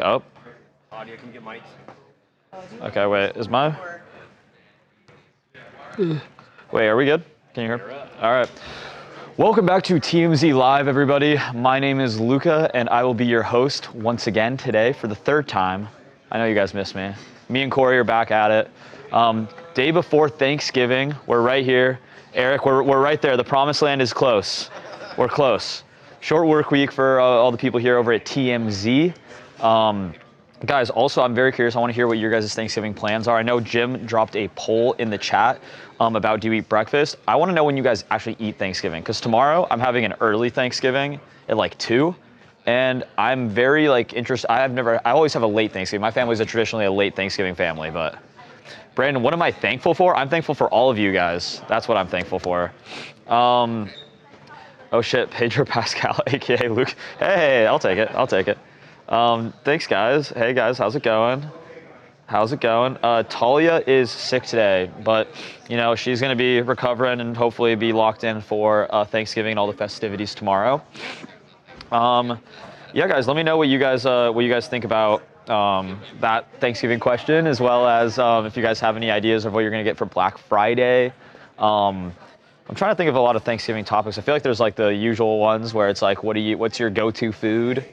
Up. Audio, can you get mics? Okay, wait, is mine? Wait, are we good? Can you hear? All right. Welcome back to TMZ Live, everybody. My name is Luca, and I will be your host once again today for the third time. I know you guys missed me. Me and Corey are back at it. Day before Thanksgiving, we're right here. Eric, we're right there. The promised land is close. We're close. Short work week for all the people here over at TMZ. Guys, also, I'm very curious. I want to hear what your guys' Thanksgiving plans are. I know Jim dropped a poll in the chat about do you eat breakfast. I want to know when you guys actually eat Thanksgiving, because tomorrow I'm having an early Thanksgiving at like 2, and I'm very interested. I always have a late Thanksgiving. My family's traditionally a late Thanksgiving family, but Brandon, what am I thankful for? I'm thankful for all of you guys. That's what I'm thankful for. Oh shit, Pedro Pascal, aka Luke. Hey, I'll take it. Thanks, guys. Hey, guys, how's it going? Talia is sick today, but, you know, she's going to be recovering and hopefully be locked in for Thanksgiving and all the festivities tomorrow. Yeah, guys, let me know what you guys think about that Thanksgiving question, as well as if you guys have any ideas of what you're going to get for Black Friday. I'm trying to think of a lot of Thanksgiving topics. I feel like there's like the usual ones where it's like, what's your go-to food?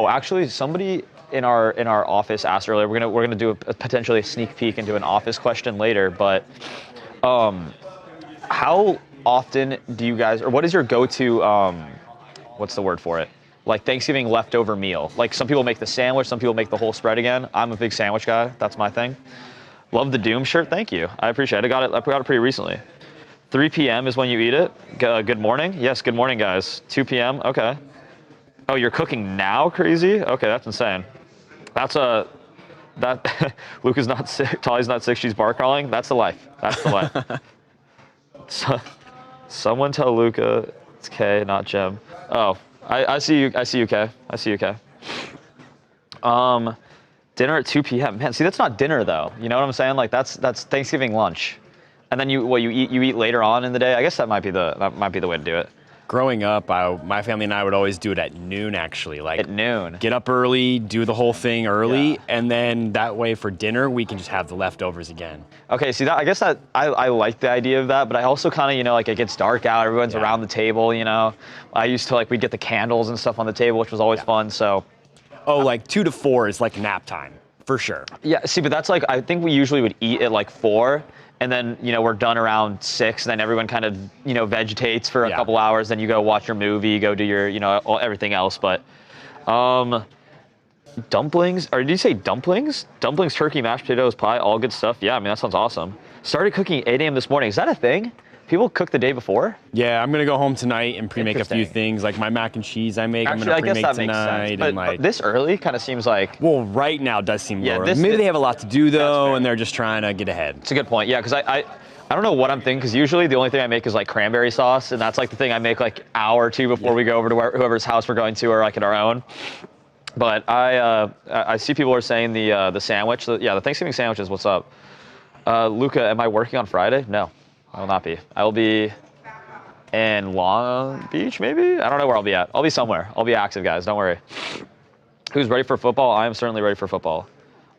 Actually, somebody in our office asked earlier. We're gonna do potentially a sneak peek into an office question later. But how often do you guys, or what is your go-to? What's the word for it? Like Thanksgiving leftover meal. Like some people make the sandwich, some people make the whole spread again. I'm a big sandwich guy. That's my thing. Love the Doom shirt. Thank you. I appreciate it. I got it pretty recently. 3 p.m. is when you eat it. Good morning. Yes, good morning, guys. 2 p.m. Okay. Oh, you're cooking now? Crazy? Okay, that's insane. Luke is not sick. Tali's not sick. She's bar crawling. That's the life. So, someone tell Luca it's K, not Jim. Oh, I see you. I see you, K. Dinner at 2 p.m. Man, see, that's not dinner though. You know what I'm saying? Like that's Thanksgiving lunch. And then you eat later on in the day. I guess that might be the way to do it. Growing up, my family and I would always do it at noon, actually. Like at noon. Get up early, do the whole thing early, and then that way for dinner, we can just have the leftovers again. Okay, see, I guess that I like the idea of that, but I also kind of, like it gets dark out, everyone's around the table, you know. I used to we'd get the candles and stuff on the table, which was always fun, so. Oh, like 2 to 4 is like nap time, for sure. Yeah, see, but that's I think we usually would eat at 4. And then, we're done around 6, and then everyone kind of, vegetates for a couple hours. Then you go watch your movie, go do your, everything else. But dumplings, or did you say dumplings? Dumplings, turkey, mashed potatoes, pie, all good stuff. Yeah, I mean, that sounds awesome. Started cooking at 8 a.m. this morning. Is that a thing? People cook the day before? Yeah, I'm going to go home tonight and pre-make a few things. Like my mac and cheese I make, actually, I'm going to pre-make tonight. Makes sense. But this early kind of seems like... Well, right now does seem lower. Maybe they have a lot to do, though, and they're just trying to get ahead. It's a good point. Yeah, because I don't know what I'm thinking, because usually the only thing I make is cranberry sauce, and that's the thing I make hour or two before we go over to whoever's house we're going to, or at our own. But I see people are saying the sandwich. The Thanksgiving sandwich is what's up. Luca, am I working on Friday? No, I will not be. I will be in Long Beach, maybe? I don't know where I'll be at. I'll be somewhere. I'll be active, guys. Don't worry. Who's ready for football? I am certainly ready for football.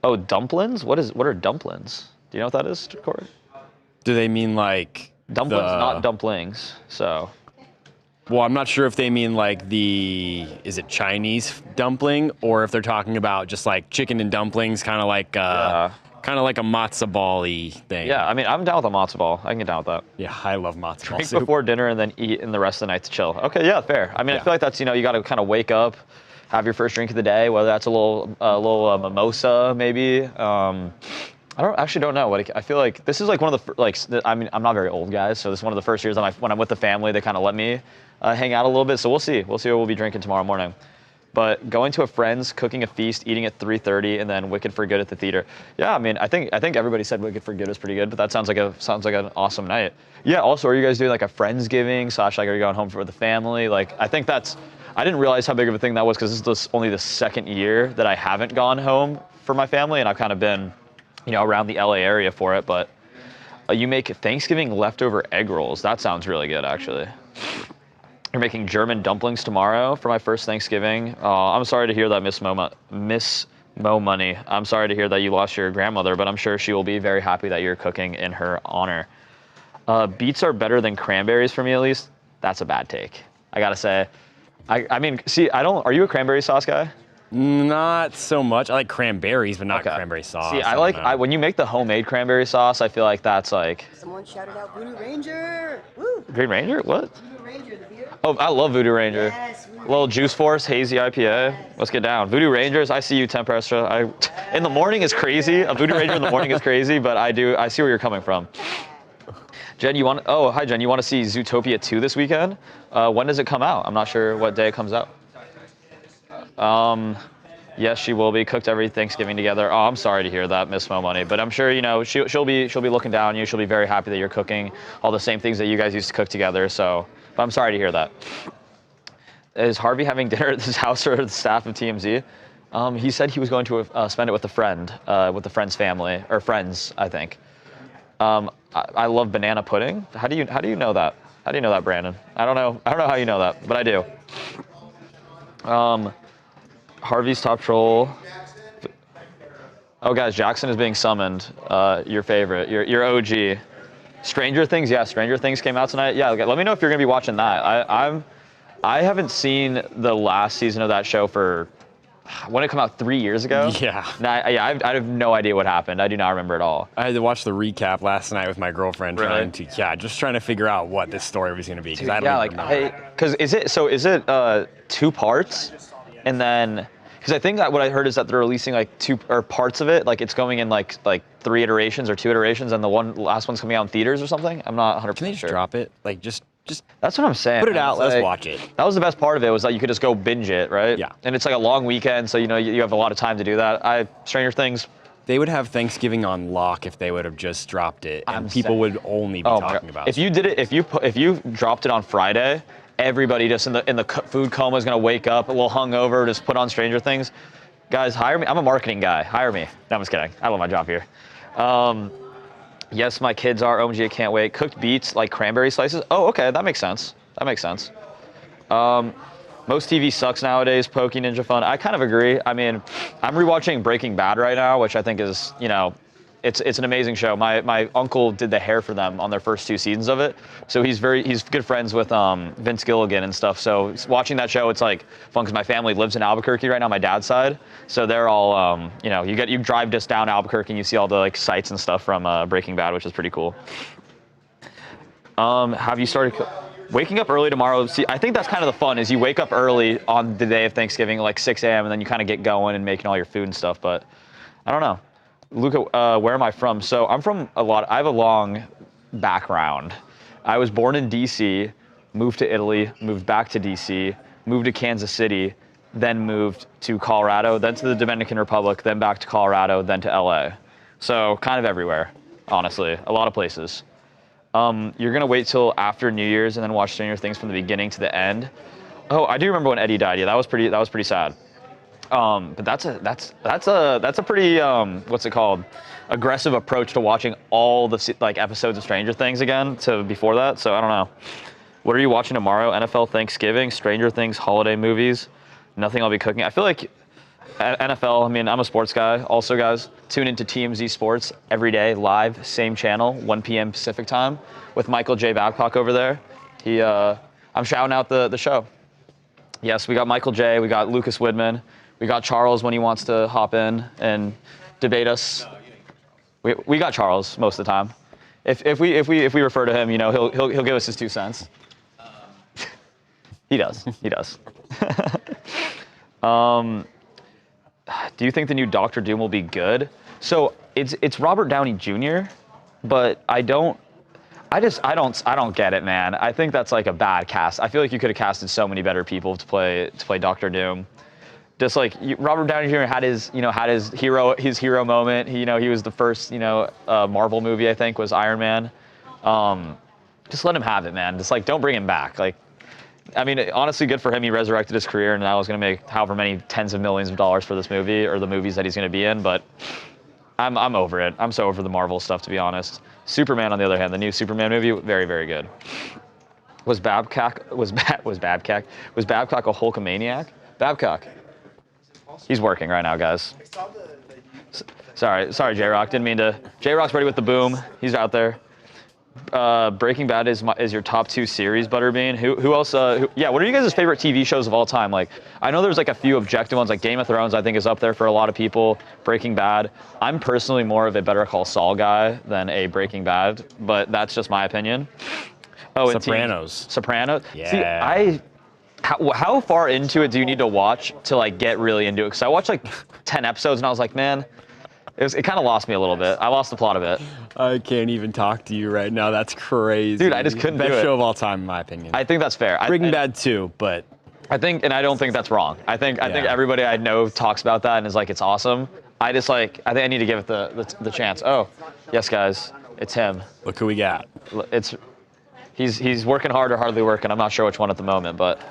Oh, dumplings? What are dumplings? Do you know what that is, Corey? Do they mean dumplings? Not dumplings. So. Well, I'm not sure if they mean is it Chinese dumpling, or if they're talking about just chicken and dumplings, kind of like a matzo ball-y thing. Yeah, I mean, I'm down with a matzo ball. I can get down with that. Yeah, I love matzo ball Drink soup. before dinner and then eat in the rest of the night to chill. Okay, yeah, fair. I mean, I feel like that's, you got to kind of wake up, have your first drink of the day, whether that's a little mimosa, maybe. I don't know. I feel like this is one of the, I mean, I'm not very old, guys, so this is one of the first years when I'm with the family, they kind of let me hang out a little bit. So we'll see. We'll see what we'll be drinking tomorrow morning. But going to a friend's, cooking a feast, eating at 3:30, and then Wicked for Good at the theater. Yeah, I mean, I think everybody said Wicked for Good is pretty good, but that sounds like an awesome night. Yeah. Also, are you guys doing a Friendsgiving / are you going home for the family? I think I didn't realize how big of a thing that was, because this is only the second year that I haven't gone home for my family, and I've kind of been, around the LA area for it. But you make Thanksgiving leftover egg rolls. That sounds really good, actually. You're making German dumplings tomorrow for my first Thanksgiving. I'm sorry to hear that, Miss Mo Money. I'm sorry to hear that you lost your grandmother, but I'm sure she will be very happy that you're cooking in her honor. Beets are better than cranberries for me, at least. That's a bad take. I gotta say. I mean, see, are you a cranberry sauce guy? Not so much. I like cranberries, but not cranberry sauce. See, when you make the homemade cranberry sauce, I feel like that's like... Someone shouted out Voodoo Ranger! Woo! Green Ranger? What? Voodoo Ranger, the beer. Oh, I love Voodoo Ranger. Yes, Voodoo Little Juice Force, hazy IPA. Yes. Let's get down. Voodoo Rangers, I see you, Tempestra. In the morning is crazy. A Voodoo Ranger in the morning is crazy, but I see where you're coming from. Jen, hi Jen, you want to see Zootopia 2 this weekend? When does it come out? I'm not sure what day it comes out. Yes, she will be. Cooked every Thanksgiving together. Oh, I'm sorry to hear that, Miss Mo Money. But I'm sure, she'll be looking down on you. She'll be very happy that you're cooking all the same things that you guys used to cook together. So, but I'm sorry to hear that. Is Harvey having dinner at his house or the staff of TMZ? He said he was going to spend it with a friend, with the friend's family, or friends, I think. I love banana pudding. How do you know that? How do you know that, Brandon? I don't know how you know that, but I do. Harvey's top troll. Oh, guys, Jackson is being summoned. Your favorite, your OG. Stranger Things, yeah, Stranger Things came out tonight. Yeah, let me know if you're gonna be watching that. I haven't seen the last season of that show for, when it came out 3 years ago. Yeah. I have no idea what happened. I do not remember at all. I had to watch the recap last night with my girlfriend, Really? just trying to figure out what this story was going to be, because I don't Yeah, even remember. because is it 2 parts, and then because I think that what I heard is that they're releasing like 2 or parts of it, like it's going in like 3 iterations or 2 iterations, and the last one's coming out in theaters or something. I'm not 100% Can they just sure. drop it? Like just That's what I'm saying. put it out. Let's Like, watch it. That was the best part of it, was that you could just go binge it, right? Yeah. And it's like a long weekend, so you have a lot of time to do that. Stranger Things. They would have Thanksgiving on lock if they would have just dropped it, and I'm people saying. would only be Oh my talking God. about If it. you did it, if you dropped it on Friday, everybody just in the food coma is gonna wake up a little hungover, just put on Stranger Things. Guys, hire me. I'm a marketing guy. Hire me. No, I'm just kidding. I love my job here. Yes, my kids are. OMG, I can't wait. Cooked beets like cranberry slices. Oh, okay, that makes sense. That makes sense. Most TV sucks nowadays. Pokey Ninja Fun. I kind of agree. I mean, I'm rewatching Breaking Bad right now, which I think is, it's an amazing show. My uncle did the hair for them on their first 2 seasons of it, so he's good friends with Vince Gilligan and stuff. So watching that show, it's like fun because my family lives in Albuquerque right now, my dad's side. So they're all, you drive just down Albuquerque and you see all the like sights and stuff from Breaking Bad, which is pretty cool. Have you started waking up early tomorrow? See, I think that's kind of the fun, is you wake up early on the day of Thanksgiving, like 6 a.m., and then you kind of get going and making all your food and stuff. But I don't know. Luca, where am I from? So I'm from I have a long background. I was born in DC, moved to Italy, moved back to DC, moved to Kansas City, then moved to Colorado, then to the Dominican Republic, then back to Colorado, then to LA. So kind of everywhere, honestly, a lot of places. You're gonna wait till after New Year's and then watch Stranger Things from the beginning to the end. Oh, I do remember when Eddie died. Yeah, that was pretty sad. But that's a pretty what's it called? Aggressive approach to watching all the episodes of Stranger Things again to before that. So I don't know. What are you watching tomorrow? NFL Thanksgiving, Stranger Things, holiday movies. Nothing I'll be cooking. I feel like NFL, I mean, I'm a sports guy. Also, guys, tune into TMZ Sports every day, live, same channel, 1 p.m. Pacific time, with Michael J. Babcock over there. I'm shouting out the show. Yes, we got Michael J., we got Lucas Widman, we got Charles when he wants to hop in and debate us. We got Charles most of the time. If we refer to him, he'll give us his 2 cents. He does. Do you think the new Doctor Doom will be good? So it's Robert Downey Jr., but I don't get it, man. I think that's like a bad cast. I feel like you could have casted so many better people to play Doctor Doom. Just like Robert Downey Jr. had his hero moment. He was the first Marvel movie, I think, was Iron Man. Just let him have it, man. Just don't bring him back. I mean, honestly, good for him. He resurrected his career, and now he's going to make however many tens of millions of dollars for this movie or the movies that he's going to be in. But I'm over it. I'm so over the Marvel stuff, to be honest. Superman, on the other hand, the new Superman movie, very, very good. Was Babcock a Hulkamaniac? Babcock. He's working right now, guys. Sorry, J-Rock. Didn't mean to. J-Rock's ready with the boom. He's out there. Breaking Bad is your top 2 series, Butterbean. Who else? Yeah, what are you guys' favorite TV shows of all time? Like, I know there's like a few objective ones, like Game of Thrones. I think is up there for a lot of people. Breaking Bad. I'm personally more of a Better Call Saul guy than a Breaking Bad, but that's just my opinion. Oh, Sopranos. Sopranos. Yeah. See, how far into it do you need to watch to like get really into it? Because I watched like 10 episodes and I was like, man, it kind of lost me a little bit. I lost the plot of it. I can't even talk to you right now. That's crazy. Dude, I just couldn't do it. Best show of all time, in my opinion. I think that's fair. Breaking Bad too, but I think, and I don't think that's wrong. I think everybody I know talks about that and is like, it's awesome. I think I need to give it the chance. Oh, yes, guys, it's him. Look who we got. He's working hard or hardly working. I'm not sure which one at the moment, but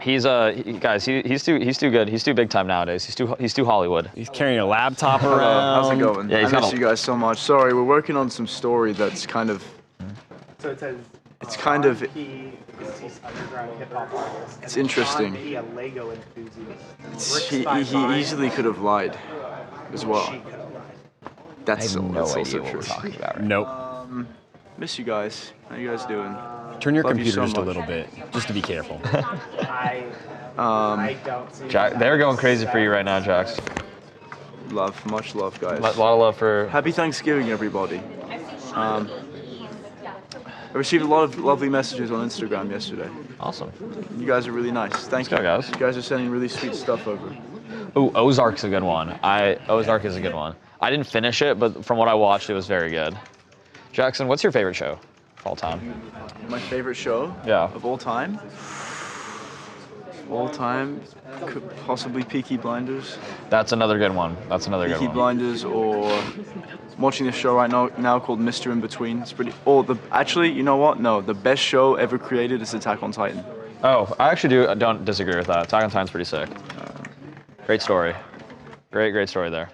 he's too good. He's too big time nowadays. He's too Hollywood. He's carrying a laptop around. How's it going? Yeah, I miss you guys so much. Sorry, we're working on some story that's kind of. So it says. It's kind of. He's underground hip hop artist. It's interesting. He a Lego enthusiast. He easily could have lied, as well. She could have lied. That's I have no also idea what true. we're talking about. Right Nope. Miss you guys. How you guys doing? Turn your Love you computer so just a much. little bit, just to be careful. I don't see. Jack, they're going crazy for you right now, Jax. Love, much love, guys. A lot of love for. Happy Thanksgiving, everybody. I received a lot of lovely messages on Instagram yesterday. Awesome. You guys are really nice. Thank you. go, guys. You guys are sending really sweet stuff over. Ooh, Ozark's a good one. Ozark is a good one. I didn't finish it, but from what I watched, it was very good. Jackson, what's your favorite show of all time? My favorite show Yeah. of all time? All time? Could possibly Peaky Blinders. That's another good one. That's another good Peaky one. Blinders, or I'm watching this show right now called Mr. In Between. It's pretty. Actually, you know what? No, the best show ever created is Attack on Titan. Oh, I actually don't disagree with that. Attack on Titan's pretty sick. Great story. Great story there.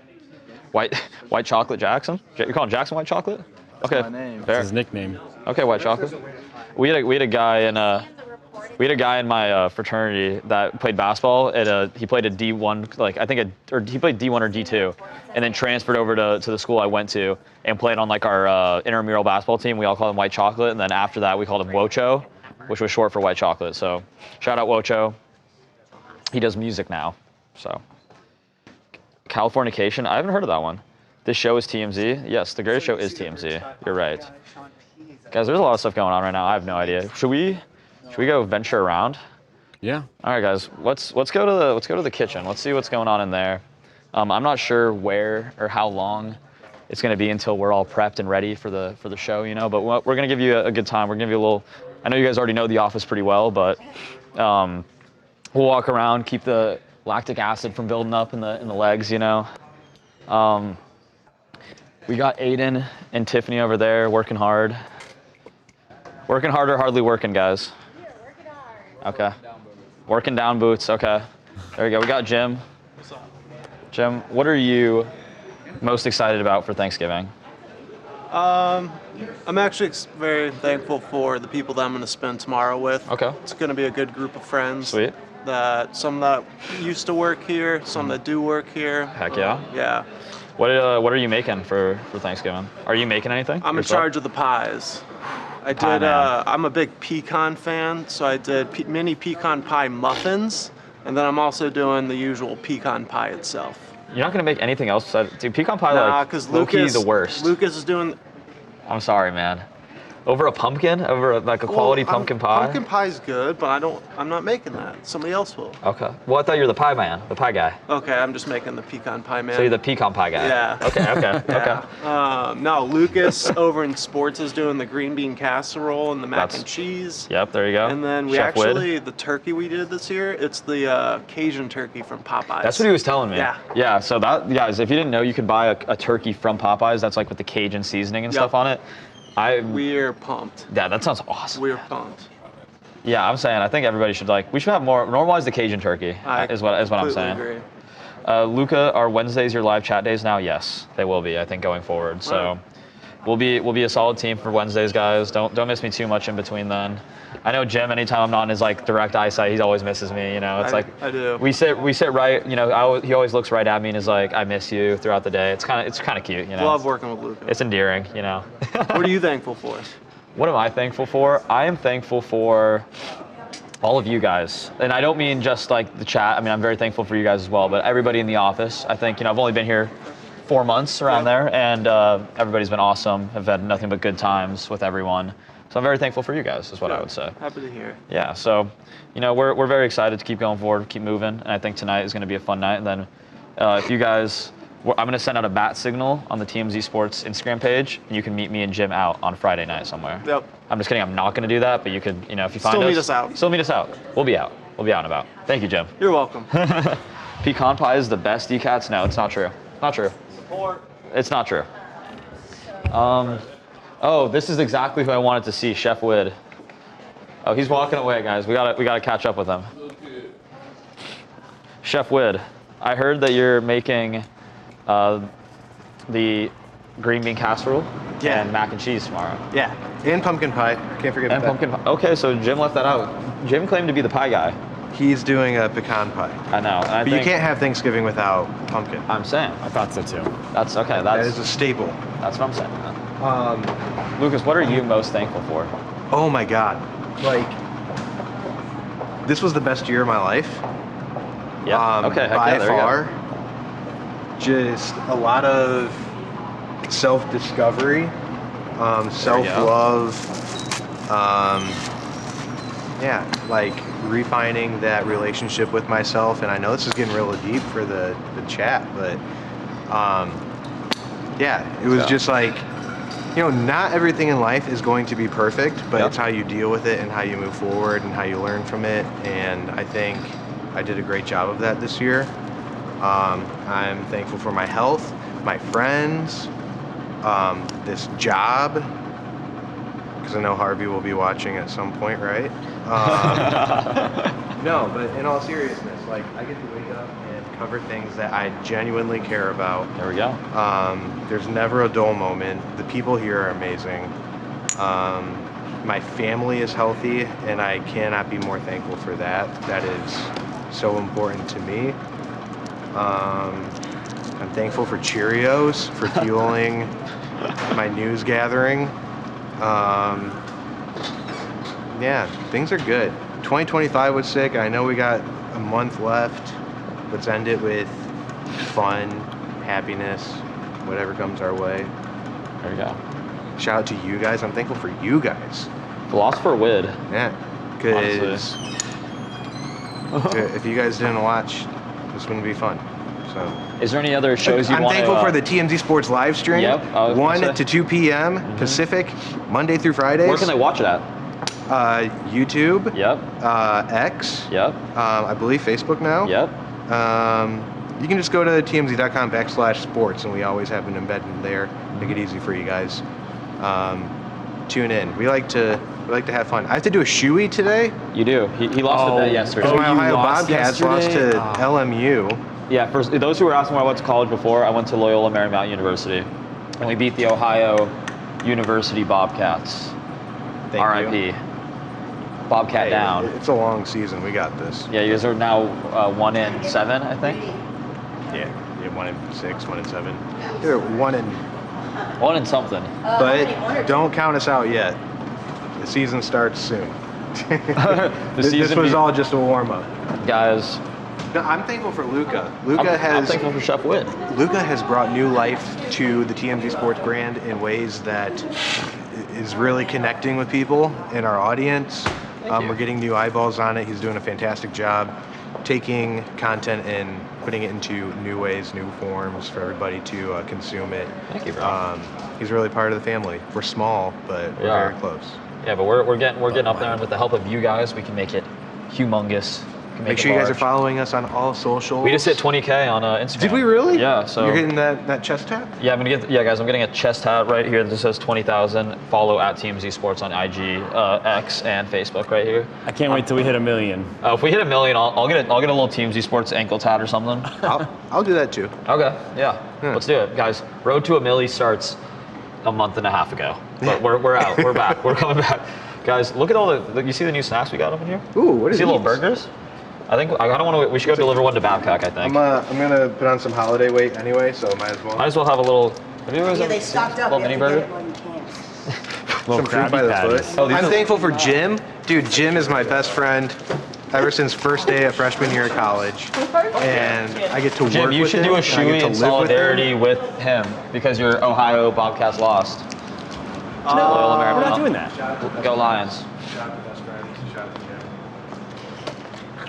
White chocolate Jackson? You calling Jackson white chocolate? Okay. my name. Fair. That's his nickname. Okay, white chocolate. We had a guy in my fraternity that played basketball. He played a D1, he played D1 or D2, and then transferred over to the school I went to and played on like our intramural basketball team. We all called him White Chocolate, and then after that we called him Wocho, which was short for White Chocolate. So shout out Wocho. He does music now. So Californication, I haven't heard of that one. This show is TMZ. Yes, the greatest show is TMZ. You're right. Guys, there's a lot of stuff going on right now. I have no idea. Should we go venture around? Yeah. All right, guys. Let's go to the kitchen. Let's see what's going on in there. I'm not sure where or how long it's going to be until we're all prepped and ready for the show, you know. But we're going to give you a good time. We're going to give you a little. I know you guys already know the office pretty well, but we'll walk around, keep the lactic acid from building up in the legs, you know. We got Aiden and Tiffany over there working hard. Working hard or hardly working, guys? Okay. Working down boots, okay. There we go. We got Jim. Jim, what are you most excited about for Thanksgiving? I'm actually very thankful for the people that I'm going to spend tomorrow with. Okay. It's going to be a good group of friends. Sweet. Some that used to work here, some that do work here. Heck yeah. Yeah. What are you making for Thanksgiving? Are you making anything? I'm in yourself? charge of the pies. I Pie did. man. I'm a big pecan fan, so I did mini pecan pie muffins, and then I'm also doing the usual pecan pie itself. You're not gonna make anything else besides, dude, pecan pie Nah, like because low-key the worst. Lucas is doing. I'm sorry, man. Over a pumpkin? Over like a quality pumpkin pie? Pumpkin pie's good, but I'm not making that. Somebody else will. Okay. Well, I thought you were the pie man, the pie guy. Okay, I'm just making the pecan pie man. So you're the pecan pie guy. Yeah. Okay. Yeah. Okay. No, Lucas over in sports is doing the green bean casserole and the mac and cheese. Yep. There you go. And then Chef Wood. the turkey we did this year, it's the Cajun turkey from Popeyes. That's what he was telling me. Yeah. Yeah. So that, guys, if you didn't know, you could buy a turkey from Popeyes. That's like with the Cajun seasoning and Yep. stuff on it. We're pumped. Yeah, that sounds awesome. We're pumped. Yeah, I'm saying I think everybody should we should have more normalize the Cajun turkey. Is what I'm completely saying. Agree. Luca, are Wednesdays your live chat days now? Yes, they will be. I think going forward. So, we'll be a solid team for Wednesdays, guys. Don't miss me too much in between then. I know Jim. Anytime I'm not in his like direct eyesight, he always misses me. You know, it's I do. we sit right. You know, he always looks right at me and is like, I miss you throughout the day. It's kind of cute. You know, Love working with Luca. It's endearing. You know. What are you thankful for? What am I thankful for? I am thankful for all of you guys. And I don't mean just like the chat. I mean, I'm very thankful for you guys as well, but everybody in the office. I think, you know, I've only been here 4 months around there, and everybody's been awesome. I've had nothing but good times with everyone. So I'm very thankful for you guys, is what I would say. Happy to hear. Yeah, so, you know, we're very excited to keep going forward, keep moving, and I think tonight is going to be a fun night. And then if you guys, I'm going to send out a bat signal on the TMZ Sports Instagram page, and you can meet me and Jim out on Friday night somewhere. Yep. I'm just kidding. I'm not going to do that, but you could, you know, if you find Still us. meet us out. Still meet us out. We'll be out. We'll be out and about. Thank you, Jim. You're welcome. Pecan pie is the best decats? No, it's not true. Not true. It's not true. Oh, this is exactly who I wanted to see, Chef Wood. Oh, he's walking away, guys. We gotta catch up with him. Chef Wood, I heard that you're making the green bean casserole and mac and cheese tomorrow. Yeah, and pumpkin pie. Can't forget And that. pumpkin pie. Okay, so Jim left that out. Jim claimed to be the pie guy. He's doing a pecan pie. I know. And I But you think- can't have Thanksgiving without pumpkin. I'm saying. I thought so too. That's okay. That is a staple. That's what I'm saying. Lucas, what are you most thankful for? Oh my God. Like, this was the best year of my life. Yeah. Okay. Heck By yeah, there you go. far. Just a lot of self-discovery, self-love. Yeah, like refining that relationship with myself. And I know this is getting really deep for the chat, but yeah, it was just like, you know, not everything in life is going to be perfect, but it's how you deal with it and how you move forward and how you learn from it. And I think I did a great job of that this year. I'm thankful for my health, my friends, this job, because I know Harvey will be watching at some point, right? No, but in all seriousness, like, I get to wake up and cover things that I genuinely care about. There we go. There's never a dull moment. The people here are amazing. My family is healthy, and I cannot be more thankful for that. That is so important to me. I'm thankful for Cheerios, for fueling my news gathering. Yeah, things are good. 2025 was sick. I know we got a month left. Let's end it with fun, happiness, whatever comes our way. There you go. Shout out to you guys. I'm thankful for you guys. Philosopher Wood. Yeah, because if you guys didn't watch, this wouldn't be fun. So. Is there any other shows you want to... I'm thankful for the TMZ Sports live stream. Yep, I was gonna 1 say. to 2 p.m. Pacific, Monday through Fridays. Where can they watch it at? YouTube. Yep. X. Yep. I believe Facebook now. Yep. You can just go to tmz.com/sports, and we always have an embedded there. Make it easy for you guys. Tune in. We like to have fun. I have to do a shoey today. You do. He lost a bet yesterday. Because my you Ohio lost Bobcats lost to yesterday? LMU. Yeah, for those who were asking where I went to college before, I went to Loyola Marymount University. And we beat the Ohio University Bobcats. Thank RIP. you. Bobcat Hey, down. It's a long season. We got this. Yeah, you guys are now 1-7, I think. Yeah, 1-6, 1-7. They're 1 One and something. But don't count us out yet. The season starts soon. This was all just a warm up. Guys, No, I'm thankful for Luca. I'm thankful for Chef Witt. Luca has brought new life to the TMZ Sports brand in ways that is really connecting with people in our audience. We're getting new eyeballs on it. He's doing a fantastic job taking content and putting it into new ways, new forms for everybody to consume it. Thank you, bro. He's really part of the family. We're small, but we're very close. Yeah, but we're getting up there, and with the help of you guys, we can make it humongous. Make sure you guys are following us on all socials. We just hit 20K on Instagram. Did we really? Yeah. So you're getting that chest tap? Yeah, guys, I'm getting a chest hat right here that says 20,000. Follow at TMZ Sports on IG, X, and Facebook right here. I can't wait till we hit 1 million. If we hit 1 million, I'll get a little TMZ Sports ankle tat or something. I'll do that too. Okay. Yeah. Let's do it, guys. Road to 1 million starts a month and a half ago. But we're out. We're back. We're coming back. Guys, look at all the, you see the new snacks we got up in here? Ooh, what you is see little burgers? I think, I don't want to, we should go deliver one to Babcock, I think. I'm gonna put on some holiday weight anyway, so might as well. Might as well have a little, have you guys Yeah, ever they seen stocked up. little mini You have to burger? get it while you can. Some fruit by the foot. Oh, these I'm are- thankful for Jim. Dude, Jim is my best friend ever since first day of freshman year of college. And I get to work Jim, you with should him, do a and I get shoey to in live solidarity with him because your Ohio Bobcats lost. No, Loyal we're American. not doing that. Go Lions.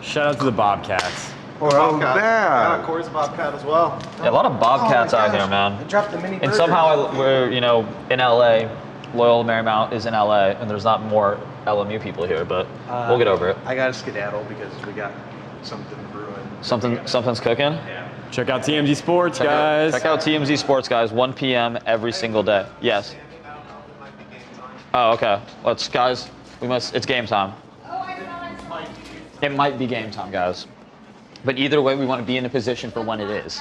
Shout out to the Bobcats. Oh, bad. Corey's a Bobcat as well. Yeah, a lot of Bobcats Oh my out here, gosh. man. I dropped the mini And burger. somehow we're, you know, in LA, Loyal Marymount is in LA, and there's not more LMU people here, but we'll get over it. I got to skedaddle because we got something brewing. Something's cooking. Check out TMZ Sports, Check guys. Check out TMZ Sports, guys. 1 p.m. every single day. Yes. Oh, okay. Guys. It's game time. It might be game time, guys. But either way, we want to be in a position for when it is.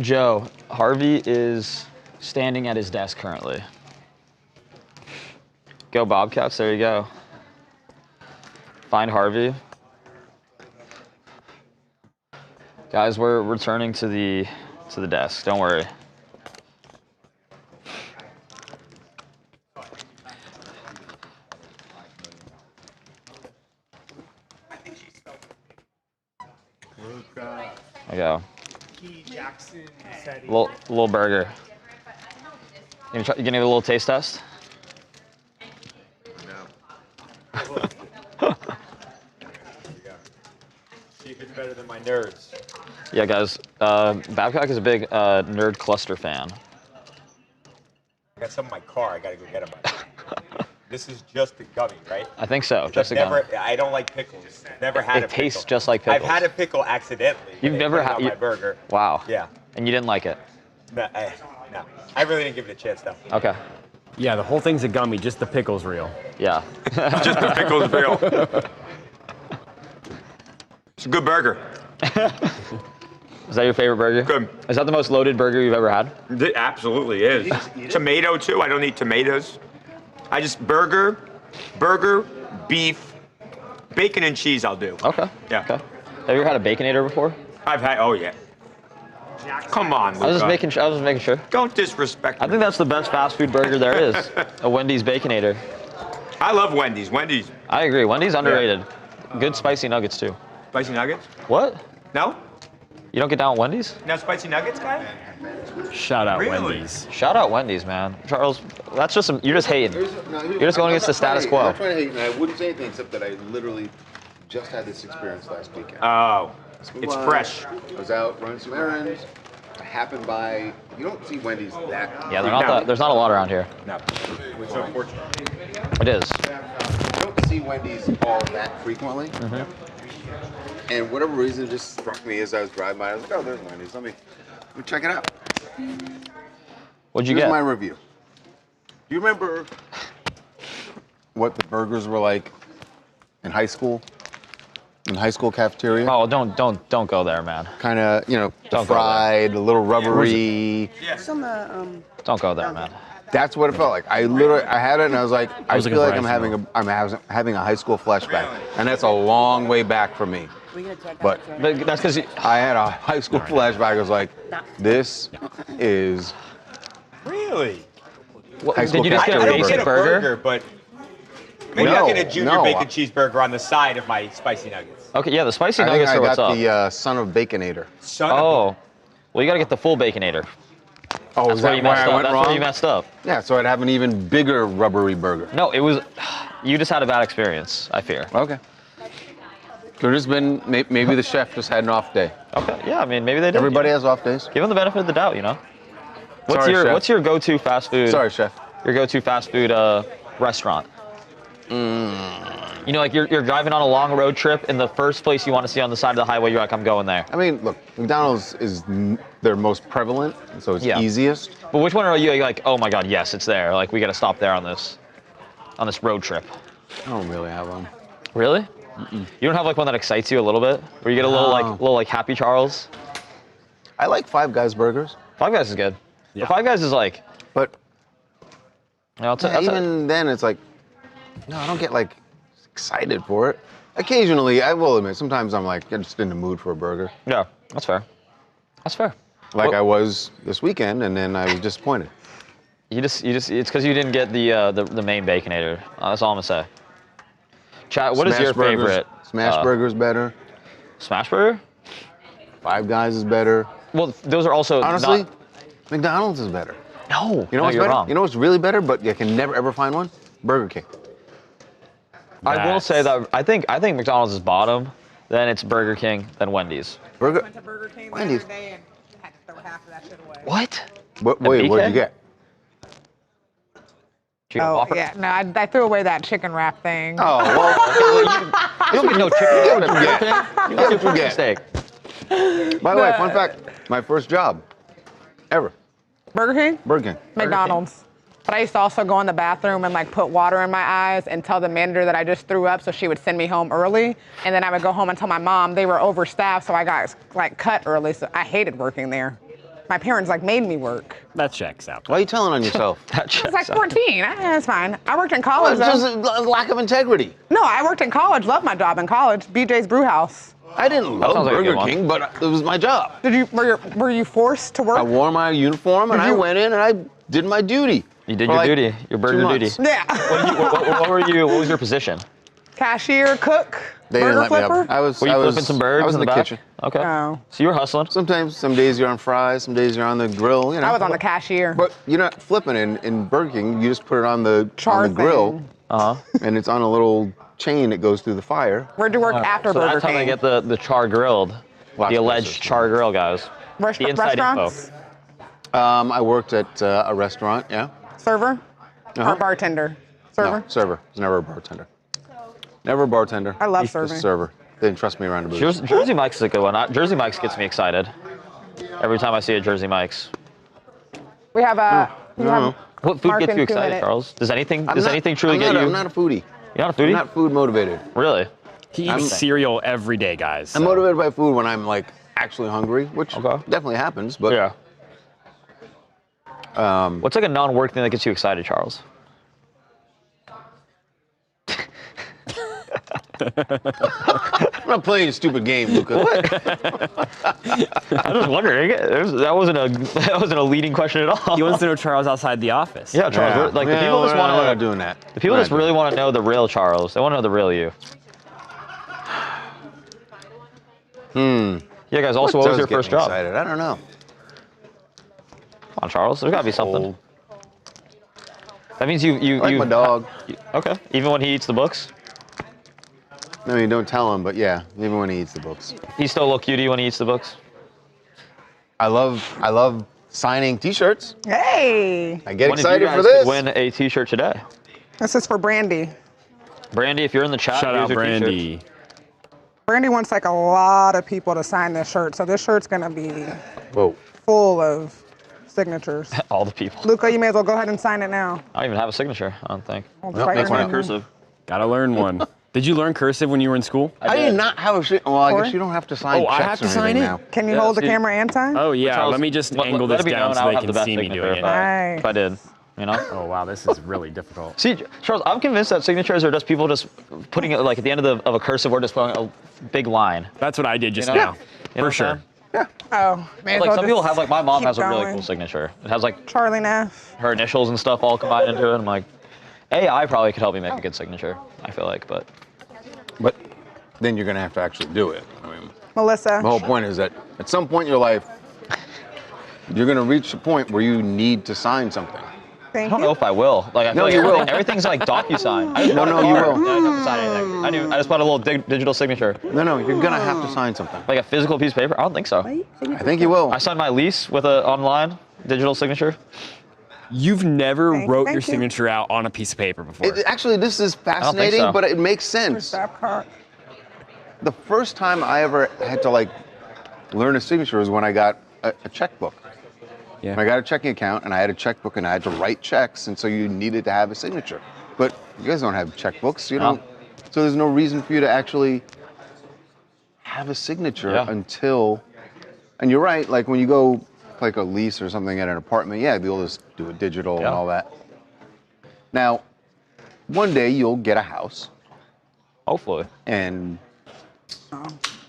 Joe, Harvey is standing at his desk currently. Go Bobcats, there you go. Find Harvey. Guys, we're returning to the desk, don't worry. There you go. Jackson said he Little burger. You gonna give it a little taste test? See if it's better than my nerds. Yeah, guys. Babcock is a big nerd cluster fan. I got some in my car. I gotta go get them. This is just a gummy, right? I think so. Just a never. gum. I don't like pickles. Never had a It pickle. tastes just like pickles. I've had a pickle accidentally. You've They never put it had on my burger. Wow. Yeah. And you didn't like it. No, no. I really didn't give it a chance though. Okay. Yeah, the whole thing's a gummy, just the pickle's real. Yeah. Just the pickle's real. It's a good burger. Is that your favorite burger? Good. Is that the most loaded burger you've ever had? It absolutely is. Tomato too. I don't eat tomatoes. I just burger, beef, bacon and cheese. I'll do. Okay. Yeah. Okay. Have you ever had a Baconator before? I've had. Oh yeah. Come on, Luca. I was just making sure. Don't disrespect me. I think that's the best fast food burger there is. A Wendy's Baconator. I love Wendy's. Wendy's. I agree. Wendy's underrated. Good spicy nuggets too. Spicy nuggets? What? No? You don't get down with Wendy's? No spicy nuggets, guy? Shout out Really? Wendy's. Shout out Wendy's, man. Charles, that's just you're just hating. You're just going against the status quo. I'm not trying to hate, and I wouldn't say anything except that I literally just had this experience last weekend. Oh, move it's on. fresh. I was out running some errands. I happened by. You don't see Wendy's that. Yeah, there's not a lot around here. No. It's unfortunate. It is. You don't see Wendy's all that frequently. And whatever reason, it just struck me as I was driving by. I was like, oh, there's Wendy's. Let me check it out. What'd you Here's get? my review. Do you remember what the burgers were like in high school? In high school cafeteria? Oh, don't go there, man. Kind of, you know, Don't go fried, a little rubbery. Some Don't go there, man. That's what it felt like. I had it and I was like, I was feel looking like for I'm having a high school flashback, and that's a long way back for me. we're gonna check But- out. But that's because I had a high school flashback. I was like, this is Really? high school did you just get a I don't basic get a burger? but maybe No, I'll get a junior no. bacon cheeseburger on the side of my spicy nuggets. Okay, yeah, the spicy I think nuggets I are what's got up. the son of Baconator. Son of Oh, well, you gotta get the full Baconator. Oh, That's is where that you where messed I up. went That's wrong? where you messed up. Yeah, so I'd have an even bigger rubbery burger. No, it was. You just had a bad experience. I fear. Okay. Could have been maybe the chef just had an off day. Okay. Yeah, I mean, maybe they did. Everybody has off days. Give them the benefit of the doubt, you know. Sorry, chef. What's your go-to fast food? Sorry, chef. Your go-to fast food restaurant. You know, like you're driving on a long road trip, and the first place you want to see on the side of the highway, you're like, I'm going there. I mean, look, McDonald's is their most prevalent, so it's Yeah. easiest. But which one are you like? Oh my God, yes, it's there. Like we got to stop there on this road trip. I don't really have one. Really? You don't have like one that excites you a little bit, where you get a little like Happy Charles. I like Five Guys burgers. Five Guys is good. Yeah. But Five Guys is like, But even then it's like, no, I don't get like excited for it. Occasionally, I will admit, sometimes I'm like, I'm just in the mood for a burger. Yeah, that's fair. That's fair. Like I was this weekend, and then I was disappointed. It's because you didn't get the main Baconator. That's all I'm gonna say. Chat, what is your favorite? Smash Burger's better. Smash Burger? Five Guys is better. Well, those are also Honestly, McDonald's is better. No, You know what's you're better? wrong. You know what's really better, but you can never ever find one? Burger King. I will say that I think McDonald's is bottom, then it's Burger King, then Wendy's. Burger. Went to Burger King the Wendy's. other day and had to throw half of that shit away. What? Wait, what did BK? you get? Did you get a Oh, Whopper? yeah. No, I threw away that chicken wrap thing. Oh, well, You don't get no chicken. you You gotta get forget. You a gotta fucking forget. steak. By the way, fun fact, my first job ever, Burger King? Burger King. McDonald's. But I used to also go in the bathroom and like put water in my eyes and tell the manager that I just threw up so she would send me home early. And then I would go home and tell my mom they were overstaffed, so I got like cut early. So I hated working there. My parents like made me work. That checks out. Why are you telling on yourself? I was like 14. It's fine. I worked in college. It's though. just a lack of integrity. No, I worked in college. Loved my job in college. BJ's Brew House. I didn't love sounds like a good Burger one. King, but it was my job. Were you forced to work? I wore my uniform and I went in and I did my duty. You did For your like duty, your burger 2 duty. months. Yeah. What were you? What was your position? Cashier, cook, They didn't burger let me flipper. up. I was Were you flipping some burgers I was in in the back? kitchen. Okay. Oh. So you were hustling. Sometimes, some days you're on fries, some days you're on the grill. You know. I was on the cashier. But you're not flipping in Burger King. You just put it on the Char grill, thing. and it's on a little chain that goes through the fire. Where'd you work after So Burger that's how King? they get the char grilled, Lots the of alleged places. char grill guys. The inside Restaurants? info. I worked at a restaurant. Yeah. Server? Uh-huh. Or bartender? Server? No, server. It was never a bartender. Never a bartender. I love Just serving. server. They didn't trust me around the booth. Jersey Mike's is a good one. Jersey Mike's gets me excited every time I see a Jersey Mike's. We have a. What food Mark gets in you 2 excited, minutes. Charles? Does anything truly I'm get not, you? I'm not a foodie. You're not a I'm foodie? not food motivated. Really? He eats cereal every day, guys. I'm so. motivated by food when I'm like actually hungry, which Okay. definitely happens. But Yeah. What's like a non-work thing that gets you excited, Charles? I'm not playing a stupid game, Luca. I'm just wondering. That wasn't a leading question at all. He wants to know Charles outside the office. Yeah, Charles. Like the people just we're want not to. doing that. The people just really want to know the real Charles. They want to know the real you. Yeah, guys. Also, what was your first job? Excited? I don't know. Come on, Charles. There's got to be something. That means you. I like my dog. Okay. Even when he eats the books, No, you don't tell him, but yeah, even when he eats the books. he's still a little cutie when he eats the books. I love signing T-shirts. Hey! I get One of excited you guys for this. could win a T-shirt today. This is for Brandy. Brandy, if you're in the chat, Shout here's out your T-shirt. Brandy. Brandy wants like a lot of people to sign this shirt, so this shirt's gonna be Whoa. full of signatures. All the people. Luca, you may as well go ahead and sign it now. I don't even have a signature. I don't think. I'll Nope, write next your one name. Cursive. Gotta learn one. Did you learn cursive when you were in school? I did not have a shit. Well, I Corey? guess you don't have to sign Oh, I checks have to or sign anything it? now. Can you Yeah, hold the see- camera and sign? Oh yeah, Charles, let me just let angle it this be down known so I would they have can the best see me signature doing it. if I did. You know? Oh wow, this is really difficult. See, Charles, I'm convinced that signatures are just people just putting it like at the end of a cursive or just putting a big line. That's what I did just You know? now. You know For what I'm sure. saying? Oh, may as Like well some people just have, like my mom keep has a really going. cool signature. It has like Charlie Neff. her initials and stuff all combined into it. I'm like, AI probably could help me make a good signature. I feel like, but Then you're gonna have to actually do it. I mean, Melissa. the whole point is that at some point in your life, you're gonna reach a point where you need to sign something. I Thank don't you. know if I will. Like I feel No, like you will. everything's like DocuSign. I just No, bought a no, you car, will. and I didn't have to sign anything. I just bought a little digital signature, No, you're gonna have to sign something. like a physical piece of paper. I don't think so. I think you will. I signed my lease with a online digital signature. You've never wrote thank your you. signature out on a piece of paper before. Actually, this is fascinating, so. but it makes sense. Stop card. The first time I ever had to like learn a signature was when I got a checkbook. Yeah. I got a checking account and I had a checkbook and I had to write checks, and so you needed to have a signature. But you guys don't have checkbooks, you don't. So there's no reason for you to actually have a signature Yeah. until And you're right, like when you go like a lease or something at an apartment, yeah, they'll just do it digital and all that. Now, one day you'll get a house. Hopefully. And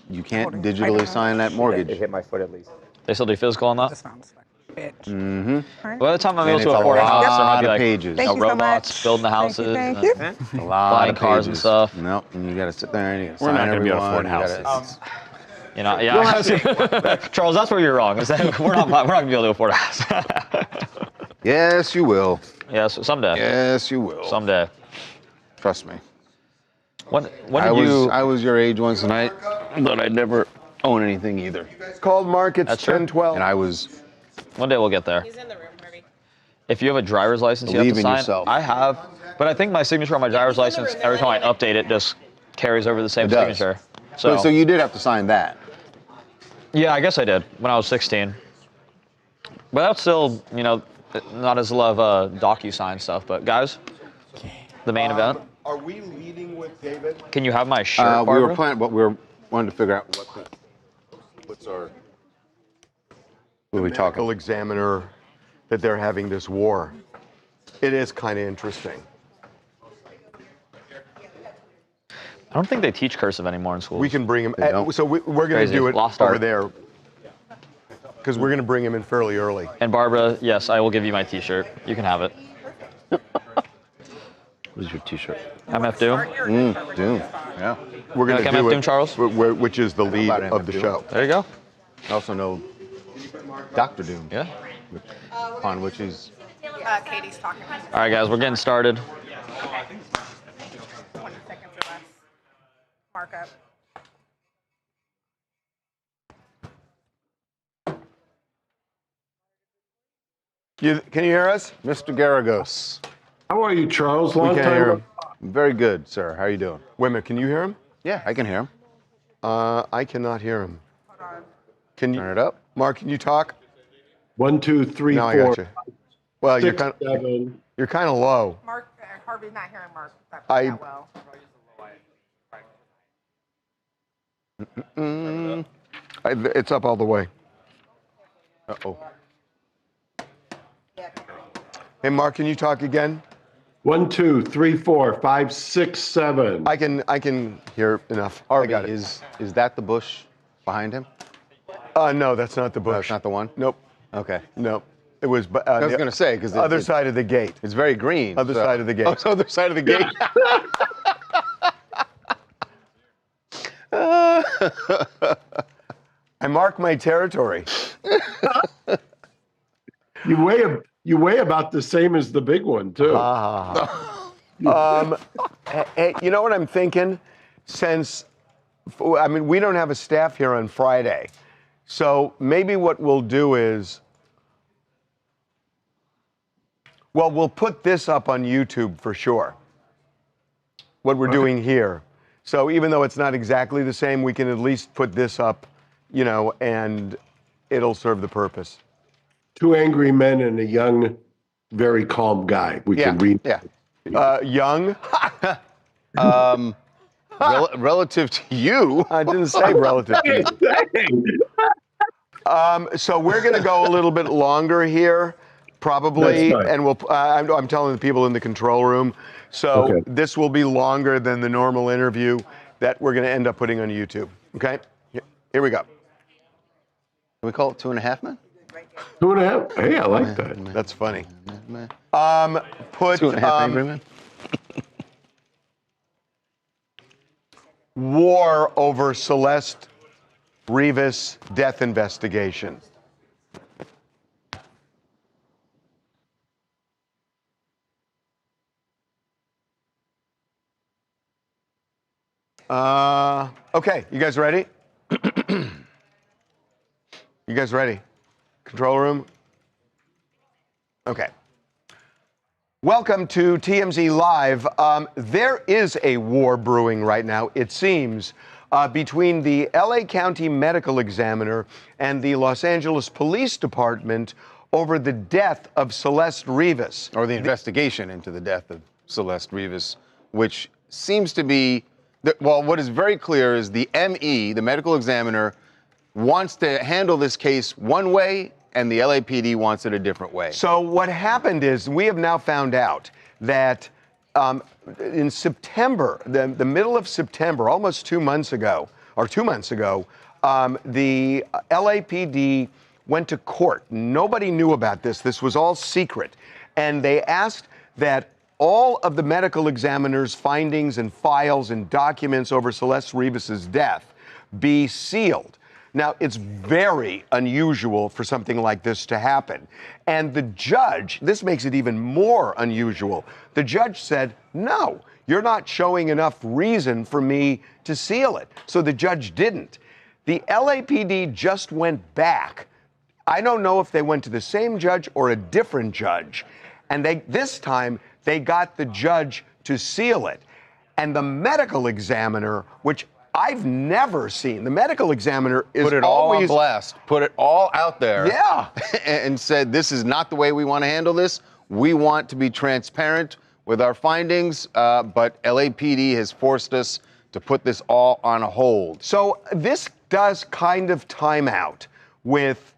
you can't digitally sign that mortgage. It hit my foot at least. They still do physical on that? This sounds like a bitch. Mm-hmm. By the time I'm And able to it's a afford a house, there might lot be of like pages. Thank you so robots much. building the houses. Thank you. A lot Buying of cars pages. and stuff. Nope, and you gotta sit there and you gotta We're not sign gonna be able to afford everyone, you houses. gotta- You know, yeah. Charles, that's where you're wrong. Is that we're not gonna be able to afford a house. Yes, you will. Yes, someday. Yes, you will. Someday. Trust me. When I did you? was your age once, and I thought I'd never own anything either. Called Mark, it's That's true. 10:12. And I was One day we'll get there. He's in the room, Harvey. If you have a driver's license, you have Believe to in sign. yourself. I have, but I think my signature on my driver's license, every time I update it, just carries over the same It does. signature. so you did have to sign that. Yeah, I guess I did when I was 16. But that's still, you know, not as love DocuSign stuff. But guys, the main event. Are we leading with David? Can you have my shirt, We Barbara? were planning, but we wanted to figure out what's our. What are we talking? Medical examiner that they're having this war. It is kind of interesting. I don't think they teach cursive anymore in schools. We can bring him. They don't. So we're going to Crazy. do it Lost over art. there because we're going to bring him in fairly early. And Barbara, yes, I will give you my T-shirt. You can have it. What's your T-shirt? MF Doom. Doom. Yeah. We're going Okay, to do MF it, Doom, Charles? which is the lead About of the MF Doom. show. There you go. I also know Dr. Doom. Yeah. On which he's. Katie's talking. All right, guys, we're getting started. 20 seconds or less. Mark up. Can you hear us? Mr. Geragos. How are you, Charles? We Long can't time. hear him. Very good, sir. How are you doing? Wait a minute. Can you hear him? Yeah, I can hear him. I cannot hear him. Can you? Turn it up. Mark, can you talk? 1, 2, 3, No, 4. I got you. Well, you're 6, kind of 7. you're kind of low. Mark, Harvey's not hearing Mark that well. It's up all the way. Uh-oh. Hey, Mark, can you talk again? 1, 2, 3, 4, 5, 6, 7. I can hear enough. Harvey, I got it. is that the bush behind him? No, that's not the bush. That's not the one? Nope. Okay. Nope. It was. I was going to say, because other side of the gate. it's very green. Other side of the gate. Oh, it's other side of the gate. I mark my territory. You weigh about the same as the big one, too. Hey, you know what I'm thinking? Since, I mean, we don't have a staff here on Friday. So maybe what we'll do is, well, we'll put this up on YouTube for sure. What we're doing here. So even though it's not exactly the same, we can at least put this up, you know, and it'll serve the purpose. 2 angry men and a young, very calm guy. We can read. Yeah. Young? Relative to you. I didn't say relative to you. So we're going to go a little bit longer here, probably, That's fine. and we'll. I'm telling the people in the control room. So Okay. this will be longer than the normal interview that we're going to end up putting on YouTube. Okay, here we go. Can we call it 2.5 Men? 2.5. Hey, I like that. That's funny. Put 2.5 Angry Men? war over Celeste Rivas death investigation. Okay, you guys ready? You guys ready? Control room? Okay. Welcome to TMZ Live. There is a war brewing right now, it seems, between the LA County Medical Examiner and the Los Angeles Police Department over the death of Celeste Rivas. Or the investigation into the death of Celeste Rivas, which seems to be, well, what is very clear is the ME, the medical examiner, wants to handle this case one way, and the LAPD wants it a different way. So what happened is we have now found out that in September, the middle of September, almost 2 months ago, the LAPD went to court. Nobody knew about this. This was all secret. And they asked that all of the medical examiner's findings and files and documents over Celeste Rivas' death be sealed. Now, it's very unusual for something like this to happen. And the judge, this makes it even more unusual. The judge said, no, you're not showing enough reason for me to seal it. So the judge didn't. The LAPD just went back. I don't know if they went to the same judge or a different judge. And this time, they got the judge to seal it. And the medical examiner, which I've never seen, the medical examiner is Put it all on blast. Put it all out there. Yeah. And said, this is not the way we want to handle this. We want to be transparent with our findings, but LAPD has forced us to put this all on hold. So this does kind of time out with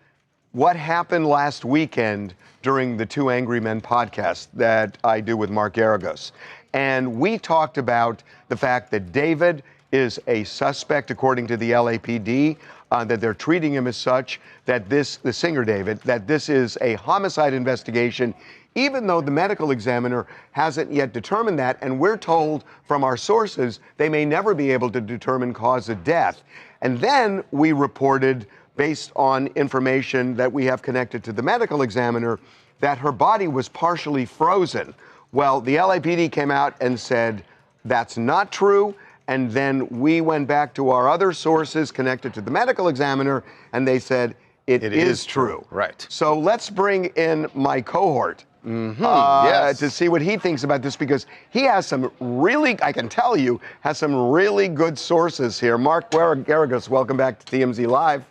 what happened last weekend during the Two Angry Men podcast that I do with Mark Geragos. And we talked about the fact that David is a suspect, according to the LAPD, that they're treating him as such, that the singer David, that this is a homicide investigation, even though the medical examiner hasn't yet determined that. And we're told from our sources they may never be able to determine cause of death. And then we reported, based on information that we have connected to the medical examiner, that her body was partially frozen. Well, the LAPD came out and said that's not true. And then we went back to our other sources connected to the medical examiner, and they said it is true. Right. So let's bring in my cohort to see what he thinks about this, because he has some really, I can tell you, has some really good sources here. Mark Geragos, welcome back to TMZ Live.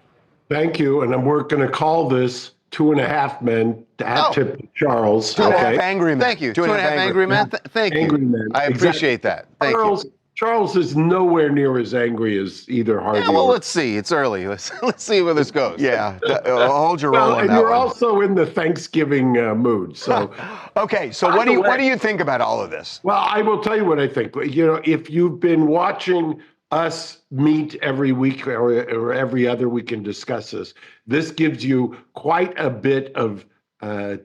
Thank you, and we're going to call this 2.5 Men at tip Charles. 2.5 Angry Men. Thank you. 2.5 Angry Men. Thank you. Angry Men. I appreciate that. Thank you. Charles is nowhere near as angry as either Harvey. Yeah, well, let's see. It's early. Let's see where this goes. Yeah, hold your roll on and that you're one. also in the Thanksgiving mood. So, okay. So what do you think about all of this? Well, I will tell you what I think. You know, if you've been watching us meet every week or every other week and discuss this, this gives you quite a bit of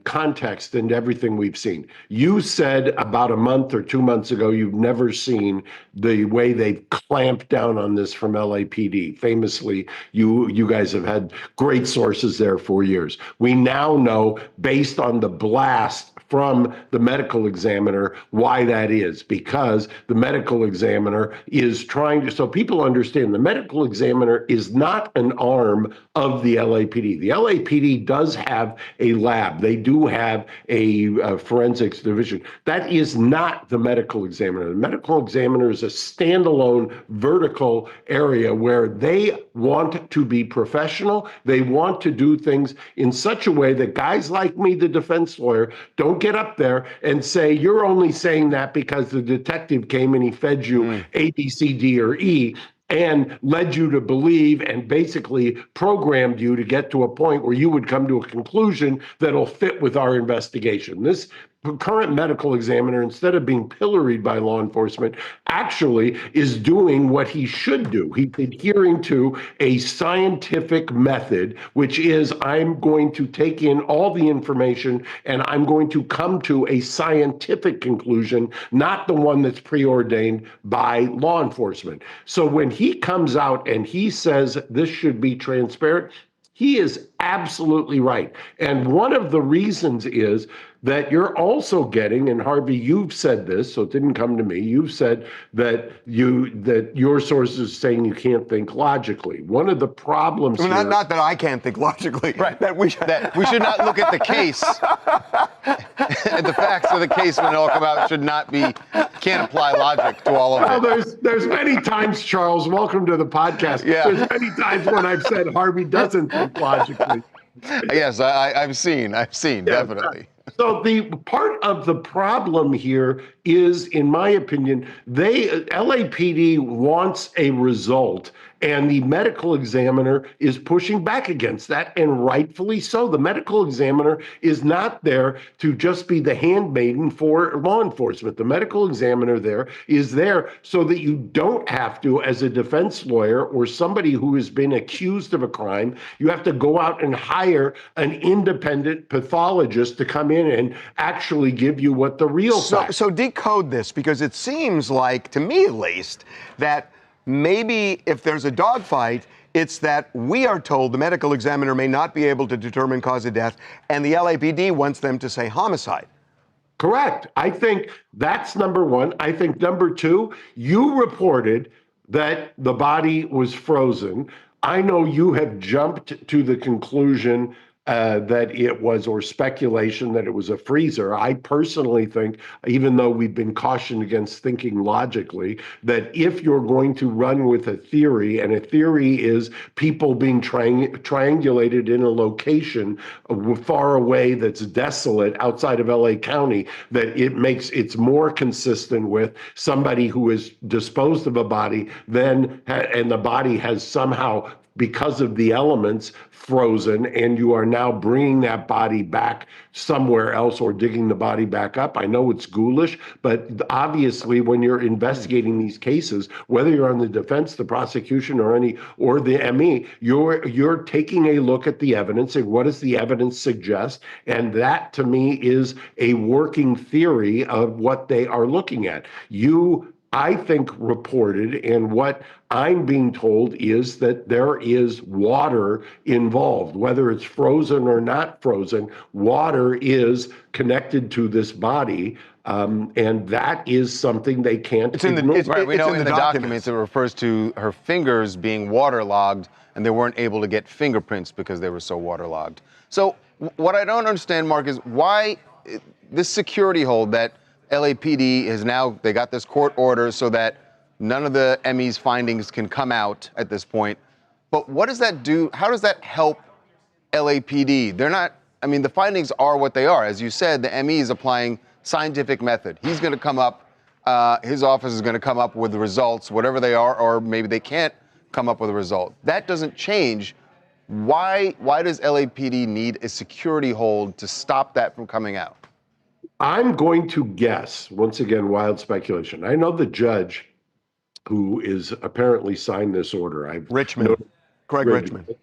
context into everything we've seen. You said about a month or 2 months ago you've never seen the way they've clamped down on this from LAPD. Famously, you guys have had great sources there for years. We now know, based on the blast from the medical examiner, why that is, because the medical examiner is trying to, so people understand, the medical examiner is not an arm of the LAPD. The LAPD does have a lab. They do have a forensics division. That is not the medical examiner. The medical examiner is a standalone vertical area where they want to be professional. They want to do things in such a way that guys like me, the defense lawyer, don't get up there and say, you're only saying that because the detective came and he fed you A, B, C, D, or E, and led you to believe and basically programmed you to get to a point where you would come to a conclusion that'll fit with our investigation. This current medical examiner, instead of being pilloried by law enforcement, actually is doing what he should do. He's adhering to a scientific method, which is, I'm going to take in all the information and I'm going to come to a scientific conclusion, not the one that's preordained by law enforcement. So when he comes out and he says this should be transparent, he is absolutely right. And one of the reasons is that you're also getting, and Harvey, you've said this, so it didn't come to me, you've said that your sources are saying you can't think logically. One of the problems here, not that I can't think logically. Right. That we should not look at the case. The facts of the case when it all come out can't apply logic to all of it. Well, there's many times, Charles, welcome to the podcast. Yeah. There's many times when I've said Harvey doesn't think logically. Yes, I've seen, definitely. So the part of the problem here is, in my opinion, LAPD wants a result, And the medical examiner is pushing back against that, and rightfully so. The medical examiner is not there to just be the handmaiden for law enforcement. The medical examiner there is there so that you don't have to, as a defense lawyer or somebody who has been accused of a crime, you have to go out and hire an independent pathologist to come in and actually give you what the real facts. So decode this, because it seems like, to me at least, that maybe if there's a dogfight, it's that we are told the medical examiner may not be able to determine cause of death, and the LAPD wants them to say homicide. Correct. I think that's number one. I think number two, you reported that the body was frozen. I know you have jumped to the conclusion that it was, or speculation that it was a freezer. I personally think, even though we've been cautioned against thinking logically, that if you're going to run with a theory, and a theory is people being triangulated in a location far away that's desolate outside of LA County, that it's more consistent with somebody who has disposed of a body and the body has somehow, because of the elements, frozen, and you are now bringing that body back somewhere else or digging the body back up. I know it's ghoulish, but obviously when you're investigating these cases, whether you're on the defense, the prosecution, or the ME, you're taking a look at the evidence and what does the evidence suggest, and that to me is a working theory of what they are looking at. I think, reported, and what I'm being told is that there is water involved. Whether it's frozen or not frozen, water is connected to this body, and that is something they can't ignore. We know in the documents it refers to her fingers being waterlogged, and they weren't able to get fingerprints because they were so waterlogged. So what I don't understand, Mark, is why this security hold that LAPD is now, they got this court order so that none of the ME's findings can come out at this point. But what does that do? How does that help LAPD? The findings are what they are. As you said, the ME is applying scientific method. He's going to come up, his office is going to come up with the results, whatever they are, or maybe they can't come up with a result. That doesn't change. Why does LAPD need a security hold to stop that from coming out? I'm going to guess, once again, wild speculation. I know the judge who is apparently signed this order. Greg Richmond.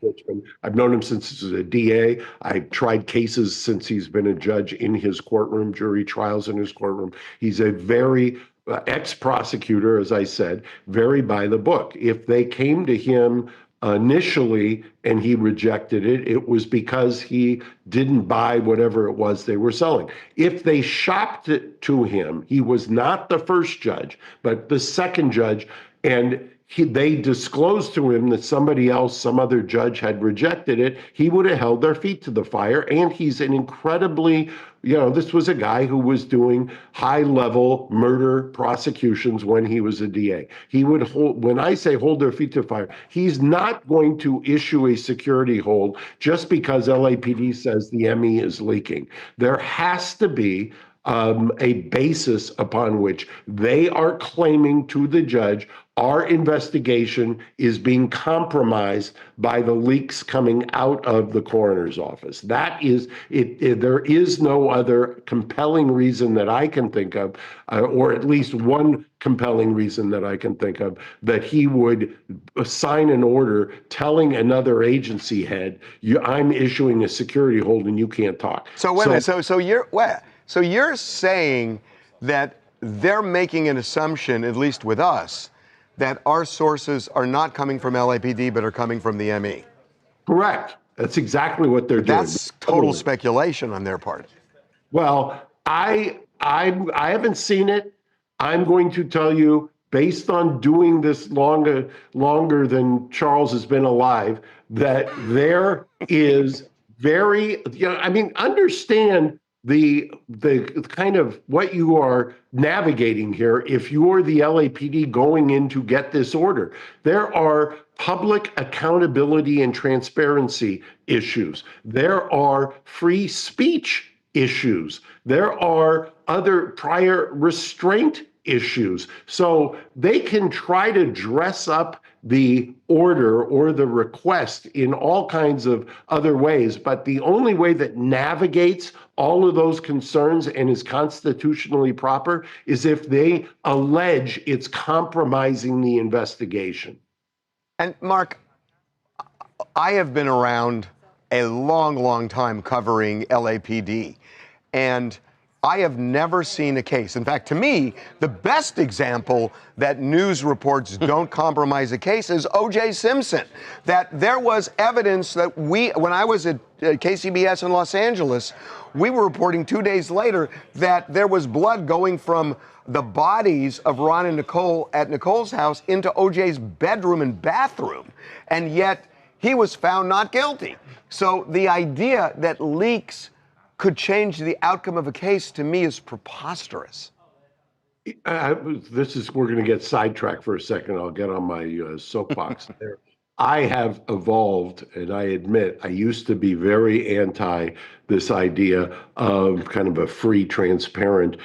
I've known him since he was a DA. I've tried cases since he's been a judge in his courtroom, jury trials in his courtroom. He's a very ex-prosecutor, as I said, very by the book. If they came to him initially and he rejected it, it was because he didn't buy whatever it was they were selling. If they shopped it to him, he was not the first judge, but the second judge, and they disclosed to him that somebody else, some other judge had rejected it, he would have held their feet to the fire. And he's an incredibly, this was a guy who was doing high-level murder prosecutions when he was a DA. He would hold, when I say hold their feet to the fire, he's not going to issue a security hold just because LAPD says the ME is leaking. There has to be a basis upon which they are claiming to the judge, our investigation is being compromised by the leaks coming out of the coroner's office. That is, there is no other compelling reason that I can think of, or at least one compelling reason that I can think of, that he would sign an order telling another agency head, I'm issuing a security hold and you can't talk. So wait a minute, so you're saying that they're making an assumption, at least with us, that our sources are not coming from LAPD, but are coming from the ME. Correct. That's exactly what they're doing. That's total speculation on their part. Well, I haven't seen it. I'm going to tell you, based on doing this longer than Charles has been alive, that there is very, understand the kind of what you are navigating here. If you're the LAPD going in to get this order, there are public accountability and transparency issues. There are free speech issues. There are other prior restraint issues. So they can try to dress up the order or the request in all kinds of other ways, but the only way that navigates all of those concerns and is constitutionally proper is if they allege it's compromising the investigation. And Mark, I have been around a long, long time covering LAPD, and I have never seen a case. In fact, to me, the best example that news reports don't compromise a case is O.J. Simpson. That there was evidence that when I was at KCBS in Los Angeles, we were reporting 2 days later that there was blood going from the bodies of Ron and Nicole at Nicole's house into O.J.'s bedroom and bathroom. And yet he was found not guilty. So the idea that leaks could change the outcome of a case, to me, is preposterous. We're going to get sidetracked for a second. I'll get on my soapbox there. I have evolved, and I admit I used to be very anti this idea of kind of a free, transparent,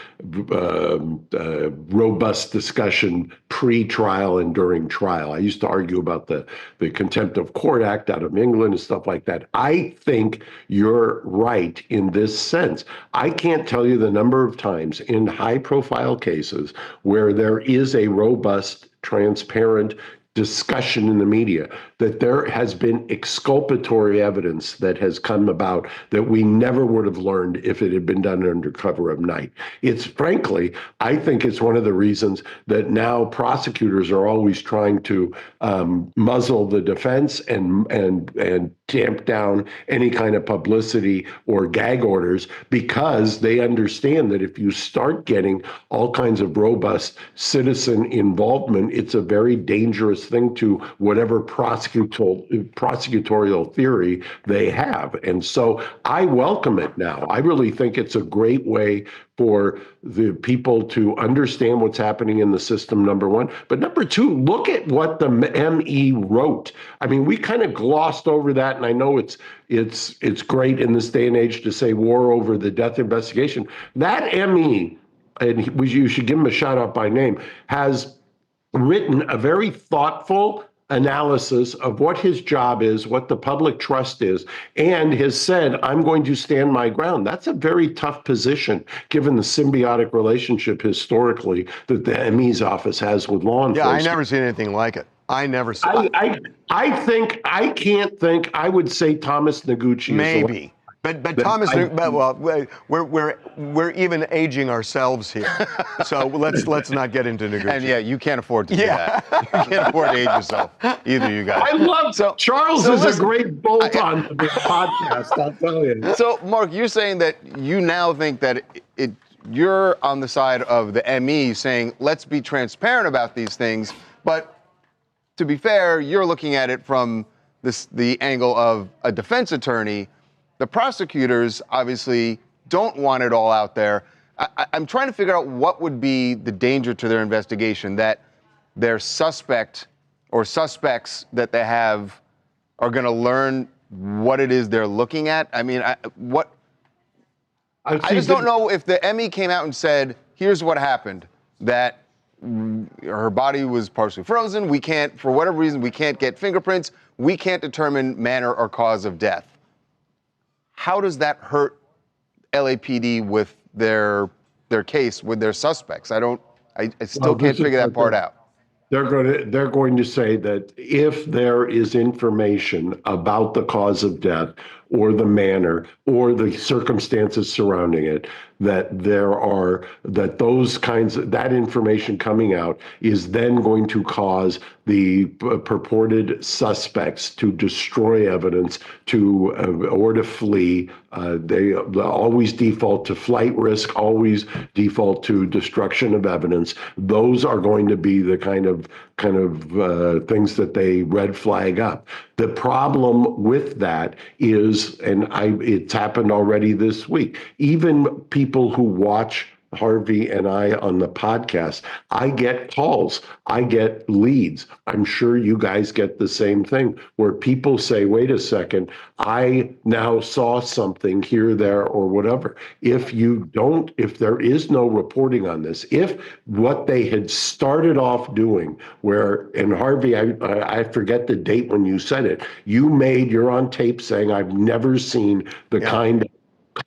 robust discussion pre-trial and during trial. I used to argue about the Contempt of Court Act out of England and stuff like that. I think you're right in this sense. I can't tell you the number of times in high-profile cases where there is a robust, transparent discussion in the media that there has been exculpatory evidence that has come about that we never would have learned if it had been done under cover of night. It's frankly, I think it's one of the reasons that now prosecutors are always trying to muzzle the defense and tamp down any kind of publicity or gag orders, because they understand that if you start getting all kinds of robust citizen involvement, it's a very dangerous thing to whatever prosecutorial theory they have. And so I welcome it now. I really think it's a great way for the people to understand what's happening in the system, number one. But number two, look at what the ME wrote. I mean, we kind of glossed over that, and I know it's great in this day and age to say war over the death investigation. That ME, and you should give him a shout out by name, has written a very thoughtful analysis of what his job is, what the public trust is, and has said, I'm going to stand my ground. That's a very tough position, given the symbiotic relationship historically that the ME's office has with law enforcement. Yeah, I never seen anything like it. I never saw it. I would say Thomas Noguchi. Maybe. But Thomas, we're even aging ourselves here, so let's not get into Noguchi. And yeah, you can't afford to do that. You can't afford to age yourself, either you guys. I love Charles is a great bolt-on to this podcast, I'll tell you. So, Mark, you're saying that you now think that you're on the side of the ME saying, let's be transparent about these things, but to be fair, you're looking at it from the angle of a defense attorney. The prosecutors obviously don't want it all out there. I'm trying to figure out what would be the danger to their investigation, that their suspect or suspects that they have are going to learn what it is they're looking at. I mean, I just don't know if the ME came out and said, here's what happened, that her body was partially frozen. We can't, for whatever reason, we can't get fingerprints. We can't determine manner or cause of death. How does that hurt LAPD with their case, with their suspects? I still can't figure that part out. They're going to say that if there is information about the cause of death or the manner or the circumstances surrounding it, that that information coming out is then going to cause the purported suspects to destroy evidence or to flee. They always default to flight risk, always default to destruction of evidence. Those are going to be the kind of things that they red flag up. The problem with that is, and it's happened already this week, even people who watch Harvey and I on the podcast, I get calls, I get leads. I'm sure you guys get the same thing where people say, wait a second, I now saw something here, there, or whatever. If there is no reporting on this, if what they had started off doing, and Harvey, I forget the date when you said it, you're on tape saying, I've never seen the kind of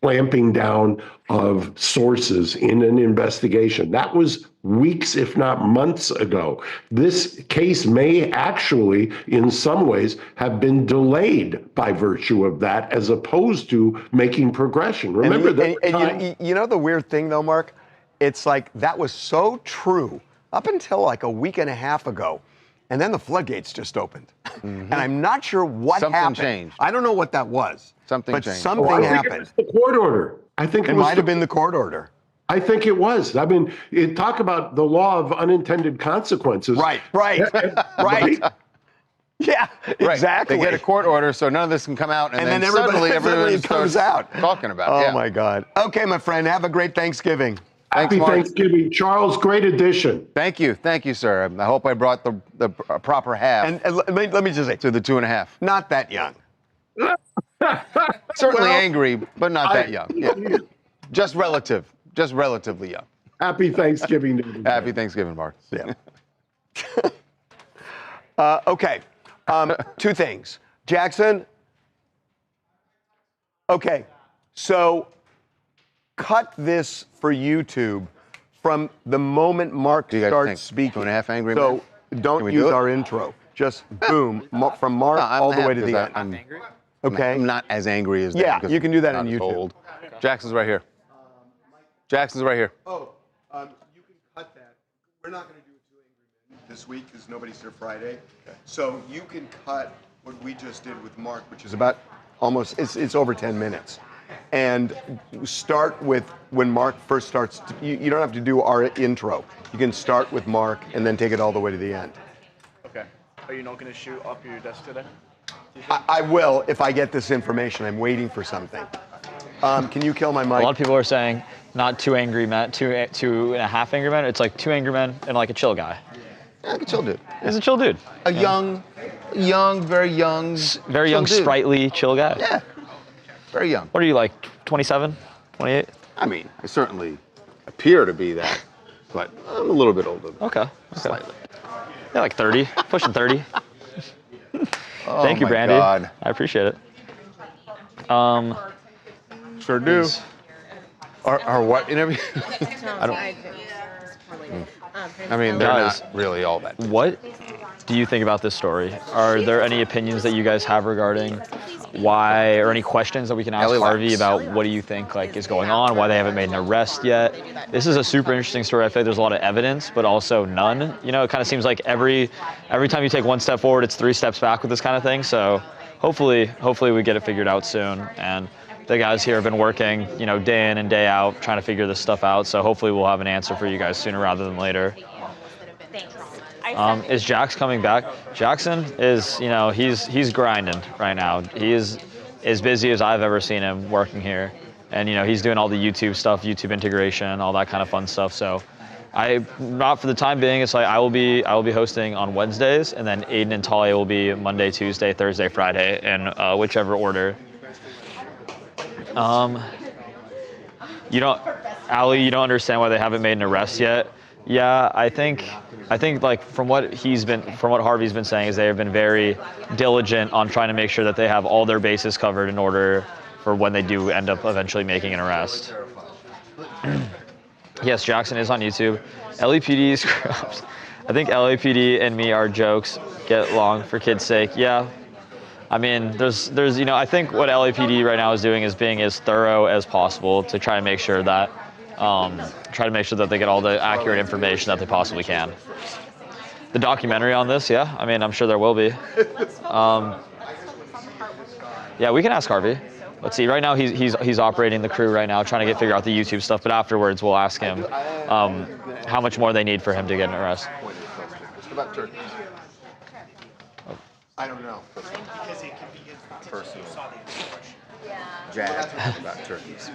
clamping down of sources in an investigation. That was weeks, if not months ago. This case may actually, in some ways, have been delayed by virtue of that, as opposed to making progression. Remember you know the weird thing, though, Mark? It's like that was so true up until like a week and a half ago. And then the floodgates just opened. And I'm not sure what happened. Something changed. I don't know what that was. Something but changed. Something happened. It was the court order. I think it might have been the court order. I think it was. I mean, talk about the law of unintended consequences. Right. Yeah, exactly. They get a court order, so none of this can come out, and then everybody everyone comes out talking about it. Oh my God. Okay, my friend, have a great Thanksgiving. Happy Thanksgiving, Charles. Great addition. Thank you, sir. I hope I brought the proper half. And let me just say, to the 2.5. Not that young. Certainly angry, but not that young. Yeah. Just relatively young. Happy Thanksgiving. Happy Thanksgiving, Mark. Yeah. Okay. Two things. Jackson. Okay. So cut this for YouTube from the moment Mark starts speaking. 2.5 angry men? So don't use our intro. Just boom, from Mark all the way to the end. I'm angry? Okay. I'm not as angry as that. Yeah, you can do that on YouTube. Old. Jackson's right here. Jackson's right here. Oh, you can cut that. We're not going to do a 2 angry men this week because nobody's here Friday. Okay. So you can cut what we just did with Mark, which is about almost, it's over 10 minutes. And start with when Mark first starts. You don't have to do our intro. You can start with Mark and then take it all the way to the end. Okay. Are you not going to shoot up your desk today? I will if I get this information. I'm waiting for something. Can you kill my mic? A lot of people are saying not 2 angry men, 2.5 angry men. It's like 2 angry men and like a chill guy. Yeah, like a chill dude. He's a chill dude. A young, very young, sprightly, chill guy. Yeah. Very young. What are you, like 27, 28? I mean, I certainly appear to be that, but I'm a little bit older. Okay. Slightly. Yeah, like 30, pushing 30. Oh, Thank you, my Brandy. God. I appreciate it. Sure do. Are what interview? I mean, they're not really all that. What do you think about this story? Are there any opinions that you guys have regarding why, or any questions that we can ask Ellie Harvey Laks. about what do you think is going on, why they haven't made an arrest yet? This is a super interesting story. I feel like there's a lot of evidence, but also none. You know, it kind of seems like every time you take one step forward, it's 3 steps back with this kind of thing. So hopefully we get it figured out soon. And the guys here have been working, day in and day out, trying to figure this stuff out. So hopefully we'll have an answer for you guys sooner rather than later. Is Jax coming back? Jackson is, he's grinding right now. He is as busy as I've ever seen him working here. And, he's doing all the YouTube stuff, YouTube integration, all that kind of fun stuff. So not for the time being, it's like I will be hosting on Wednesdays, and then Aiden and Talia will be Monday, Tuesday, Thursday, Friday, in whichever order. Allie, you don't understand why they haven't made an arrest yet. Yeah, I think like from what Harvey's been saying is they have been very diligent on trying to make sure that they have all their bases covered in order for when they do end up eventually making an arrest. Yes, Jackson is on YouTube. LAPD is corrupt. I think LAPD and me are jokes. Get along for kids' sake. Yeah. I mean, there's I think what LAPD right now is doing is being as thorough as possible to try to make sure that they get all the accurate information that they possibly can. The documentary on this, yeah, I mean, I'm sure there will be. Yeah, we can ask Harvey. Let's see. Right now, he's operating the crew right now, trying to figure out the YouTube stuff. But afterwards, we'll ask him how much more they need for him to get an arrest. I don't know. Because it could be personal. jazzed about turkeys.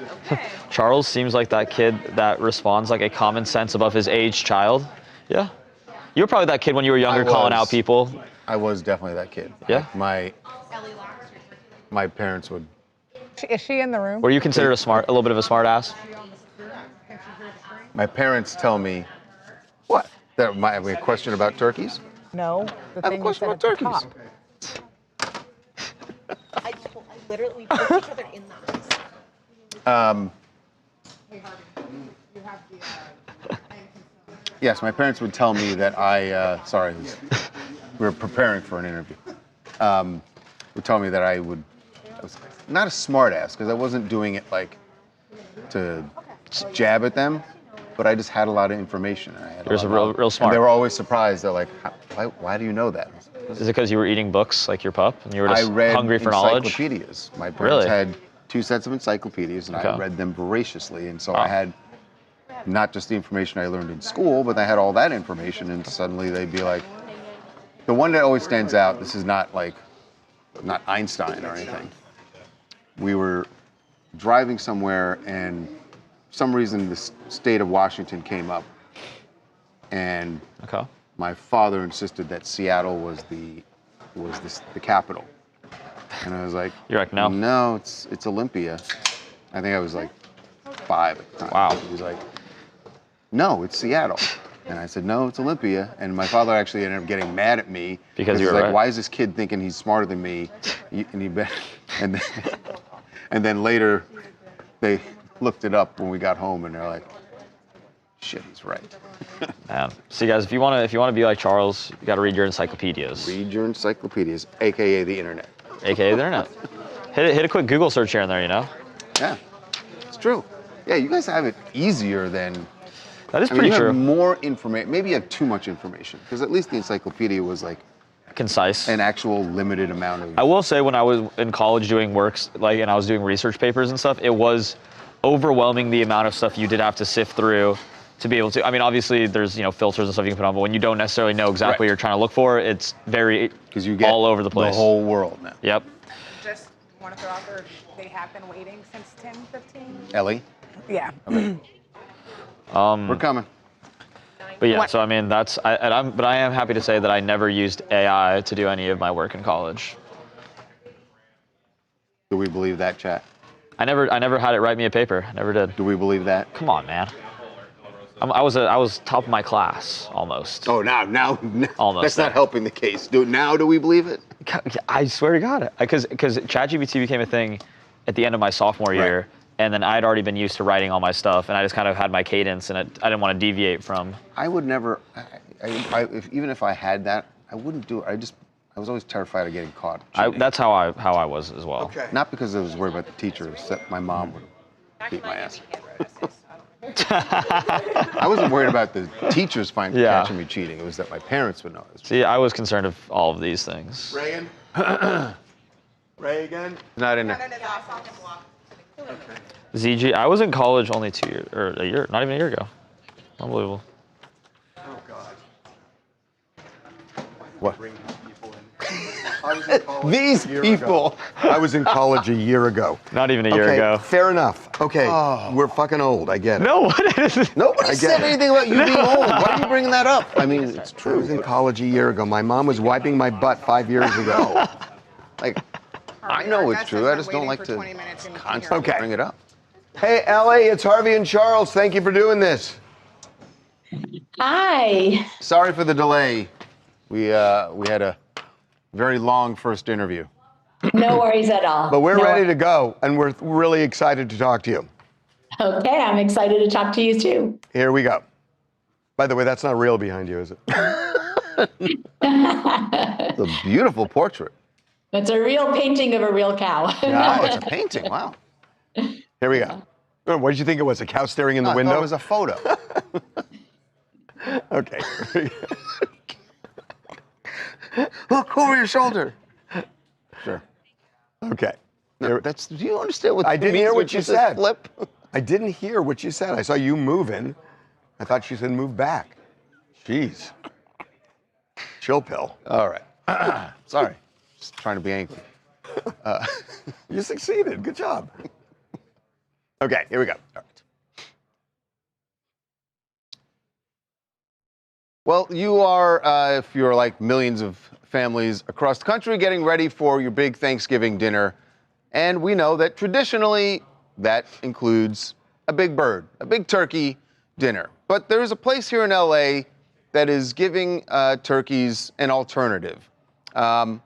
Charles seems like that kid that responds like a common sense above his age child. Yeah. You were probably that kid when you were younger calling out people. I was definitely that kid. Yeah. Like my parents would. Is she in the room? Were you considered a little bit of a smart ass? My parents tell me, what? That I have a question about turkeys? No. I have a question about turkeys. I literally put each other in the eyes. Yes, my parents would tell me that sorry, we were preparing for an interview. Would tell me that I was not a smart ass, because I wasn't doing it like to jab at them, but I just had a lot of information. You're real smart. And they were always surprised. They're like, why do you know that? Is it because you were eating books like your pup and you were just I read hungry for knowledge? encyclopedias. My parents had 2 sets of encyclopedias, and Okay. I read them voraciously. And so I had not just the information I learned in school, but I had all that information. And suddenly they'd be like, the one that always stands out, this is not Einstein or anything. We were driving somewhere, and for some reason the state of Washington came up. And my father insisted that Seattle was the capital, and I was like, "You're like, no, no, it's Olympia." I think I was like 5 at the time. Wow. He was like, "No, it's Seattle," and I said, "No, it's Olympia." And my father actually ended up getting mad at me because he was you were like, right. "Why is this kid thinking he's smarter than me?" And then later, they looked it up when we got home, and they're like, "Shit, he's right." Man. See, guys, if you want to be like Charles, you got to read your encyclopedias. Read your encyclopedias, aka the internet. AKA the internet. Hit a quick Google search here and there, you know. Yeah, it's true. Yeah, you guys have it easier than. That is I mean, pretty you true. have more information. Maybe you have too much information, because at least the encyclopedia was like concise, an actual limited amount of. I will say, when I was in college doing works, and I was doing research papers and stuff, it was overwhelming the amount of stuff you did have to sift through to be able to. I mean, obviously there's filters and stuff you can put on, but when you don't necessarily know exactly what you're trying to look for, it's very because you get all over the place. The whole world now. Yep. Just want to throw out there, they have been waiting since 10:15. Ellie. Yeah. Okay. We're coming. But yeah, so I mean, but I am happy to say that I never used AI to do any of my work in college. Do we believe that, chat? I never had it write me a paper. I never did. Do we believe that? Come on, man. I was top of my class almost. Oh, now almost. That's not helping the case. Do we believe it? I swear to God, because ChatGPT became a thing at the end of my sophomore year, and then I had already been used to writing all my stuff, and I just kind of had my cadence, and I didn't want to deviate from. I would never, even if I had that, I wouldn't do it. I was always terrified of getting caught. That's how I was as well. Okay. Not because I was worried about the teachers, that my mom would beat my ass. I wasn't worried about the teachers catching me cheating. It was that my parents would know. See, I was concerned of all of these things. Reagan? Reagan? Not in there. ZG, I was in college only 2 years, or a year, not even a year ago. Unbelievable. Oh, God. What? These people. I was in college a year ago. Not even a year ago. Fair enough. Okay, we're fucking old. I get it. No, what is it? Nobody said anything about you being old. Why are you bringing that up? I mean, it's true. I was in college a year ago. My mom was wiping my butt 5 years ago. Like, I know it's true. I just don't like to constantly bring it up. Hey, Ellie, it's Harvey and Charles. Thank you for doing this. Hi. Sorry for the delay. We had a very long first interview. No worries at all. But we're ready to go, and we're really excited to talk to you. Okay, I'm excited to talk to you too. Here we go. By the way, that's not real behind you, is it? It's a beautiful portrait. It's a real painting of a real cow. Oh, it's a painting. Wow. Here we go. What did you think it was? A cow staring in the window? I thought it was a photo. Okay. Look over your shoulder. Sure. Okay. No, do you understand what I didn't hear what you said. Flip? I didn't hear what you said. I saw you moving. I thought you said move back. Jeez. Chill pill. All right. Sorry. Just trying to be angry. You succeeded. Good job. Okay, here we go. All right. Well, you are, if you're like millions of families across the country, getting ready for your big Thanksgiving dinner. And we know that traditionally that includes a big bird, a big turkey dinner. But there is a place here in LA that is giving turkeys an alternative, a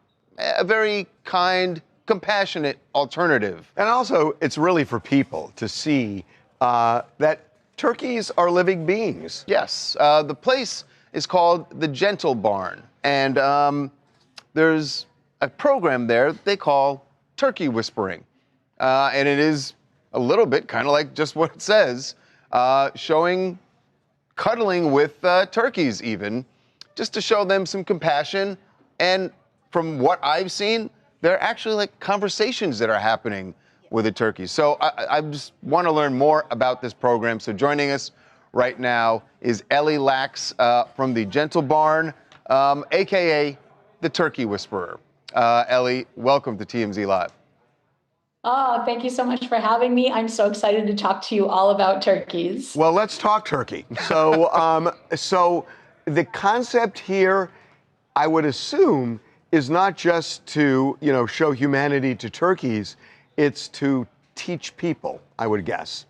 very kind, compassionate alternative. And also, it's really for people to see that turkeys are living beings. Yes, the place is called the Gentle Barn, and there's a program there they call Turkey Whispering, and it is a little bit kind of like just what it says, showing cuddling with turkeys even, just to show them some compassion. And from what I've seen, there are actually like conversations that are happening with the turkeys. So I just want to learn more about this program. So joining us right now is Ellie Laks from the Gentle Barn, AKA the Turkey Whisperer. Ellie, welcome to TMZ Live. Oh, thank you so much for having me. I'm so excited to talk to you all about turkeys. Well, let's talk turkey. So, so the concept here, I would assume, is not just to, show humanity to turkeys. It's to teach people, I would guess.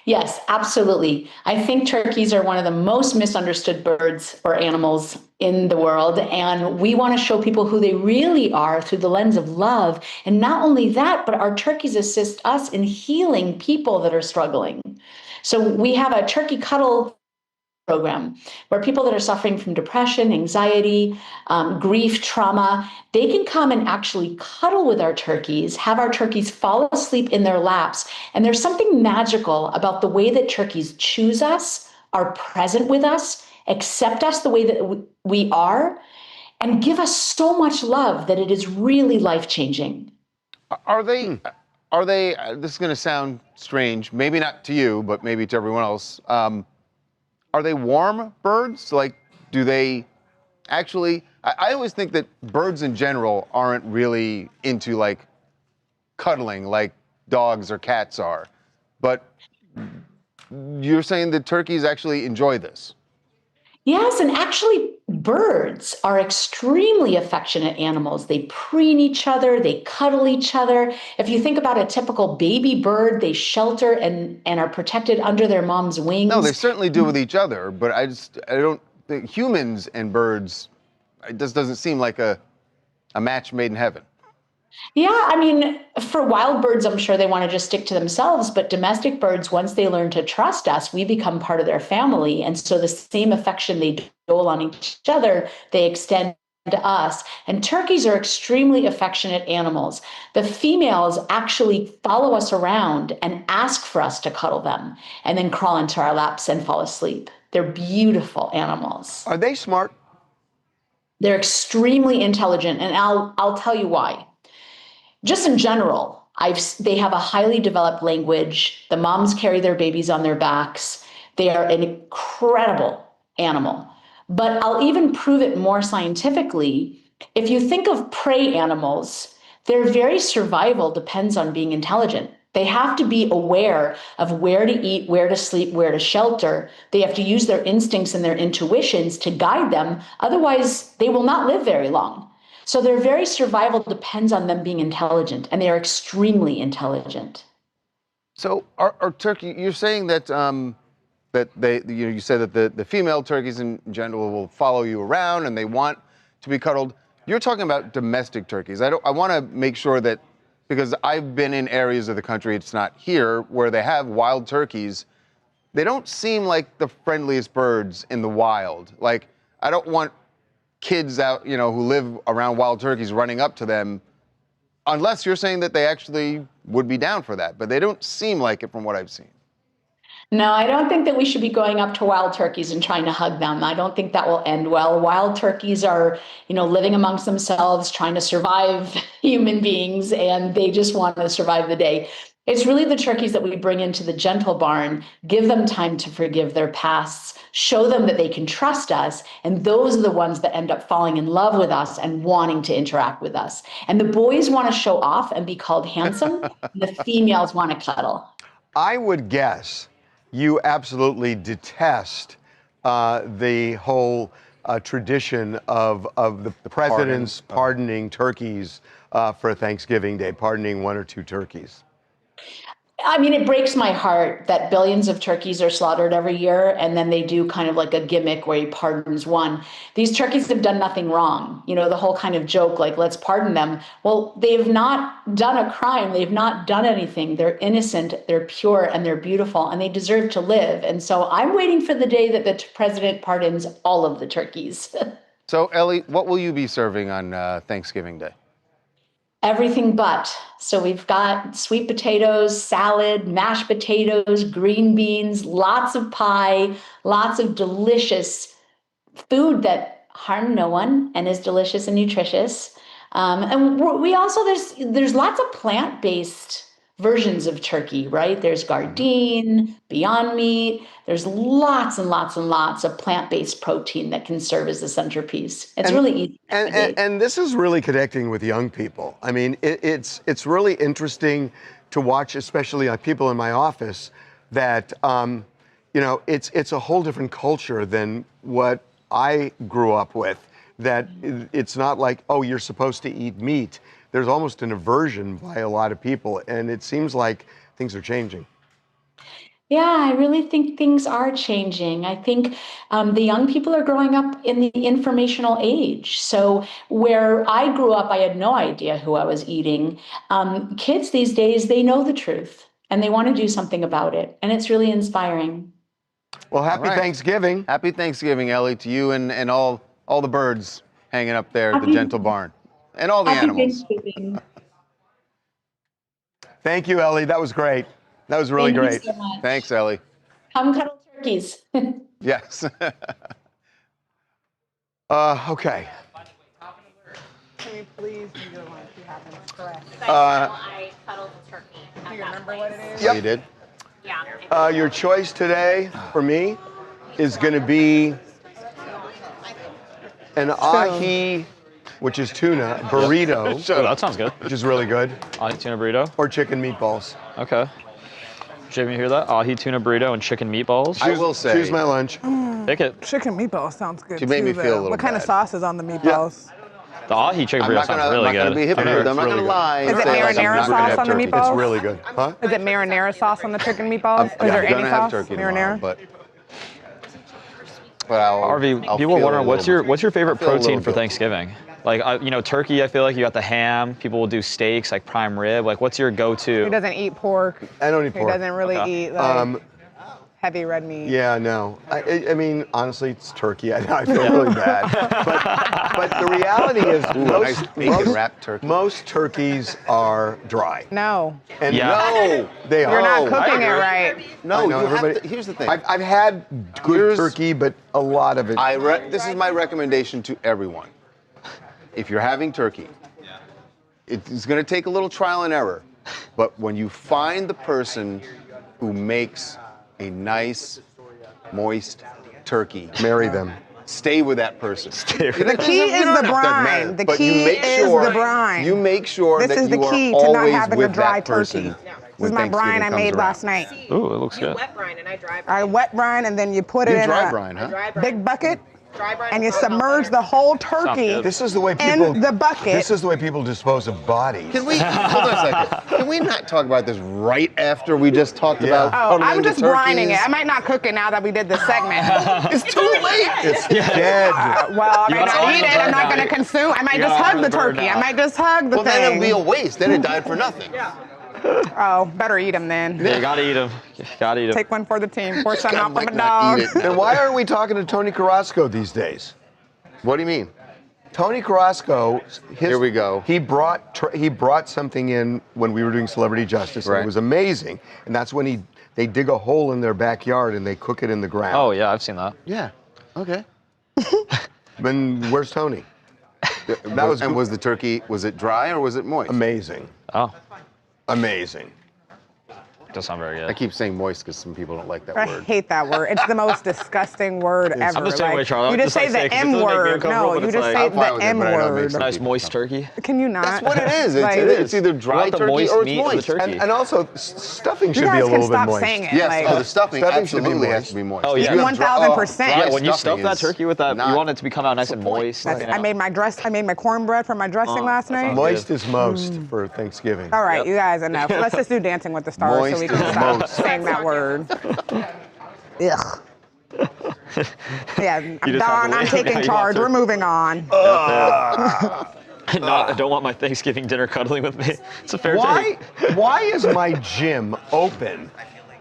Yes, absolutely. I think turkeys are one of the most misunderstood birds or animals in the world. And we want to show people who they really are through the lens of love. And not only that, but our turkeys assist us in healing people that are struggling. So we have a turkey cuddle program where people that are suffering from depression, anxiety, grief, trauma, they can come and actually cuddle with our turkeys, have our turkeys fall asleep in their laps. And there's something magical about the way that turkeys choose us, are present with us, accept us the way that we are, and give us so much love that it is really life-changing. Are they, this is going to sound strange, maybe not to you, but maybe to everyone else. Are they warm birds? Like, do they actually, I always think that birds in general aren't really into like cuddling like dogs or cats are. But you're saying that turkeys actually enjoy this? Yes, and actually birds are extremely affectionate animals. They preen each other, they cuddle each other. If you think about a typical baby bird, they shelter and are protected under their mom's wings. No, they certainly do with each other, but I don't think humans and birds, it just doesn't seem like a match made in heaven. Yeah, I mean, for wild birds, I'm sure they want to just stick to themselves, but domestic birds, once they learn to trust us, we become part of their family. And so the same affection they dole on each other, they extend to us. And turkeys are extremely affectionate animals. The females actually follow us around and ask for us to cuddle them and then crawl into our laps and fall asleep. They're beautiful animals. Are they smart? They're extremely intelligent, and I'll tell you why. Just in general, they have a highly developed language. The moms carry their babies on their backs. They are an incredible animal. But I'll even prove it more scientifically. If you think of prey animals, their very survival depends on being intelligent. They have to be aware of where to eat, where to sleep, where to shelter. They have to use their instincts and their intuitions to guide them. Otherwise, they will not live very long. So their very survival depends on them being intelligent, and they are extremely intelligent. So are turkey, you're saying that that they, you said that the female turkeys in general will follow you around and they want to be cuddled. You're talking about domestic turkeys. I want to make sure that, because I've been in areas of the country, it's not here, where they have wild turkeys. They don't seem like the friendliest birds in the wild. Like, I don't want kids out, who live around wild turkeys running up to them, unless you're saying that they actually would be down for that. But they don't seem like it from what I've seen. No, I don't think that we should be going up to wild turkeys and trying to hug them. I don't think that will end well. Wild turkeys are, living amongst themselves, trying to survive human beings, and they just want to survive the day. It's really the turkeys that we bring into the gentle barn, give them time to forgive their pasts, show them that they can trust us, and those are the ones that end up falling in love with us and wanting to interact with us. And the boys want to show off and be called handsome, and the females want to cuddle. I would guess you absolutely detest the whole tradition of the presidents pardoning turkeys for Thanksgiving Day, pardoning 1 or 2 turkeys. I mean, it breaks my heart that billions of turkeys are slaughtered every year, and then they do kind of like a gimmick where he pardons one. These turkeys have done nothing wrong. You know, the whole kind of joke, like, let's pardon them. Well, they've not done a crime. They've not done anything. They're innocent, they're pure, and they're beautiful, and they deserve to live. And so I'm waiting for the day that the president pardons all of the turkeys. So, Ellie, what will you be serving on Thanksgiving Day? Everything but. So we've got sweet potatoes, salad, mashed potatoes, green beans, lots of pie, lots of delicious food that harm no one and is delicious and nutritious. And we also, there's lots of plant-based versions of turkey, right? There's Gardein, Beyond Meat. There's lots and lots and lots of plant-based protein that can serve as the centerpiece. It's really easy. And this is really connecting with young people. I mean, it's really interesting to watch, especially people in my office, that you know, it's a whole different culture than what I grew up with. That it's not like, oh, you're supposed to eat meat. There's almost an aversion by a lot of people, and it seems like things are changing. Yeah, I really think things are changing. I think the young people are growing up in the informational age. So where I grew up, I had no idea who I was eating. Kids these days, they know the truth, and they want to do something about it, and it's really inspiring. Well, happy Thanksgiving. Happy Thanksgiving, Ellie, to you and all the birds hanging up there at the gentle barn. And all the animals. Thank you, Ellie. That was great. That was really great. Thank you so much. Thanks, Ellie. Come cuddle turkeys. Yes. Okay. Can you please do your lunch? You have them correct. I cuddled the turkey. Do you remember what it is? Yep. You did? Yeah. Your choice today for me is going to be an ahi, which is tuna, burrito. Oh, that sounds good. Which is really good. Ahi tuna burrito. Or chicken meatballs. Okay. Did you hear that? Ahi tuna burrito and chicken meatballs. I will say. Choose my lunch. Pick it. Chicken meatballs sounds good She made me too, feel a though. little What kind of bad. sauce is on the meatballs? The ahi chicken burrito sounds really I'm not good. going to be hypocrite. I'm not going to lie. Is it and say, like, marinara I'm not gonna sauce on the have turkey. meatballs? It's really good. Huh? Is it marinara sauce on the chicken meatballs? Is there any gonna have sauce? turkey tomorrow, Marinara? but Harvey, I'll people feel wondering a what's little- your favorite I'll feel a protein little for guilty. Thanksgiving? Like you know, turkey. I feel like you got the ham. People will do steaks, like prime rib. Like, what's your He go-to? doesn't eat pork. I don't eat pork. He doesn't really eat like heavy red meat. Yeah, no. I mean, honestly, it's turkey. I feel really bad. But the reality is, nice bacon wrapped turkey. most turkeys are dry. No. And Yeah. no, they are. You're not cooking it right. No, I know, you have everybody- to, here's the thing. I've had good turkey, but a lot of it. This is my recommendation to everyone. If you're having turkey, it's going to take a little trial and error. But when you find the person who makes a nice, moist turkey, marry them. Stay with that person. The key is the brine. The But you key make is sure, the brine. You make sure This that is the you key are to not always having a with dry that person. turkey. This when is my brine I Thanksgiving made comes last around. night. Ooh, it looks good. Wet brine and I dry brine. I wet brine and then you put You it in dry a brine, huh? Dry brine. big bucket Dry brine and you is probably submerge better. the whole turkey good. This is the way people. in the bucket. This is the way people dispose of bodies. Can we hold on a second? Can we not talk about this right after we just talked about? Oh, cuddling I'm the just brining turkeys? it. I might not cook it now that we did this segment. It's too late. It's dead. Well, I You might gotta not eat honor it. I'm the not bird going to now. consume. I might You just gotta hug honor the the bird turkey. I now. might just hug the Well, then it'll thing. be a waste. Then it died for nothing. Oh, better eat them then. You gotta eat them. Gotta eat them. Take one for the team. Pour some God out for might my not dog. eat it. Then why aren't we talking to Tony Carrasco these days? What do you mean? Tony Carrasco, Here we go. He brought something in when we were doing Celebrity Justice, and Right. it was amazing. And that's when they dig a hole in their backyard and they cook it in the ground. Oh yeah, I've seen that. Yeah. Okay. Then where's Tony? That was And was the turkey? Was it dry or was it moist? amazing, Oh. amazing. Doesn't sound very good. I keep saying moist because some people don't like that I word. hate that word. It's the most disgusting word ever. I'm the same way, Charlie. You just say the M word. No, you just say the M word. Nice moist turkey. Can you not? That's what it is. Like, It's either dry turkey or it's moist. And also, stuffing should You be guys a little can bit stop moist. saying it. Yes, like, the stuffing absolutely has to be moist. Oh, yeah. 1000%. Yeah, when you stuff stuffing that is turkey with that, you want it to come out nice and moist. I made my cornbread for my dressing last night. Moist is most for Thanksgiving. All right, you guys, enough. Let's just do Dancing with the Stars Moist so we can is stop most. saying that word. Ugh. Yeah, I'm just have done. to I'm wait. taking Yeah, you charge. want We're moving on. I don't want my Thanksgiving dinner cuddling with me. It's a fair Why? take. Why is my gym open?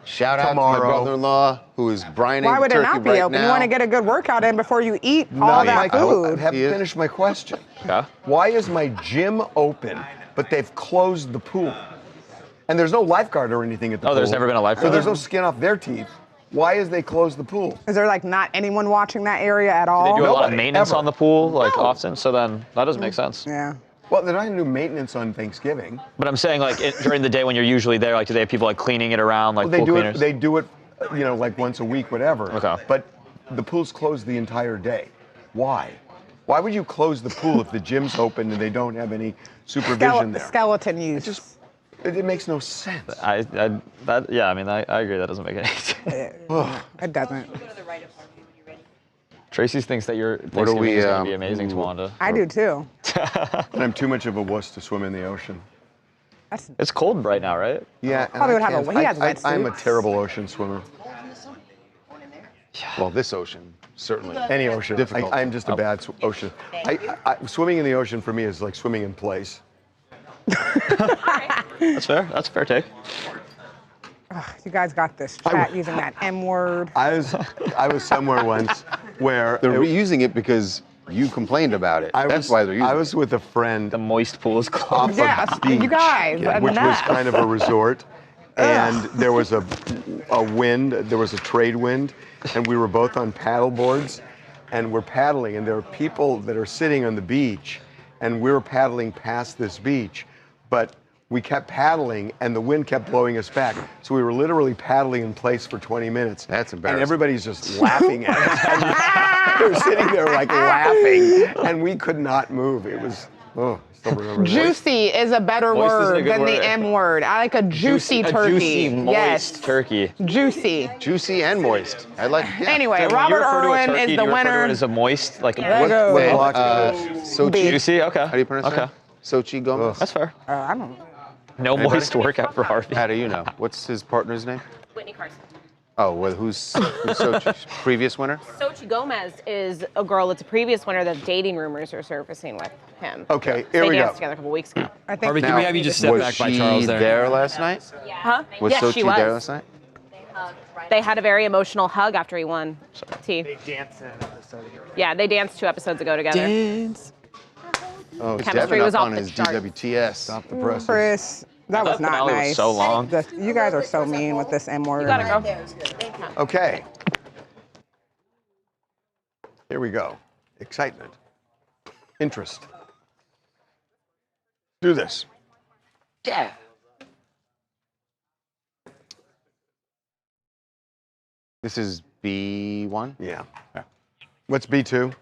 Shout out tomorrow? to my brother-in-law who is brining Why would it turkey not be right open? now. You want to get a good workout in before you eat all Not that my- food. I haven't finished my question. Yeah. Why is my gym open, but they've closed the pool? And there's no lifeguard or anything at the pool. Oh, there's never been a lifeguard? So there's no skin off their teeth. Why is they closed the pool? Is there like not anyone watching that area at all? They do a lot of Nobody, maintenance ever. on the pool, like often, so then that doesn't make sense. Yeah. Well, they're not going to do maintenance on Thanksgiving. But I'm saying, like, during the day when you're usually there, like, do they have people, like, cleaning it around, like, Well, they pool do cleaners? it. They do it, like once a week, whatever. Okay. But the pool's closed the entire day. Why? Why would you close the pool if the gym's open and they don't have any supervision there? Skeleton use. It makes no sense. I agree. That doesn't make any sense. It doesn't. Tracy thinks that your What are Thanksgiving we, is going to be amazing to Wanda. I do too. And I'm too much of a wuss to swim in the ocean. It's cold right now, right? Yeah. and Probably I would have can't- he has I'm a wetsuits. terrible ocean swimmer. Well, this ocean, certainly. Any ocean. Difficult. I'm just a bad ocean. Swimming in the ocean for me is like swimming in place. That's fair. That's a fair take. You guys got this chat using that M word. I was somewhere once where They're reusing it because you complained about it. That's why they're using I was with a friend. The moist pool is closed. Yeah, you guys, which was enough. kind of a resort. And there was a wind, there was a trade wind, and we were both on paddle boards, and we're paddling, and there are people that are sitting on the beach, and we were paddling past this beach, but we kept paddling, and the wind kept blowing us back. So we were literally paddling in place for 20 minutes. That's embarrassing. And everybody's just laughing at us. They were sitting there like laughing, and we could not move. It was, I still remember that. Juicy is a better Moist isn't a word good than word. the M word. I like a juicy turkey. A juicy, moist yes. turkey. Juicy. Juicy and moist. I like. Yeah. Anyway, When you Robert refer to a Irwin turkey, is do the you refer to winner. it as a moist, like There you go. What block is this? B. juicy? Okay. How do you pronounce Okay. that? Sochi Gomez. That's fair. I don't. No Anybody? moist workout for Harvey. How do you know? What's his partner's name? Whitney Carson. Oh, well, who's Sochi's previous winner? Sochi Gomez is a girl that's a previous winner that dating rumors are surfacing with him. Okay, here They we go. danced together a couple weeks ago. I think Harvey, can we have you just step was back by she Charles there? last night? Huh? Was yes, Sochi she was. there last night? They had a very emotional hug after he won. They dance in an episode here. Yeah, they danced 2 episodes ago together. Dance. Oh, Chemistry Devin was up off on the his charts. DWTS. Stop the presses. Chris, that was That not finale was nice. so long. You guys are so mean with this M word. You gotta go. Okay. Here we go. Excitement. Interest. Do this. Yeah. This is B1. Yeah. What's B2?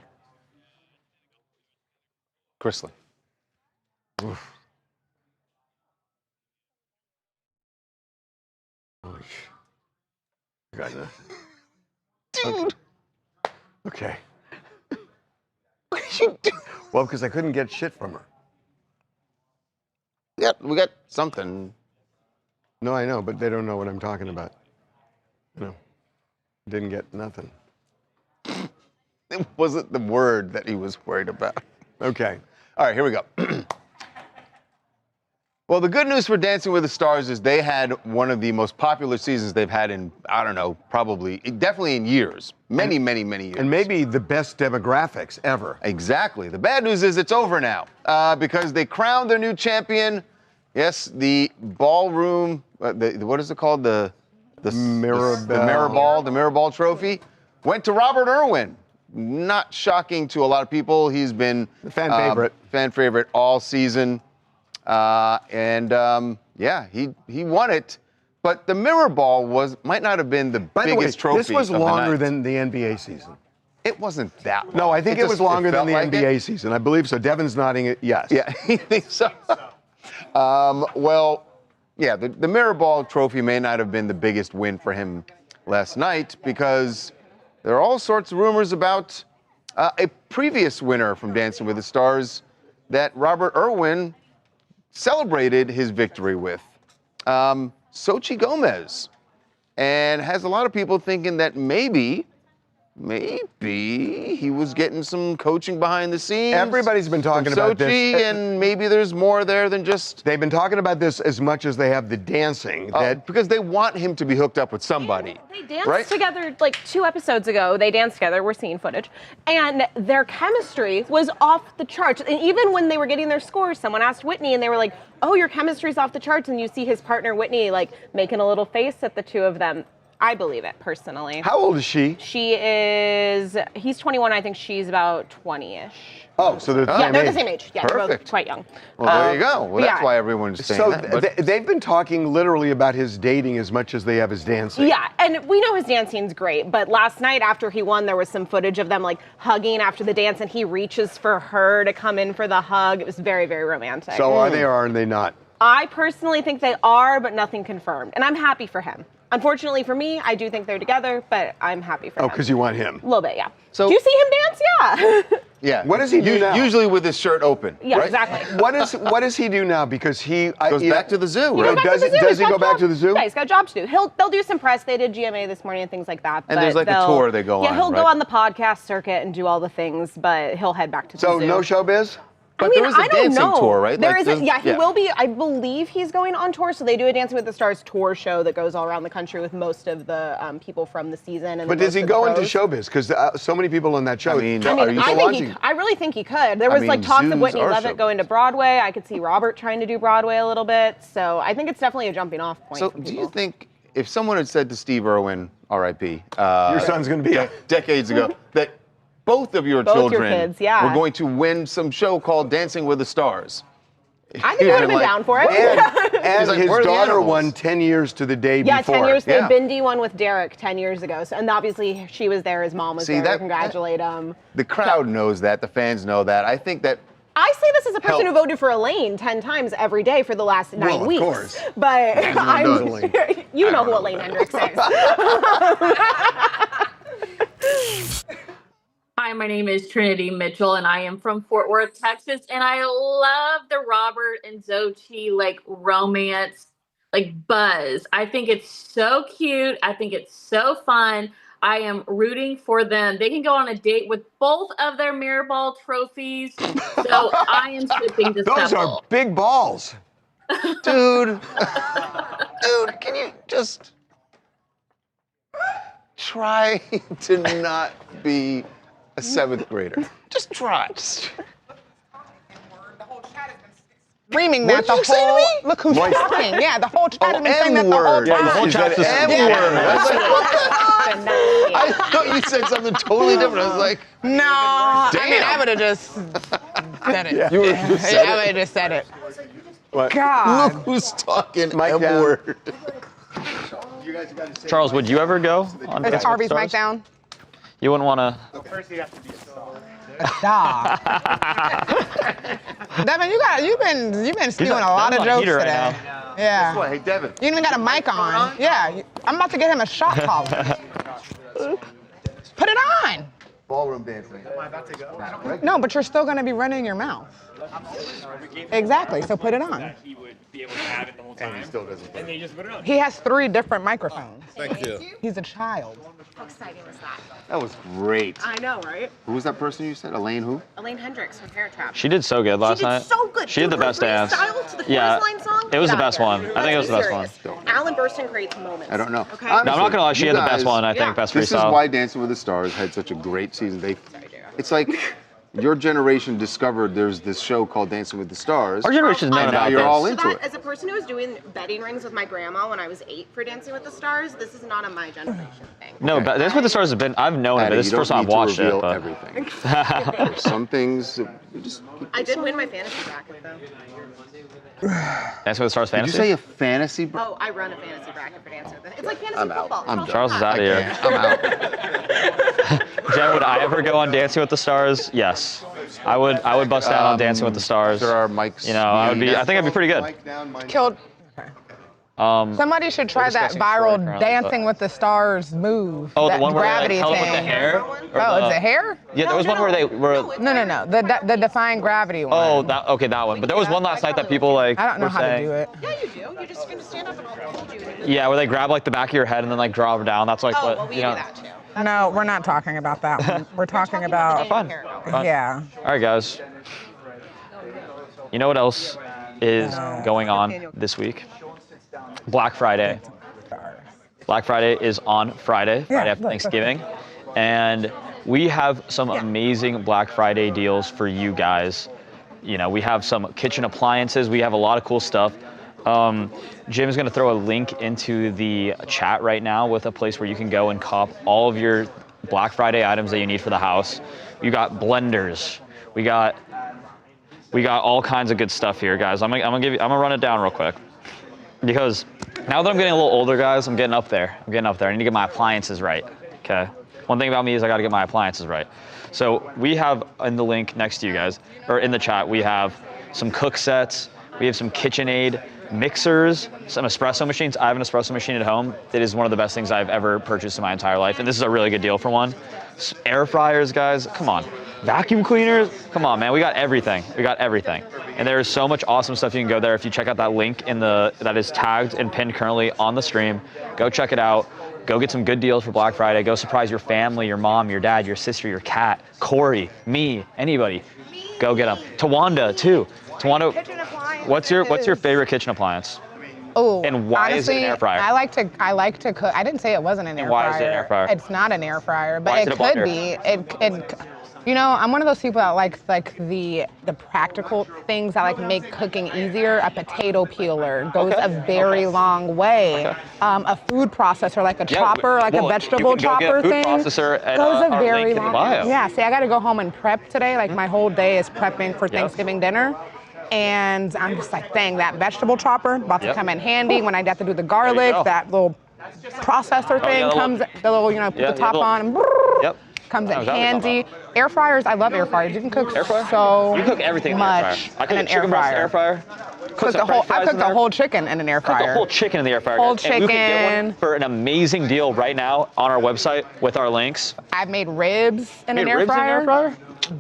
Chrisley. Oof. Holy sh- Got this. Dude. Okay. What did you do? Well, because I couldn't get shit from her. Yeah, we got something. No, I know, but they don't know what I'm talking about. No. Didn't get nothing. It wasn't the word that he was worried about. Okay. All right, here we go. Well, the good news for Dancing with the Stars is they had one of the most popular seasons they've had in, I don't know, definitely in years. Many years. And maybe the best demographics ever. Exactly. The bad news is it's over now because they crowned their new champion. Yes, the ballroom, what is it called? The Mirrorball Trophy went to Robert Irwin. Not shocking to a lot of people. He's been the fan favorite all season. Yeah, he won it, But the mirror ball might not have been the biggest trophy. This was of the longer night. than the NBA season. It wasn't that long. No, I think it was longer than felt the like NBA it. season. I believe so. Devin's nodding it. Yes. Yeah, he thinks so. Well, yeah, the mirror ball trophy may not have been the biggest win for him last night because there are all sorts of rumors about a previous winner from Dancing with the Stars that Robert Irwin celebrated his victory with, Xochitl Gomez, and has a lot of people thinking that maybe he was getting some coaching behind the scenes. Everybody's been talking about this. And maybe there's more there than just... They've been talking about this as much as they have the dancing. Because they want him to be hooked up with somebody. They danced right? together like 2 episodes ago. They danced together. We're seeing footage. And their chemistry was off the charts. And even when they were getting their scores, someone asked Whitney and they were like, oh, your chemistry's off the charts. And you see his partner, Whitney, like making a little face at the two of them. I believe it, personally. How old is she? He's 21, I think she's about 20-ish. Oh, so they're the same age. They're the same age. Yeah, they're both Perfect. quite young. Well, there you go. Well, that's yeah. why everyone's saying So that. But they've been talking literally about his dating as much as they have his dancing. Yeah, and we know his dancing's great, but last night after he won, there was some footage of them like hugging after the dance, and he reaches for her to come in for the hug. It was very, very romantic. So are they or are they not? I personally think they are, but nothing confirmed, and I'm happy for him. Unfortunately for me, I do think they're together, but I'm happy for him. Oh, because you want him. A little bit, yeah. So, do you see him dance? Yeah. yeah. What does he do now? Usually with his shirt open. Yeah, right? exactly. What does he do now? Because he goes back to the zoo. He Right? goes back to the zoo. Does He's he got go back to the zoo? Yeah, he's got a job to do. They'll do some press. They did GMA this morning and things like that. And but there's like a tour they go on. Yeah, he'll go right? on the podcast circuit and do all the things, but he'll head back to the zoo. So no showbiz? But there is a dancing tour, right? There Like, is he will be. I believe he's going on tour. So they do a Dancing with the Stars tour show that goes all around the country with most of the people from the season. And But does he go into showbiz? Because so many people on that show. I mean, I really think he could. There was like talks of Whitney Leavitt going to Broadway. I could see Robert trying to do Broadway a little bit. So I think it's definitely a jumping off point. So for do people. you think if someone had said to Steve Irwin, R.I.P., your son's going to be decades ago, that both of your children kids, yeah. were going to win some show called Dancing with the Stars? I think I would have been down for it. And like, his "Where are the daughter animals?" won 10 years to the day Yeah, before. 10 years. Yeah. Bindi won with Derek 10 years ago. So, and obviously she was there. His mom was there to congratulate him. The crowd knows that. The fans know that. I think that. I say this as a person Help. who voted for Elaine 10 times every day for the last 9 Well, of weeks. course. But knows Elaine? you know who Elaine Hendricks is. Hi, my name is Trinity Mitchell, and I am from Fort Worth, Texas, and I love the Robert and Xochitl romance buzz. I think it's so cute. I think it's so fun. I am rooting for them. They can go on a date with both of their mirror ball trophies, so I am shipping this Those couple. are big balls. Dude, can you just try to not be a 7th grader? Just try. Screaming What'd that you the say to whole me? look who's talking. Yeah, the whole chat has been saying that the whole M-word. time. Yeah, the whole chat's just M-word. I was like, what the? I thought you said something totally different. I was like, No, I mean Damn. I would have just said it. Yeah. You would've just said I it? would have just said it. What? God. look who's talking Mic down. M-word. Charles, would you ever go on Is Dancing with Harvey's the mic Stars? down? You wouldn't want to. First you have to be so. Stop. Devin, you've been spewing a lot of Devin's on jokes heater right today. now. Yeah. What? Hey, Devin. You even got a mic on. Yeah. I'm about to get him a shot collar. Put it on. Ballroom dancing. Am I about to go? No, but you're still gonna be running your mouth. Exactly. So put it on. He would be able to have it the whole time. And he still doesn't. And then he just put it on. He has 3 different microphones. Thank you. He's a child. How exciting was that? That was great. I know, right? Who was that person you said? Elaine who? Elaine Hendricks from Parent Trap. She did so good last She did night. so good. She did Dude, the her best dance. freestyle to the Yeah, chorus line song? it was Get the out best here. one. I think it was the best one. Serious. Alan Burstyn creates moments. I don't know. Okay. No, I'm not gonna lie. She You had the guys- best one. I think best This freestyle. is why Dancing with the Stars had such a great season. It's like your generation discovered there's this show called Dancing with the Stars. Our generation's known and now about you're this. all into it. As a person who was doing betting rings with my grandma when I was 8 for Dancing with the Stars, this is not a my generation thing. No, but Dancing with the Stars has been. I've known it, but this is the first time I've watched it. But Everything. There's some things that we just. I did win my fantasy bracket though. Dancing with the Stars Did fantasy. you say a fantasy? Oh, I run a fantasy bracket for Dancing with the It's like fantasy I'm out. football. I'm It's Charles is out of here. I'm out. Jen, would I ever go on Dancing with the Stars? Yes, I would. I would bust down on Dancing with the Stars. There are mics. You know, I would be. I think I'd be pretty good. Killed. Somebody should try that discussing viral story currently, Dancing with the Stars move. Oh, that the one where gravity they held thing. with the hair? Oh, is it hair? Yeah, there was one where they were. No. The defying gravity one. Oh, that one. But there was one last night that people like. I don't know were how saying, to do it. Yeah, you do. You're just gonna stand up and I'll hold you. Yeah, where they grab like the back of your head and then like draw it down. That's like Oh, what well, we you do know. that too. No, we're not talking about that one. We're talking about. Fun. Yeah. All right, guys. You know what else is going on this week? Black Friday. Black Friday is on Friday after Thanksgiving. And we have some amazing Black Friday deals for you guys. You know, we have some kitchen appliances. We have a lot of cool stuff. Jim's going to throw a link into the chat right now with a place where you can go and cop all of your Black Friday items that you need for the house. You got blenders. We got all kinds of good stuff here, guys. I'm gonna run it down real quick. Because now that I'm getting a little older, guys, I'm getting up there. I need to get my appliances right, okay? One thing about me is I gotta get my appliances right. So we have in the link next to you guys, or in the chat, we have some cook sets, we have some KitchenAid mixers, some espresso machines. I have an espresso machine at home. It is one of the best things I've ever purchased in my entire life, and this is a really good deal for one. Air fryers, guys, come on. Vacuum cleaners, come on, man, we got everything. And there is so much awesome stuff. You can go there if you check out that link that is tagged and pinned currently on the stream. Go check it out. Go get some good deals for Black Friday. Go surprise your family, your mom, your dad, your sister, your cat, Corey, me, anybody. Go get them. Tawanda too. Tawanda, what's your favorite kitchen appliance? Oh, and why honestly, is it an air fryer? I like to cook. I didn't say it wasn't an air fryer. Why is it an air fryer? It's not an air fryer, but Why is it it a could blender? be. You know, I'm one of those people that likes like the practical things that like make cooking easier. A potato peeler goes a very long way. A food processor, like a chopper, like a vegetable chopper thing, goes a very long way. Yeah, see, I got to go home and prep today. Like my whole day is prepping for Thanksgiving dinner. And I'm just like, dang, that vegetable chopper about to come in handy when I have to do the garlic. That little processor thing comes, the little, put the top on, and comes in handy. Air fryers, I love air fryers. You can cook so you cook everything much in an air fryer. I cooked the whole chicken in an air fryer. Cook the whole chicken in the air fryer. Whole guys. And we can get one chicken. for an amazing deal right now on our website with our links. I've made ribs in an air fryer.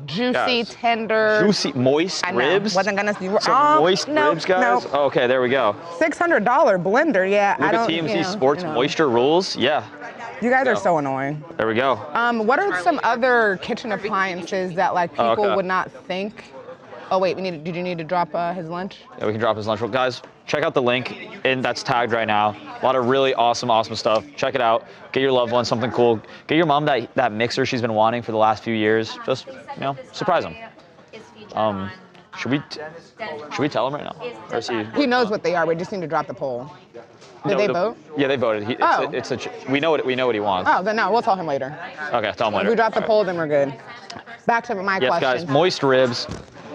Juicy, tender. Juicy, moist ribs. Wasn't gonna moist ribs, guys. Nope. Okay, there we go. $600 blender. Yeah, Look at TMZ Sports Moisture Rules. Yeah. You guys are so annoying. There we go. What are some other kitchen appliances that like people would not think? Oh wait, did you need to drop his lunch? Yeah, we can drop his lunch. Well, guys, check out the link that's tagged right now. A lot of really awesome stuff. Check it out. Get your loved one something cool. Get your mom that mixer she's been wanting for the last few years. Just, surprise them. Should we tell him right now? Or is he knows what they are. We just need to drop the poll. Did they vote? Yeah, they voted. We know what he wants. Oh, then no, we'll tell him later. Okay, tell him later. If we drop the poll, then we're good. Back to my question. Yes, guys, moist ribs.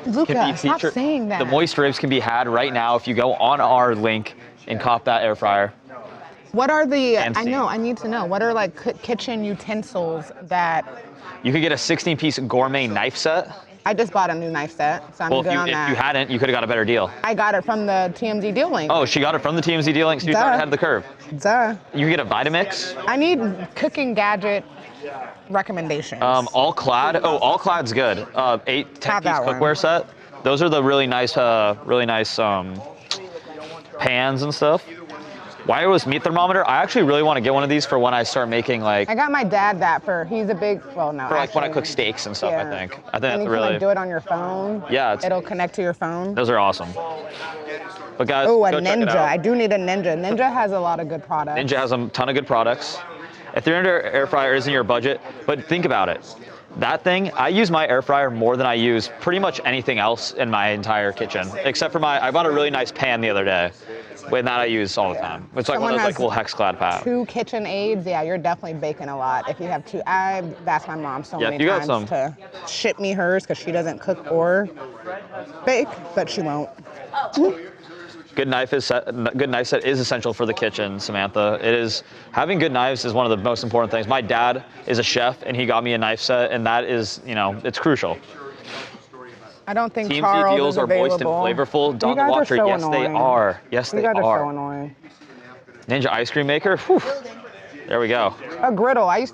Luca, stop saying that. The moist ribs can be had right now if you go on our link and cop that air fryer. What are I need to know. What are like kitchen utensils that? You could get a 16-piece gourmet knife set. I just bought a new knife set, so I'm good on that. If you hadn't, you could have got a better deal. I got it from the TMZ deal link. Oh, she got it from the TMZ deal link, so you thought it had the curve. Duh. You can get a Vitamix. I need cooking gadget recommendations. All Clad. Oh, All Clad's good. 10-piece cookware set. Those are the really nice pans and stuff. Wireless meat thermometer. I actually really want to get one of these for when I start making like. I got my dad that he's a big, well, no. For like when I cook steaks and stuff, I think. I think and you really. Can, like, do it on your phone. Yeah. It'll connect to your phone. Those are awesome. But guys, oh, a go check it Ninja. out. I do need a Ninja. Ninja has a lot of good products. Ninja has a ton of good products. If your air fryer isn't your budget, but think about it. That thing, I use my air fryer more than I use pretty much anything else in my entire kitchen, except for I bought a really nice pan the other day. And that I use all the time. It's like one of those like little HexClad pans. 2 KitchenAids, yeah, you're definitely baking a lot. If you have 2, I've asked my mom so many times to ship me hers because she doesn't cook or bake, but she won't. Good knife set is essential for the kitchen, Samantha. Having good knives is one of the most important things. My dad is a chef and he got me a knife set, and that is, it's crucial. I don't think TMZ Charles deals is are available. moist and flavorful. Dog guys Watcher, are so yes annoying. they are. Yes they You guys are. are so annoying. Ninja ice cream maker. Whew. There we go. A griddle. I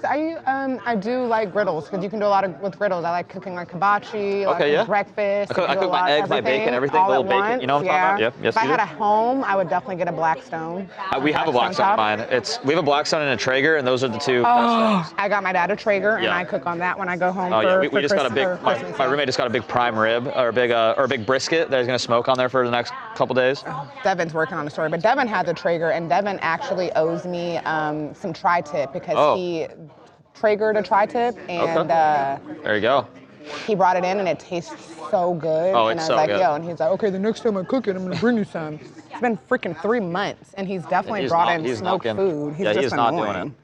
do like griddles because you can do a lot with griddles. I like cooking like hibachi, breakfast. I cook my eggs, my bacon, everything. Little bacon. You know what I'm talking about? Yep. Yes, if I had a home, I would definitely get a Blackstone. We have a Blackstone in mine. We have a Blackstone and a Traeger, and those are the 2 best things. I got my dad a Traeger, and I cook on that when I go home. We just got a big. My roommate just got a big prime rib or a big brisket that he's gonna smoke on there for the next couple days. Devin's working on a story, but Devin has a Traeger, and Devin actually owes me some tri-tip because he Traegered a tri-tip, and there you go. He brought it in, and it tastes so good. Oh, and it's I was so like, good. yo, and he's like, okay, the next time I cook it, I'm gonna bring you some. It's been freaking 3 months, and he's definitely brought in smoked food. He's just not annoying. doing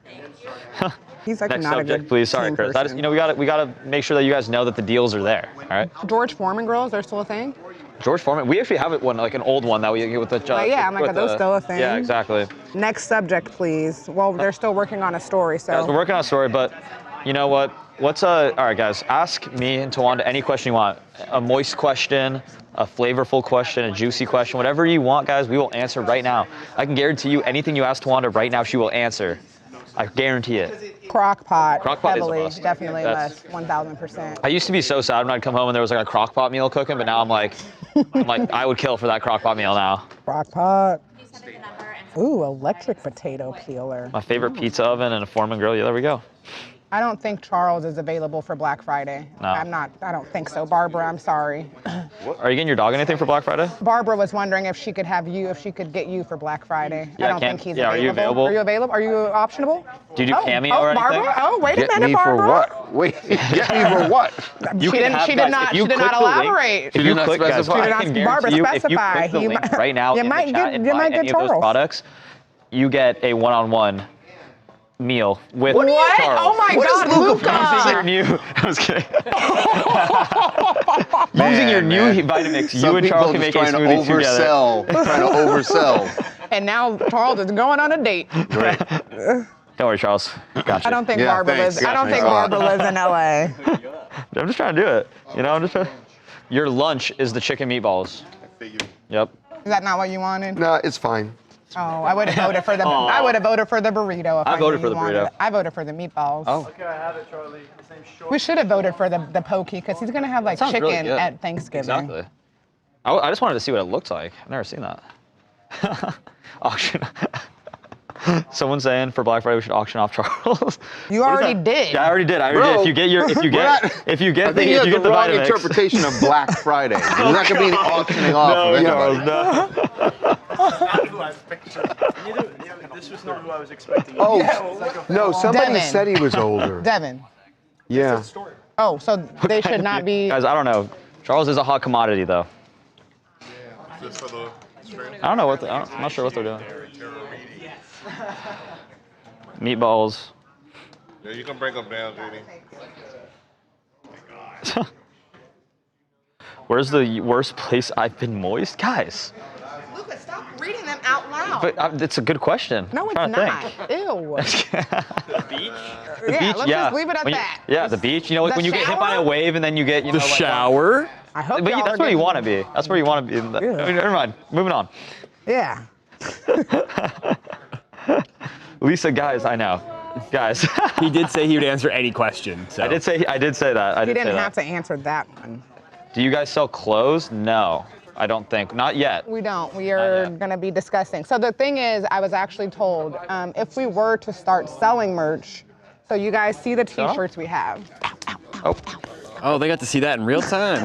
it. He's like Next not subject, a good please. Sorry, team Chris. person. We gotta make sure that you guys know that the deals are there. All right. George Foreman grills, they're still a thing? George Foreman. We actually have like an old one that we get with the. Yeah, I'm like, are those still a thing? Yeah, exactly. Next subject, please. Well, they're still working on a story, so. Guys, we're working on a story, but you know what? All right, guys. Ask me and Tawanda any question you want. A moist question, a flavorful question, a juicy question, whatever you want, guys. We will answer right now. I can guarantee you, anything you ask Tawanda right now, she will answer. I guarantee it. Crock pot. Crock pot heavily, is a must. definitely less, 1,000%. I used to be so sad when I'd come home and there was like a crock pot meal cooking, but now I'm like, I would kill for that crock pot meal now. Crock pot. Ooh, electric potato peeler. My favorite pizza oven and a Foreman grill. Yeah, there we go. I don't think Charles is available for Black Friday. No. I don't think so. Barbara, I'm sorry. Are you getting your dog anything for Black Friday? Barbara was wondering if she could get you for Black Friday. Yeah, I don't think he's available. Are you available? Are you available? Are you optionable? Do you do Cameo or anything? Barbara? Oh, wait a minute, Get me Barbara. for what? Wait, get me for what? She did not elaborate. If you click, guys, She did I not can Barbara guarantee you, if you specify. click the link right now in the chat and buy any of those products, you get a one-on-one meal with What? Charles. Oh my God, Luca! Using your new, I was kidding. Using your new Vitamix, you and Charles can make a smoothie together. Trying to oversell. And now Charles is going on a date. Great. Don't worry, Charles. Gotcha. I don't think Barbara lives. I don't think Barbara lives in LA. I'm just trying to do it. I'm just trying. Your lunch is the chicken meatballs. Yep. Is that not what you wanted? No, it's fine. Oh, I would have voted for the. I would have voted for the burrito. If I voted knew for the you wanted burrito. it. I voted for the meatballs. Oh. Okay, I have it, Charlie. His name's Short. We should have voted for the pokey because he's gonna have like Sounds chicken really good. at Thanksgiving. Exactly. I just wanted to see what it looked like. I've never seen that. Auction. Someone's saying for Black Friday we should auction off Charles. You already did. Yeah, I already did. Bro, if you get the wrong Vitamix. interpretation of Black Friday. There's not gonna be any auctioning off of anybody. Not who I pictured. This was not who I was expecting. Oh, Yeah, no, somebody Devin. said he was older. Devin. Yeah. Oh, so they should not be. Guys, I don't know. Charles is a hot commodity though. I don't know I'm not sure what they're doing. Meatballs. Yeah, you can break them down, JD. Where's the worst place I've been moist? Guys. Luca, stop reading them out loud. But it's a good question. No, I'm it's trying not. to Ew. The beach? The beach, let's just leave it at When that. Yeah, the beach. You know, like The when you get hit by a shower? wave and then you get, The shower? I hope But y'all that's are where you getting- want to be. That's where you want to be. Never mind. Moving on. Yeah. Lisa, guys, I know. Guys. He did say he would answer any question. So. I did say that. He didn't have to answer that one. Do you guys sell clothes? No, I don't think. Not yet. We don't. We are going to be discussing. So the thing is, I was actually told if we were to start selling merch, so you guys see the T-shirts we have. Oh, they got to see that in real time.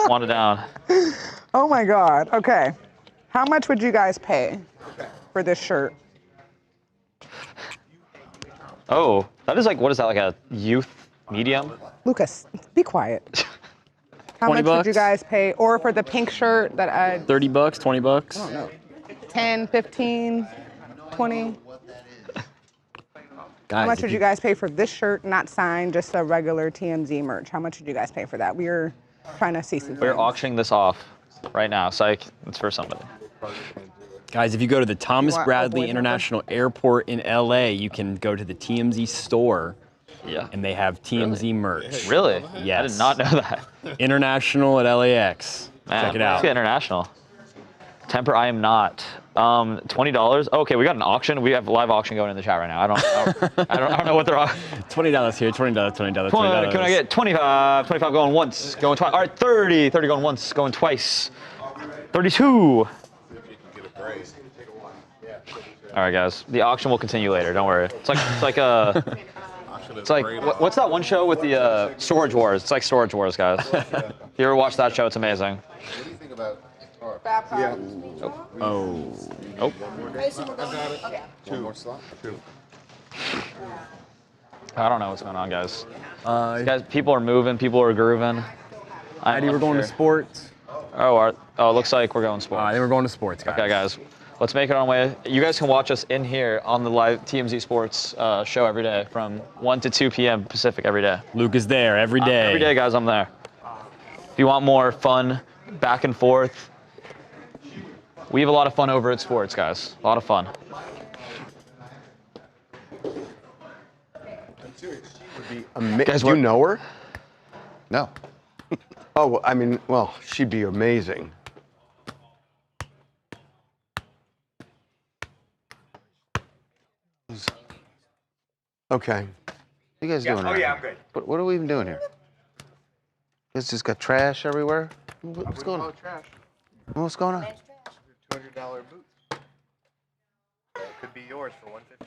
Wanda down. Oh my God. Okay. How much would you guys pay for this shirt? Oh, that is like, what is that, like a youth medium? Lucas, be quiet. How 20 much would you bucks? guys pay? Or for the pink shirt that I... 30 bucks, 20 bucks? I don't know. 10, 15, 20? Guys, How much if would you guys pay for this shirt, not signed, just a regular TMZ merch? How much would you guys pay for that? We're trying to see some We're things. auctioning this off right now. So it's for somebody. Guys, if you go to the Thomas want Bradley avoid International Airport in LA, you can go to the TMZ store. Yeah. And they have TMZ merch. Really? Yes. I did not know that. International at LAX. Man, Check it out. Let's get international. Temper, I am not. $20. Okay, we got an auction. We have a live auction going in the chat right now. I don't know what they're on. $20 here, $20, $20. Can I get 25? 25 going once, going twice. All right, 30. 30 going once, going twice. 32. All right, guys. The auction will continue later. Don't worry. It's like what's that one show with the Storage Wars? It's like Storage Wars, guys. If you ever watch that show, it's amazing. What do you think about Yeah. Oh. Oh. One more slot? Two. I don't know what's going on, guys. Guys, people are moving. People are grooving. Heidi, we're going to sports. Oh, it looks like we're going sports. I think we're going to sports, guys. Okay, guys. Let's make it on our way. You guys can watch us in here on the live TMZ Sports show every day from 1 to 2 p.m. Pacific every day. Luke is there every day. Every day, guys, I'm there. If you want more fun, back and forth, we have a lot of fun over at sports, guys. A lot of fun. Guys, you know her? No. Oh, I mean, well, she'd be amazing. Okay. What are you guys doing? Oh, around yeah, here? I'm good. What are we even doing here? You guys just got trash everywhere? What's going on? What's going on? $200 boots. Could be yours for $150.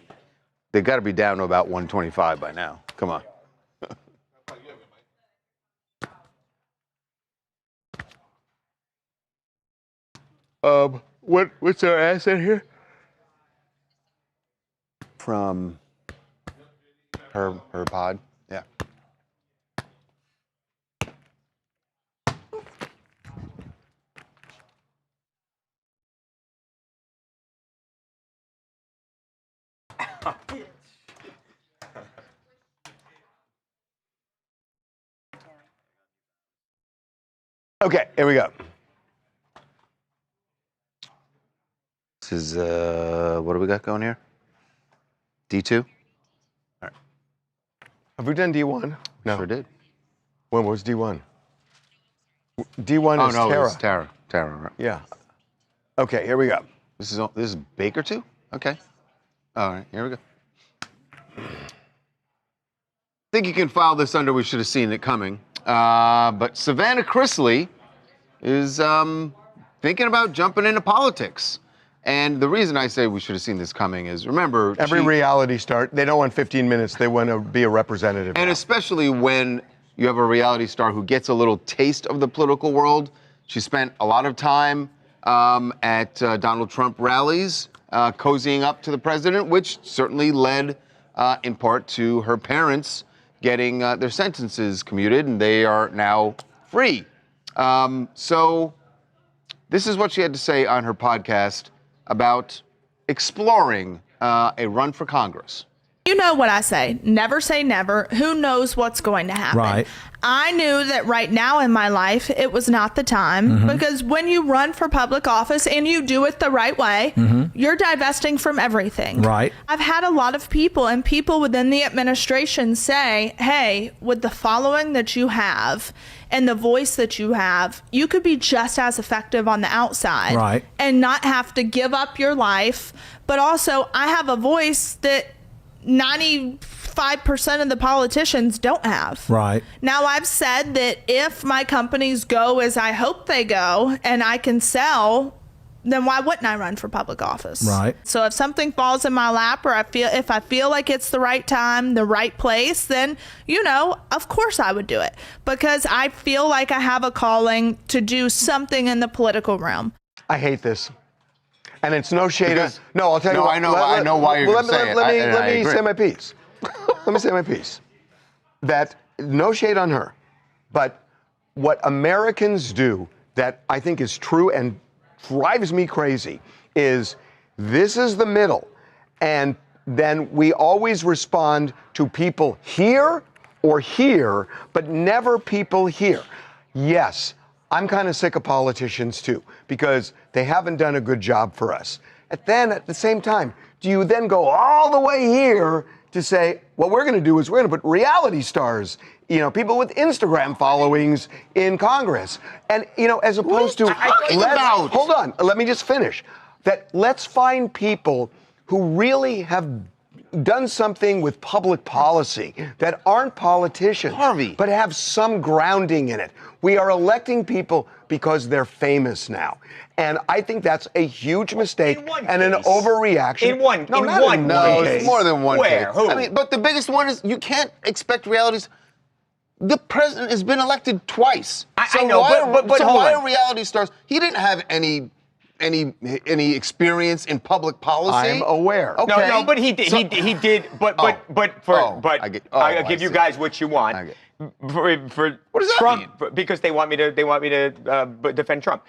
They got to be down to about 125 by now. Come on. What's our asset here? From her pod. Yeah. Okay, here we go. This is what do we got going here? D2? Have we done D1? No. Sure did. When was D1? D1 Oh is no, Tara. it's Tara. Tara, right? Yeah. Okay, here we go. This is Baker too? Okay. All right, here we go. I think you can file this under we should have seen it coming. But Savannah Chrisley is thinking about jumping into politics. And the reason I say we should have seen this coming is, remember, Every reality star, they don't want 15 minutes, they want to be a representative. and especially when you have a reality star who gets a little taste of the political world. She spent a lot of time at Donald Trump rallies, cozying up to the president, which certainly led in part to her parents getting their sentences commuted, and they are now free. So this is what she had to say on her podcast about exploring a run for Congress. You know what I say, never. Who knows what's going to happen? Right. I knew that right now in my life, it was not the time because when you run for public office and you do it the right way, you're divesting from everything. Right. I've had a lot of people and people within the administration say, hey, with the following that you have and the voice that you have, you could be just as effective on the outside. Right. And not have to give up your life. But also, I have a voice that 95% of the politicians don't have. Right. Now, I've said that if my companies go as I hope they go and I can sell, then why wouldn't I run for public office? Right. So if something falls in my lap or if I feel like it's the right time, the right place, then, of course I would do it because I feel like I have a calling to do something in the political realm. I hate this. And it's no shade of... No, I'll tell you No, what. I know why you're going to say it. Let me say my piece. let me say my piece. That, no shade on her, but what Americans do that I think is true and drives me crazy is this is the middle, and then we always respond to people here or here, but never people here. Yes, I'm kind of sick of politicians too, because they haven't done a good job for us. And then at the same time, do you then go all the way here to say, what we're going to do is we're going to put reality stars, people with Instagram followings in Congress. And, as opposed to, hold on, let me just finish. That let's find people who really have done something with public policy that aren't politicians, but have some grounding in it. We are electing people because they're famous now. And I think that's a huge mistake and an overreaction. No, it's more than one case. Who? I mean, but the biggest one is you can't expect realities. The president has been elected twice. I know, but why are reality stars? He didn't have any experience in public policy? I'm aware. Okay. No, but he did. I'll give you guys what you want. For what does that Trump, mean? because they want me to defend Trump.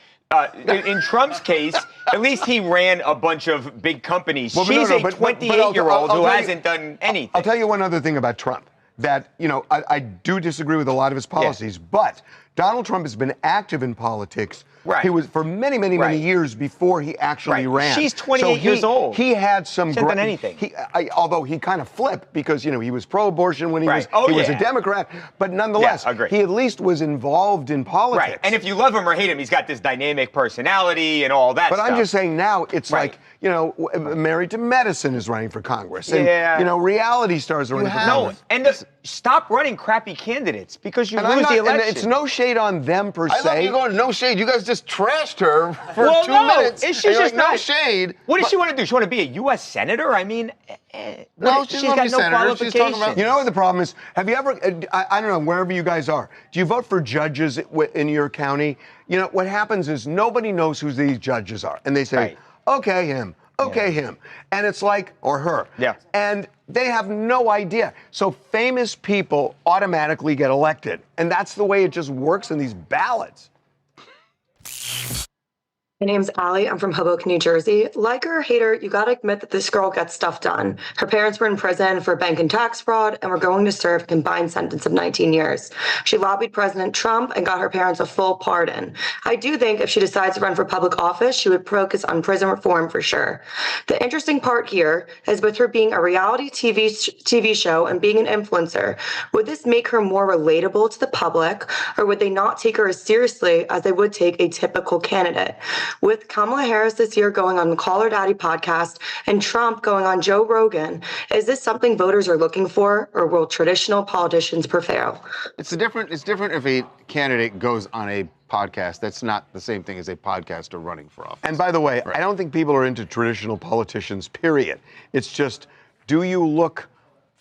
In Trump's case, at least he ran a bunch of big companies. Well, She's a 28-year-old who hasn't done anything. I'll tell you one other thing about Trump. That, I do disagree with a lot of his policies, but Donald Trump has been active in politics. He was for many years before he actually ran. She's 28 years old. He had some. He hasn't done anything. Although he kind of flipped because he was pro-abortion when he was a Democrat, but nonetheless, he at least was involved in politics. Right. And if you love him or hate him, he's got this dynamic personality and all that. But stuff. I'm just saying now it's like Married to Medicine is running for Congress, and reality stars are running for Congress. And stop running crappy candidates because you lose the election. And it's no shade on them per se. I love you going no shade. You guys just trashed her for 2 minutes. She's just no shade. What does she want to do? She want to be a U.S. senator? I mean, no, she's got no qualifications. She's talking about. You know what the problem is? Have you ever? I don't know. Wherever you guys are, do you vote for judges in your county? What happens is nobody knows who these judges are, and they say, "Okay, him." Okay, him. And it's like, or her. Yeah. And they have no idea. So famous people automatically get elected. And that's the way it just works in these ballots. My name's Allie. I'm from Hoboken, New Jersey. Like her or hate her, you gotta admit that this girl gets stuff done. Her parents were in prison for bank and tax fraud and were going to serve a combined sentence of 19 years. She lobbied President Trump and got her parents a full pardon. I do think if she decides to run for public office, she would focus on prison reform for sure. The interesting part here is with her being a reality TV show and being an influencer, would this make her more relatable to the public, or would they not take her as seriously as they would take a typical candidate? With Kamala Harris this year going on the Call Her Daddy podcast and Trump going on Joe Rogan, is this something voters are looking for, or will traditional politicians prevail? It's different if a candidate goes on a podcast. That's not the same thing as a podcaster running for office. And by the way, I don't think people are into traditional politicians, period. It's just, do you look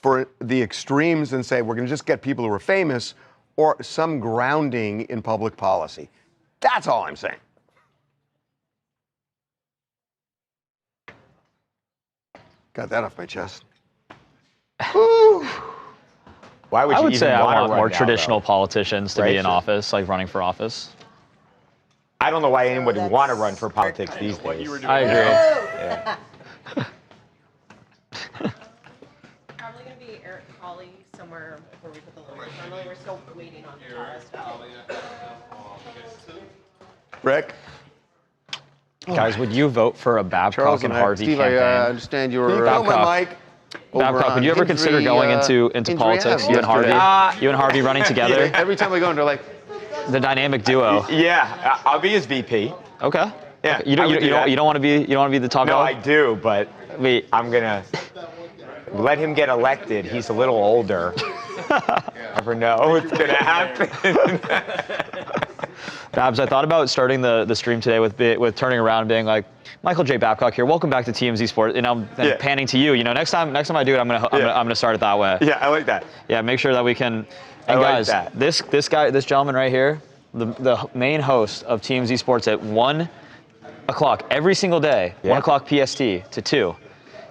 for the extremes and say, we're going to just get people who are famous, or some grounding in public policy? That's all I'm saying. Got that off my chest. Why would I you would even say I want want more traditional politicians to be in office, like running for office. I don't know why anyone would want to run for politics these days. I agree. Yeah. Probably gonna be Eric Colley somewhere before we put the logo. Normally we're still waiting on Tara stuff. Rick? Guys, would you vote for a Babcock Charles and and Harvey Steve, campaign? I understand your Babcock. Babcock, would you ever consider going into politics? You and Harvey running together? Every time we go in, they're like the dynamic duo. Yeah, I'll be his VP. Okay. Yeah. Okay. You don't want to be the top dog? No, I do, but I'm gonna let him get elected. He's a little older. Never know what's gonna happen. Babs, I thought about starting the stream today with turning around and being like, Michael J. Babcock here. Welcome back to TMZ Sports. And I'm panning to you. Next time I do it, I'm gonna start it that way. Yeah, I like that. Yeah, make sure that we can. And guys, this gentleman right here, the main host of TMZ Sports at 1 o'clock every single day, 1 o'clock PST to 2.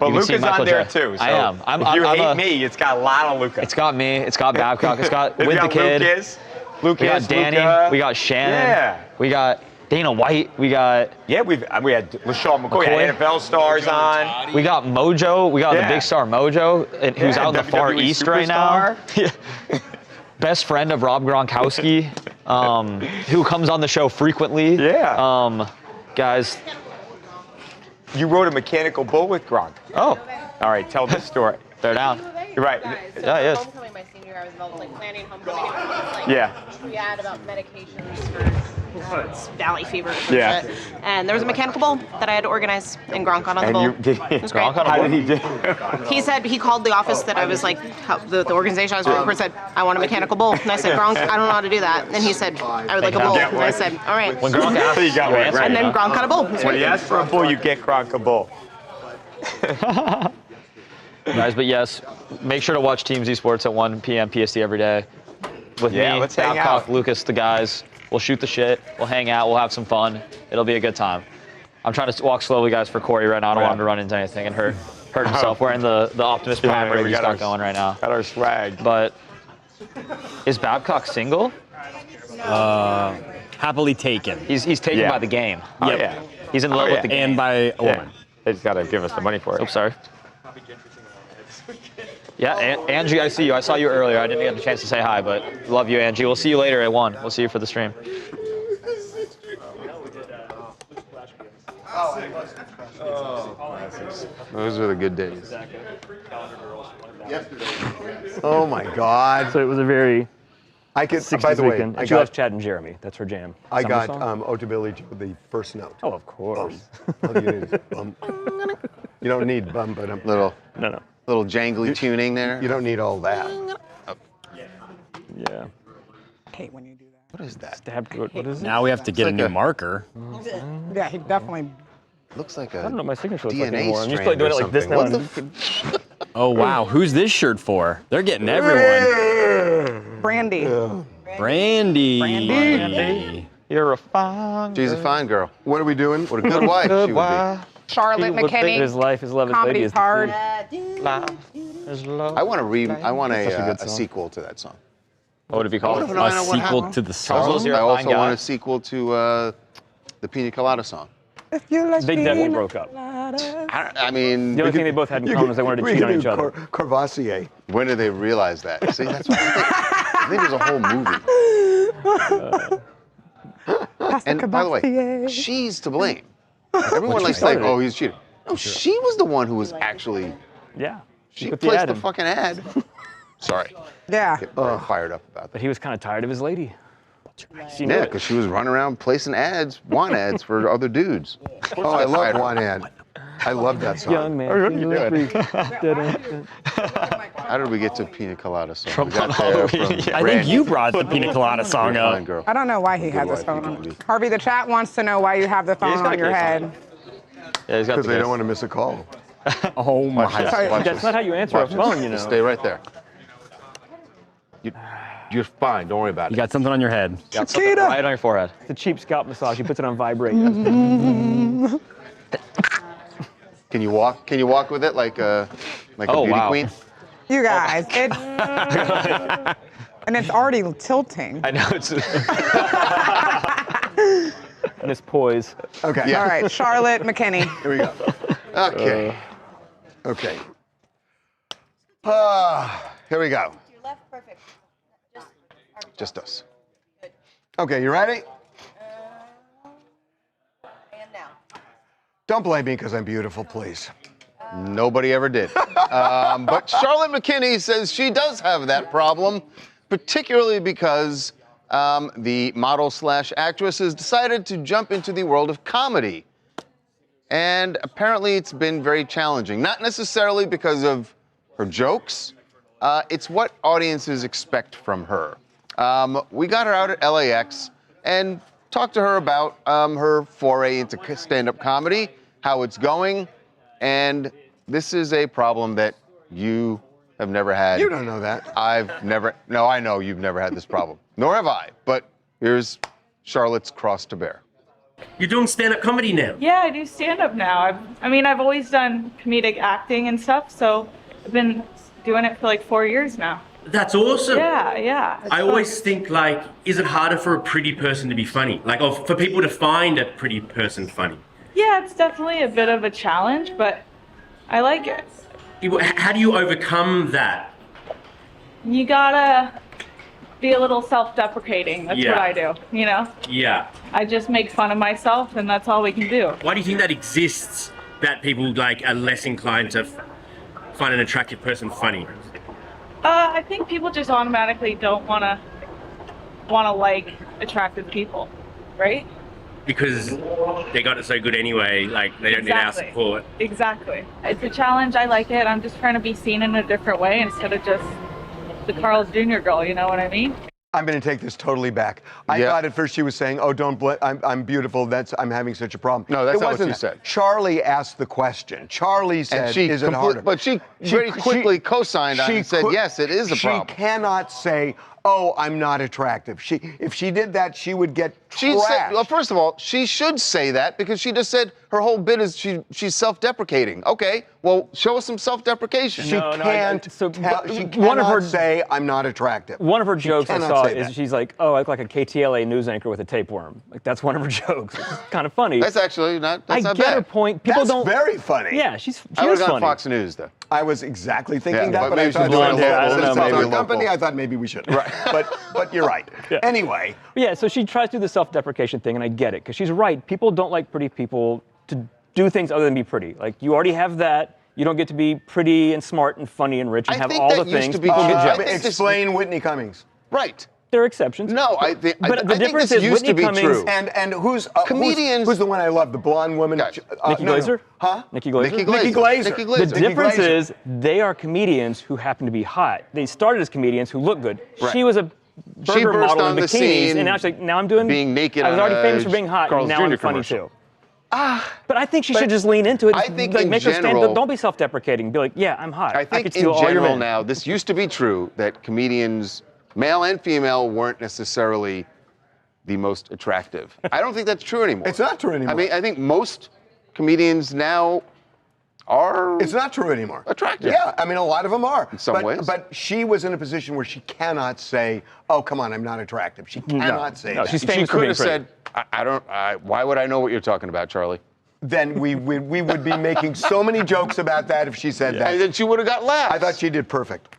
But You can see Luca's Michael on there Jackson. too. So I am. if you hate me, it's got a lot of Luca. It's got me. It's got Babcock. It's got We with got the kid. Lucas, we got Danny. Luca. We got Shannon. Yeah. We got Dana White. We got. Yeah, we had LaShawn McCoy. We had NFL stars on. We got Mojo. We got the big star Mojo, who's out in the Far WWE East right now. Best friend of Rob Gronkowski, who comes on the show frequently. Yeah. Guys. You rode a mechanical bull with Gronk. Oh. All right, tell the story. They're down. You're right. Yeah, yes. Homecoming my senior year, I was involved in planning homecoming. It was like Yeah. triad about medications for valley fever or some Yeah. shit. And there was a mechanical bull that I had to organize, and Gronk got on the bull. It was great. How did he do? He said, he called the office that I was like, the organization I was working for said, I want a mechanical bull. And I said, Gronk, I don't know how to do that. And he said, I would like a bull. And I said, all right. When Gronk asked, you got one. And then Gronk got a bull. It was When he great. asked for a bull, you get Gronk a bull. Guys, but yes, make sure to watch TMZ Sports at 1 p.m. PST every day. With me, let's hang Babcock, out. Lucas, the guys. We'll shoot the shit. We'll hang out. We'll have some fun. It'll be a good time. I'm trying to walk slowly, guys, for Corey right now. I don't want him to run into anything and hurt himself. Wearing the Optimus Prime we Brady got stuff going right now. Got our swag. But is Babcock single? Happily taken. He's taken by the game. Oh, yeah. He's in love with the game. And by a woman. They just got to give us the money for it. Oops, sorry. Yeah, Angie, I see you. I saw you earlier. I didn't get the chance to say hi, but love you, Angie. We'll see you later at 1. We'll see you for the stream. Those are the good days. Oh my God. So it was a very I could. 60s By the way, weekend. I She loves got. Chad and Jeremy. That's her jam. I Summer got song? Ode to Billy Joe, the first note. Oh, of course. All you need is bum. You don't need bum, but Little No. little jangly tuning there. you don't need all that. Yeah. I hate when you do that. What is that? Stab. What is it? Now we have to get a new marker. Yeah, he definitely. Looks like I don't know a what my signature looks like DNA anymore. I'm used to strand doing or it like this now. something. What the Oh, wow. Who's this shirt for? They're getting everyone. Brandy. Brandy. You're a fine. She's a fine girl. What are we doing? What a good wife she would be. Charlotte McKinney. His life, his love, his lady Comedy's is the hard. I want to I want Such a a good song. sequel to that song. What would it be called? No, I know A what sequel happened. to the Charles, song. you're I a fine also guy. want a sequel to the Pina Colada song. If you like They definitely pina broke up. I mean, The only thing they both had in common is they wanted to cheat on each other. Corvassier. when did they realize that? See, that's what I think it was a whole movie. And by the way, she's to blame. Everyone likes to think, oh, he's cheating. No, she was the one who was actually. Yeah. She put the placed ad the in. fucking ad. Sorry. Yeah. Get very fired up about that. But he was kind of tired of his lady. She knew Yeah, it. because she was running around placing ads, want ads for other dudes. Oh, I love One Ad. I love that song. Young man. How did we get to Pina Colada song? From We got there from Halloween, yeah. I think you brought the Pina Colada song Fine up. girl. I don't know why he has Good his wife, phone you on. can be. Harvey, the chat wants to know why you have the phone got on a your case on head. Yeah, he's got Because the they case. don't want to miss a call. Oh my Watch this, God. watch That's this. not how you answer a Watch this. phone, you know. Just stay right there. You're fine. Don't worry about You it. got something on your head. Got something right on your forehead. It's a cheap scalp massage. He puts it on vibrate. Can you walk? Can you walk with it like a Oh, beauty wow. queen? You guys, it, and it's already tilting. I know it's. And his poise. Okay. Yeah. All right, Charlotte McKinney. Here we go. Okay. Okay. Here we go. Your left, perfect. Just us. Okay, you ready? And now. Don't blame me because I'm beautiful, please. Nobody ever did. But Charlotte McKinney says she does have that problem, particularly because the model/actress has decided to jump into the world of comedy. And apparently it's been very challenging. Not necessarily because of her jokes. It's what audiences expect from her. We got her out at LAX and talked to her about her foray into stand-up comedy, how it's going, and this is a problem that you have never had. You don't know that. No, I know you've never had this problem. Nor have I, but here's Charlotte's cross to bear. You're doing stand-up comedy now. Yeah, I do stand-up now. I've always done comedic acting and stuff, so I've been doing it for like 4 years now. That's awesome. Yeah. I always think, like, is it harder for a pretty person to be funny? Like, or for people to find a pretty person funny? Yeah, it's definitely a bit of a challenge, but I like it. How do you overcome that? You gotta be a little self-deprecating. That's what I do, you know? Yeah. I just make fun of myself, and that's all we can do. Why do you think that exists, that people, like, are less inclined to find an attractive person funny? I think people just automatically don't wanna like attractive people, right? Because they got it so good anyway, like, they don't need our support. Exactly. It's a challenge. I like it. I'm just trying to be seen in a different way instead of just the Carl's Jr. girl, you know what I mean? I'm going to take this totally back. I thought at first she was saying, "Oh, don't I'm beautiful. I'm having such a problem." No, that's it not wasn't what she said. Charlie asked the question. Charlie said, "Is it harder?" But she very quickly co-signed on it and said, "Yes, it is a problem." She cannot say, "Oh, I'm not attractive." If she did that, she would get trashed. Well, first of all, she should say that because she just said her whole bit is she's self-deprecating. Okay, well, show us some self-deprecation. She can't. She one of her say, "I'm not attractive." One of her jokes I cannot saw say is that. she's like, "Oh, I look like a KTLA news anchor with a tapeworm." Like that's one of her jokes. It's kind of funny. That's actually not. That's I not get bad. her point. People That's don't. very funny. Yeah, she I would is have gone funny. Fox News though. I was exactly thinking Yeah, that, but but I maybe thought she's doing since it local. it's Maybe our local. company, I thought maybe we should. Right. But you're right. Yeah. Anyway. Yeah, so she tries to do the self-deprecation thing, and I get it, because she's right. People don't like pretty people to do things other than be pretty. Like, you already have that. You don't get to be pretty and smart and funny and rich and have all the things. People get jealous. Explain Whitney Cummings. Right. There are exceptions. No, I think. But the I think difference this is used Whitney to be Cummings true. And who's Comedians- Who's the one I love? The blonde woman. Nikki Glaser? Huh? Nikki Glaser? Nikki Glaser. Nikki Glaser. Nikki Glaser. The Nikki difference Glaser. is they are comedians who happen to be hot. They started as comedians who look good. Right. She was a She burger burst model on in the bikinis, scene and now she's like, now I'm doing being naked I was on already a famous for being hot, Carl's and now Jr. I'm funny commercial. too. But I think she should just lean into it. I think like, in make her stand. general- Don't be self-deprecating. Be like, yeah, I'm hot. I think could in steal all your general men. now, this used to be true that comedians, male and female, weren't necessarily the most attractive. I don't think that's true anymore. It's not true anymore. I mean, I think most comedians now are. It's not true anymore. Attractive. Yeah, I mean, a lot of them are. In some ways. But she was in a position where she cannot say, "Oh, come on, I'm not attractive." She cannot say that. she's She famous for could being have pretty. said, I don't. Why would I know what you're talking about, Charlie? Then we would be making so many jokes about that if she said that. And then she would have got laughs. I thought she did perfect.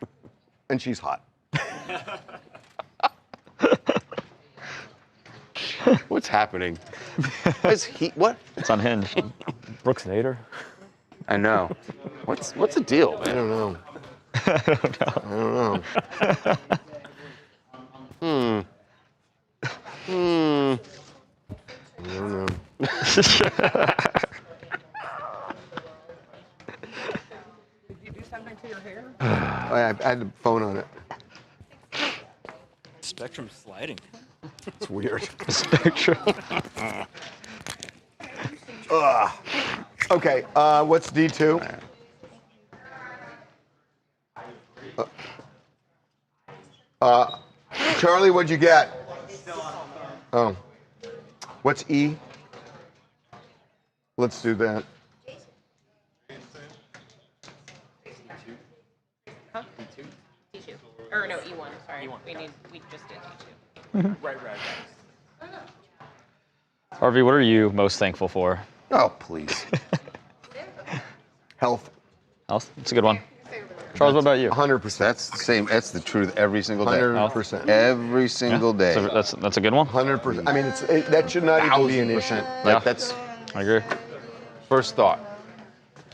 And she's hot. What's happening? What? It's unhinged. Brooks Nader. I know. What's the deal, man? I don't know. I don't know. I don't know. Did you do something to your hair? I had the phone on it. Spectrum sliding. It's weird. Spectrum. Okay, what's D2? Charlie, what'd you get? Oh. What's E? Let's do that. Huh? D2. Or no, E1. Sorry. We just did D2. Right. Harvey, what are you most thankful for? Oh, please. Health. Health? That's a good one. Charles, what about you? 100%. That's the same. That's the truth every single day. 100%. Every single day. So that's a good one. 100%. I mean, that should not even be an issue. Like that's. I agree. First thought.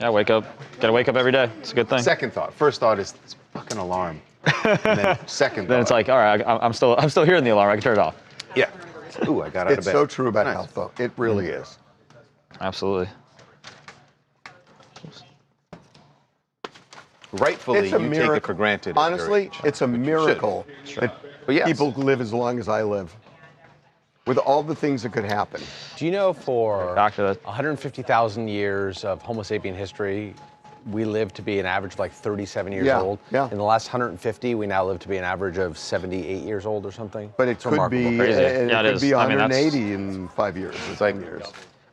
Yeah, wake up. Gotta wake up every day. It's a good thing. Second thought. First thought is this fucking alarm. And then second thought. Then it's like, all right, I'm still hearing the alarm. I can turn it off. Yeah. Ooh, I got out of It's bed. so true about Nice. health, though. It really is. Absolutely. Rightfully, It's a you miracle. take it for granted. at your Honestly, age. it's a miracle that But yes. people live as long as I live. With all the things that could happen. Do you know for Doctor, 150,000 years of Homo sapien history, we live to be an average of like 37 years Yeah, old. yeah. In the last 150, we now live to be an average of 78 years old or something. But it It's could remarkable. be, Crazy. it Yeah, it could is. be I mean, that's- 180 in 5 years. It's like years.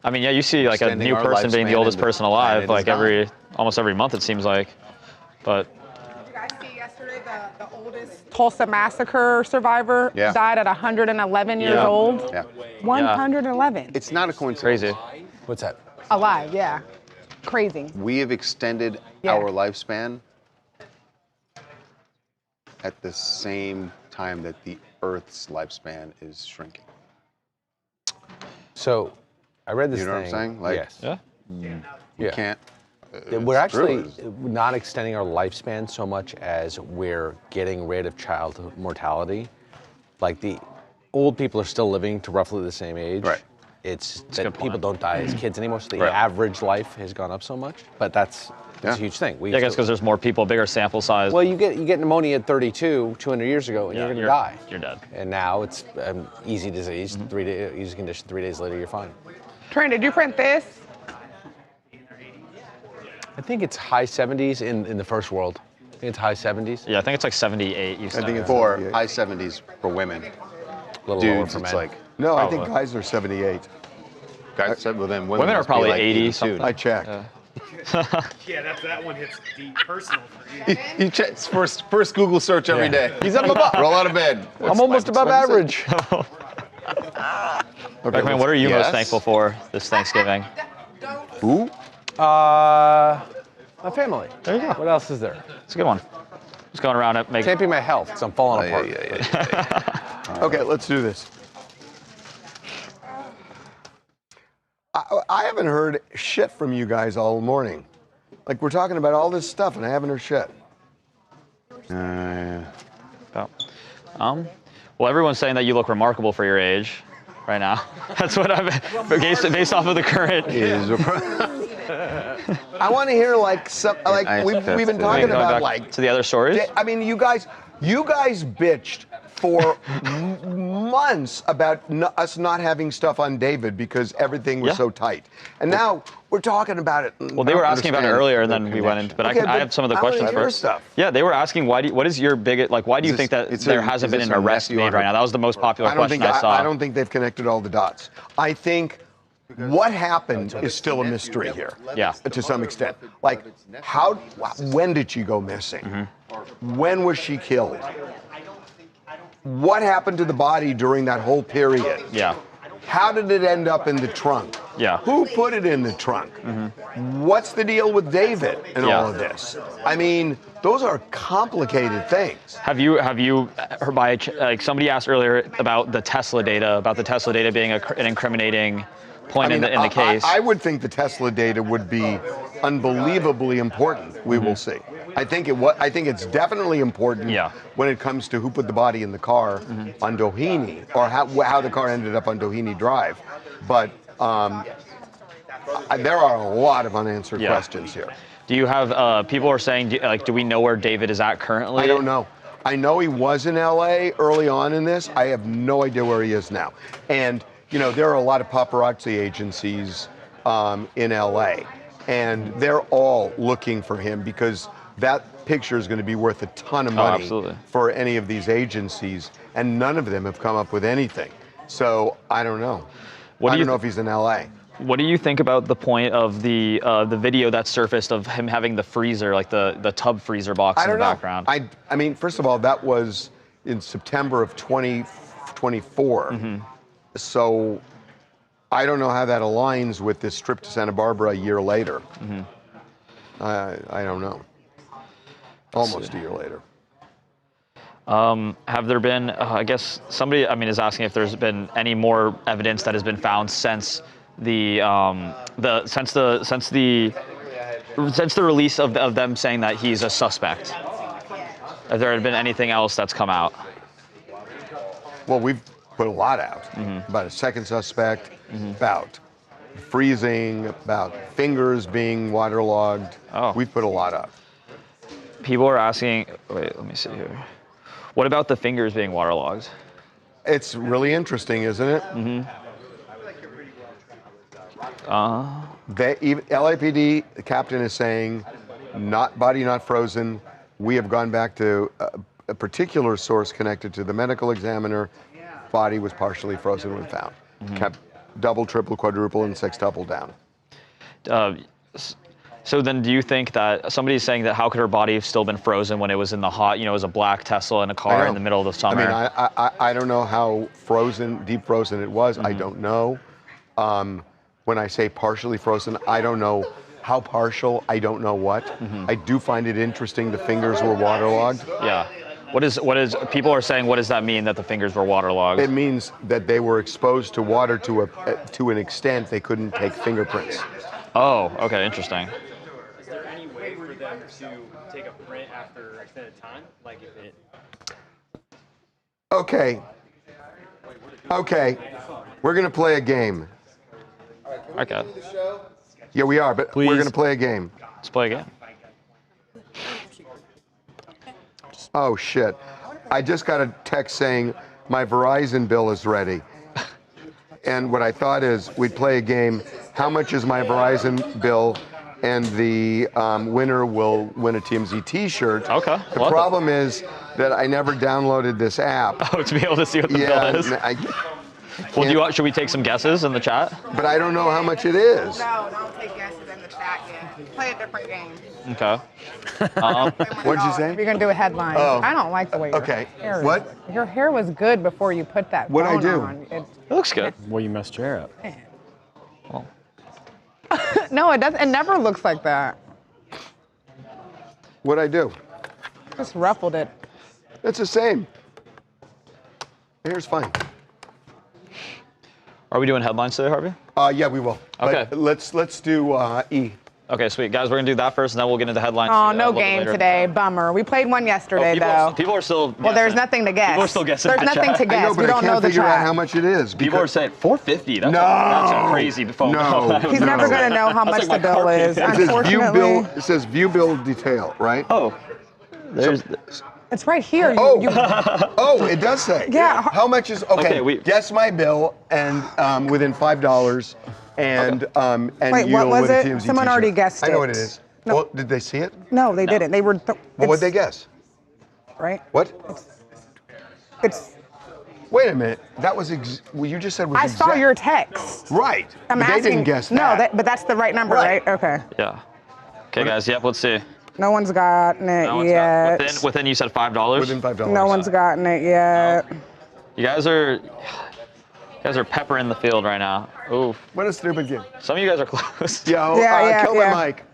I mean, yeah, you see like a Extending new our person being the lifespan oldest and the person alive planet is like almost every month it seems like. But Did you guys see yesterday the oldest Tulsa massacre survivor Yeah. died at 111 years Yeah. old? Yeah. 111. It's not a coincidence. crazy. What's that? Alive, yeah. Crazy. We have extended Yeah. our lifespan at the same time that the Earth's lifespan is shrinking. So, I read this You know what I'm thing. saying? Like, yes. Yeah. You Yeah. can't. We're it's true. actually not extending our lifespan so much as we're getting rid of childhood mortality. Like the old people are still living to roughly the same age. Right. It's a that good people point. don't die as kids anymore, so the Right. average life has gone up so much. But that's a huge thing. Yeah, I guess because there's more people, bigger sample size. well, you get pneumonia at 32, 200 years ago, and Yeah, you're going to die. You're dead. And now it's easy disease, easy condition. 3 days later, you're fine. Trent, did you print this? I think it's high 70s in the first world. I think it's high 70s. Yeah, I think it's like 78. You I said. think it's for high 70s for women. A little lower Dudes, for it's men. like No, I think guys are 78. guys said. Well, then Women are must be probably like 80 82. something. I checked. Yeah, that one hits deep personal for you. He checks first Google search every day. He's up above. Roll out of bed. I'm almost above average. Beckman, what are you Yes. most thankful for this Thanksgiving? Who? My family. There you go. What else is there? It's a good one. Just going around it, Can't be my health, because I'm falling Oh, apart. Okay, let's do this. I haven't heard shit from you guys all morning. Like, we're talking about all this stuff, and I haven't heard shit. Well, everyone's saying that you look remarkable for your age right now. That's what I've based off of the current. I want to hear like some we've been talking Going about back like to the other stories. I mean, you guys bitched for months about us not having stuff on David because everything was so tight, and now we're talking about it. Well, they were asking about it earlier, and then we went into. But Okay, I have some of the I wanna questions hear first. stuff. Yeah, they were asking what is your biggest why do you think that there hasn't been an arrest made right now? That was the most popular question I saw. I don't think they've connected all the dots. I think what happened is still a mystery here. Yeah. To some extent. Like, when did she go missing? Mm-hmm. When was she killed? What happened to the body during that whole period? Yeah. How did it end up in the trunk? Yeah. Who put it in the trunk? What's the deal with David and all of this? I mean, those are complicated things. Have you heard by like somebody asked earlier about the Tesla data being an incriminating point in the case? I would think the Tesla data would be unbelievably important. We will see. I think it's definitely important when it comes to who put the body in the car on Doheny, or how the car ended up on Doheny Drive. But there are a lot of unanswered questions here. Do you have people are saying do we know where David is at currently? I don't know. I know he was in LA early on in this. I have no idea where he is now. And there are a lot of paparazzi agencies in LA, and they're all looking for him because that picture is going to be worth a ton of money for any of these agencies, and none of them have come up with anything. So I don't know. I don't know if he's in LA. What do you think about the point of the video that surfaced of him having the freezer, like the tub freezer box in the background? I mean, first of all, that was in September of 2024. So I don't know how that aligns with this trip to Santa Barbara a year later. I don't know. Almost a year later. Have there been? I guess somebody, is asking if there's been any more evidence that has been found since the release of them saying that he's a suspect. Have there been anything else that's come out? Well, we've put a lot out about a second suspect, about freezing, about fingers being waterlogged. We've put a lot up. People are asking, wait, let me see here. What about the fingers being waterlogged? It's really interesting, isn't it? LAPD, the captain is saying body not frozen. We have gone back to a particular source connected to the medical examiner. Body was partially frozen when found. Kept double, triple, quadruple, and sextuple down. So then do you think that somebody's saying that how could her body have still been frozen when it was in the hot, it was a black Tesla in a car in the middle of the summer? I don't know how deep frozen it was. I don't know. When I say partially frozen, I don't know how partial, I don't know what. I do find it interesting the fingers were waterlogged. Yeah. People are saying, what does that mean that the fingers were waterlogged? It means that they were exposed to water to an extent they couldn't take fingerprints. Oh, okay, interesting. Is there any way for them to take a print after extended time? Like if it... Okay. We're gonna play a game. Okay. Yeah, we are, but we're gonna play a game. Let's play a game. Oh shit. I just got a text saying my Verizon bill is ready. And what I thought is we'd play a game. How much is my Verizon bill? And the winner will win a TMZ t-shirt. Okay. The problem is that I never downloaded this app. Oh, to be able to see what the bill is? Well, should we take some guesses in the chat? But I don't know how much it is. No, don't take guesses in the chat yet. Play a different game. Okay. What'd you say? We're gonna do a headline. Oh. I don't like the way your hair is. What? Your hair was good before you put that What'd I bone do? on. It looks good. Well, you messed your hair up. No, it doesn't. It never looks like that. What'd I do? Just ruffled it. It's the same. Hair's fine. Are we doing headlines today, Harvey? Yeah, we will. Okay. But let's do E. Okay, sweet. Guys, we're going to do that first, and then we'll get into headlines. Oh, a no little bit game later. today. Bummer. We played one yesterday, though. People are still Well, there's nothing to guess. People are still guessing There's that nothing chat. to guess. I know, but we don't I can't know the figure chat. out how much it is. People are saying $450. No. That's a crazy phone bill. No. He's never going to know how much the bill is, unfortunately. It says view bill detail, right? Oh. There's. It's right here. Oh, it does say. Yeah. How much is okay? Guess my bill and within $5, and Wait, you'll what was win a it? TMZ Someone t-shirt. already guessed I know it. what it is. No. Well, did they see it? No, they didn't. They were. Well, what'd they guess? Right. What? It's. Wait a minute. That was well, you just said was I saw your text. Right. I'm but asking. they didn't guess that. No, but that's the right number, right? Okay. Yeah. Okay, guys. Yep. Let's see. No one's gotten it yet. Within, you said $5. Within $5. No one's gotten it yet. You guys are peppering the field right now. Oof. What a stupid game. Some of you guys are close. Kill my mic.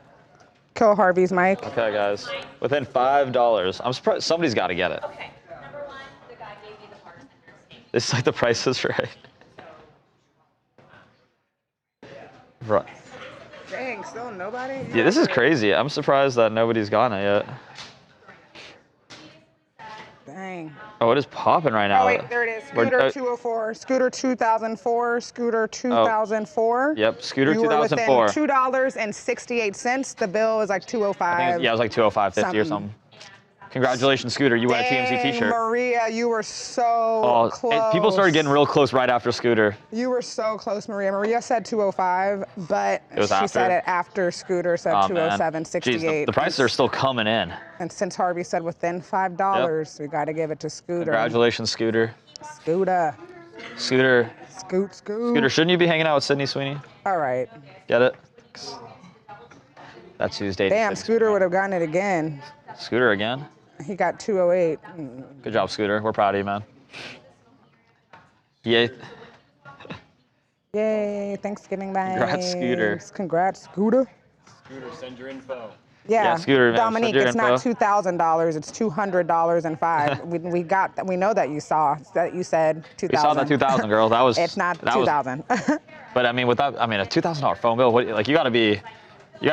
Kill Harvey's mic. Okay, guys. Within $5. I'm surprised somebody's got to get it. Okay. Number one, the guy gave me the bartender's name. This is like the Price is Right. Right. Dang, still nobody? Yeah, this is crazy. I'm surprised that nobody's gotten it yet. Dang. Oh, it is popping right now. Oh, wait, there it is. Scooter 204, Scooter 2004, Scooter 2004. Yep, Scooter you 2004. Were within $2.68. The bill is like $205. Yeah, it was like $205.50 or something. Congratulations, Scooter. You win a TMZ t-shirt. Maria, you were so close. People started getting real close right after Scooter. You were so close, Maria. Maria said 205, but she said it after Scooter said 207.68. The prices are still coming in. And since Harvey said within $5, we got to give it to Scooter. Congratulations, Scooter. Scooter. Scooter. Scoot. Scooter, shouldn't you be hanging out with Sydney Sweeney? All right. Get it? That Tuesday. Damn, Scooter would have gotten it again. Scooter again? He got 208. Good job, Scooter. We're proud of you, man. Yay. Yay, Thanksgiving vibes. Congrats, Scooter. Congrats, Scooter. Scooter, send your info. Yeah, Scooter, man, Dominique, send your it's not info. $2,000. It's $200.05. we got that. We know that you saw that you said 2,000. We saw that 2,000, girl. That was. It's not that 2,000. But I mean, a $2,000 phone bill. You got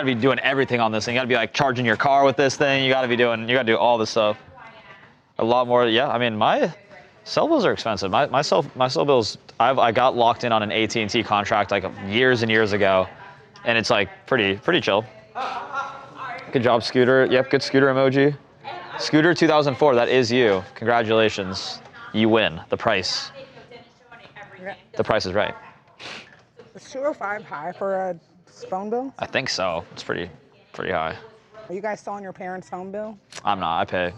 to be doing everything on this thing. You got to be like charging your car with this thing. You got to do all this stuff. A lot more. Yeah, I mean, my cell bills are expensive. My cell bills. I got locked in on an AT&T contract like years and years ago, and it's like pretty chill. Good job, Scooter. Yep, good Scooter emoji. Scooter 2004. That is you. Congratulations. You win the price. The Price is Right. Is 205 high for a phone bill? I think so. It's pretty high. Are you guys still on your parents' phone bill? I'm not. I pay.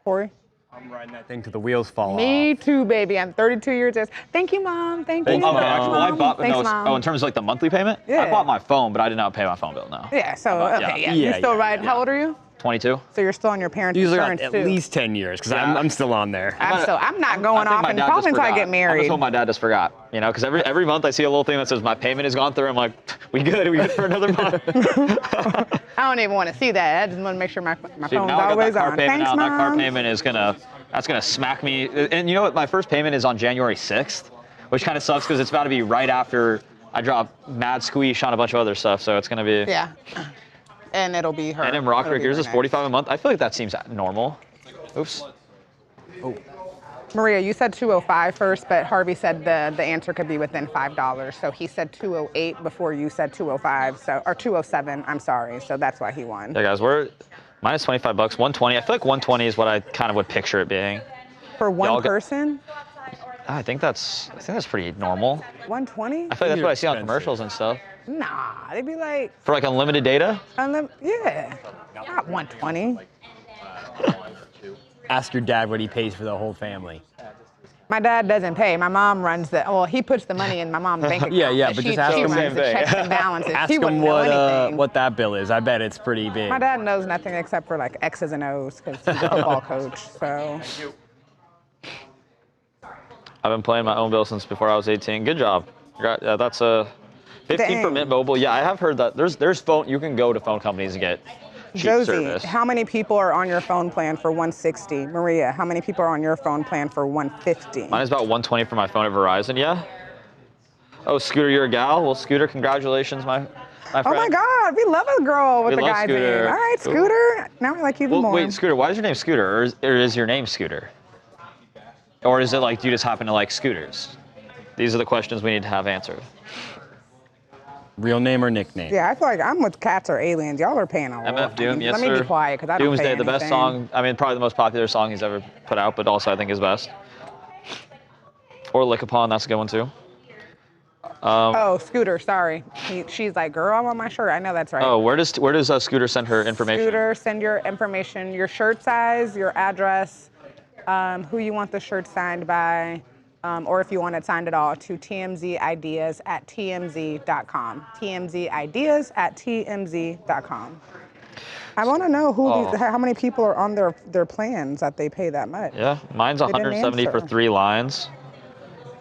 Corey? I'm riding that thing till the wheels fall off. Me too, baby. I'm 32 years old. Thank you, Mom. Thank you. Well, actually, I bought, Thanks, no, Mom. oh, in terms of like the monthly payment? Yeah. I bought my phone, but I did not pay my phone bill, no. Yeah, so, okay, yeah. Yeah, You still yeah, ride, how old are you? 22. So you're still on your parents' Usually insurance at too? least 10 years, because I'm still on there. I'm not going I think off my and dad probably just until I forgot. get I'm married. just hoping my dad just forgot, you know, because every month I see a little thing that says my payment has gone through. I'm like, we good for another month. I don't even want to see that. I just want to make sure my See, phone's now I got always that car on. payment Thanks, out. Mom. That car payment is that's gonna smack me. And you know what? My first payment is on January 6th, which kind of sucks because it's about to be right after I drop Mad Squeeze on a bunch of other stuff. So it's gonna be. Yeah. And it'll be her. And in Rock It'll be yours her is next. 45 a month. I feel like that seems normal. Oops. Oh. Maria, you said 205 first, but Harvey said the answer could be within $5. So he said 208 before you said 205, or 207, I'm sorry. So that's why he won. Yeah, guys, we're minus 25 bucks, 120. I feel like 120 is what I kind of would picture it being. For one person? I think that's pretty normal. 120? I feel like that's what I see on commercials and stuff. Nah, they'd be like, For like unlimited data? Yeah, not 120. Ask your dad what he pays for the whole family. My dad doesn't pay. My mom runs he puts the money in my mom's bank account. Yeah, but just ask him runs the checks and balances. Ask He him wouldn't know anything. what that bill is. I bet it's pretty big. My dad knows nothing except for like X's and O's because he's a football coach. So. I've been playing my own bill since before I was 18. Good job. Yeah, that's a 15 for Mint Mobile. Yeah, I have heard that there's phone. You can go to phone companies and get cheap Josie, service. how many people are on your phone plan for 160? Maria, how many people are on your phone plan for 150? Mine is about 120 for my phone at Verizon. Yeah. Oh, Scooter, you're a gal. Well, Scooter, congratulations, my friend. Oh my God, we love a girl with We the love guy's Scooter. name. All right, Scooter. Now we like you even Well, more. wait, Scooter. Why is your name Scooter, or is your name Scooter? Or is it like you just happen to like scooters? These are the questions we need to have answered. Real name or nickname? Yeah, I feel like I'm with cats or aliens. Y'all are paying a lot. MF Doom, yes, Let me sir. be quiet because I don't Doomsday, pay the best anything. song. I mean, probably the most popular song he's ever put out, but also I think his best. Or Lick Upon, that's a good one too. Oh, Scooter, sorry. She's like, girl, I'm on my shirt. I know that's right. Oh, where does Scooter send her information? Scooter, send your information, your shirt size, your address, who you want the shirt signed by, or if you want it signed at all, to tmzideas@tmz.com. tmzideas@tmz.com. I want to know how many people are on their plans that they pay that much. Yeah, mine's They didn't 170 for answer. 3 lines.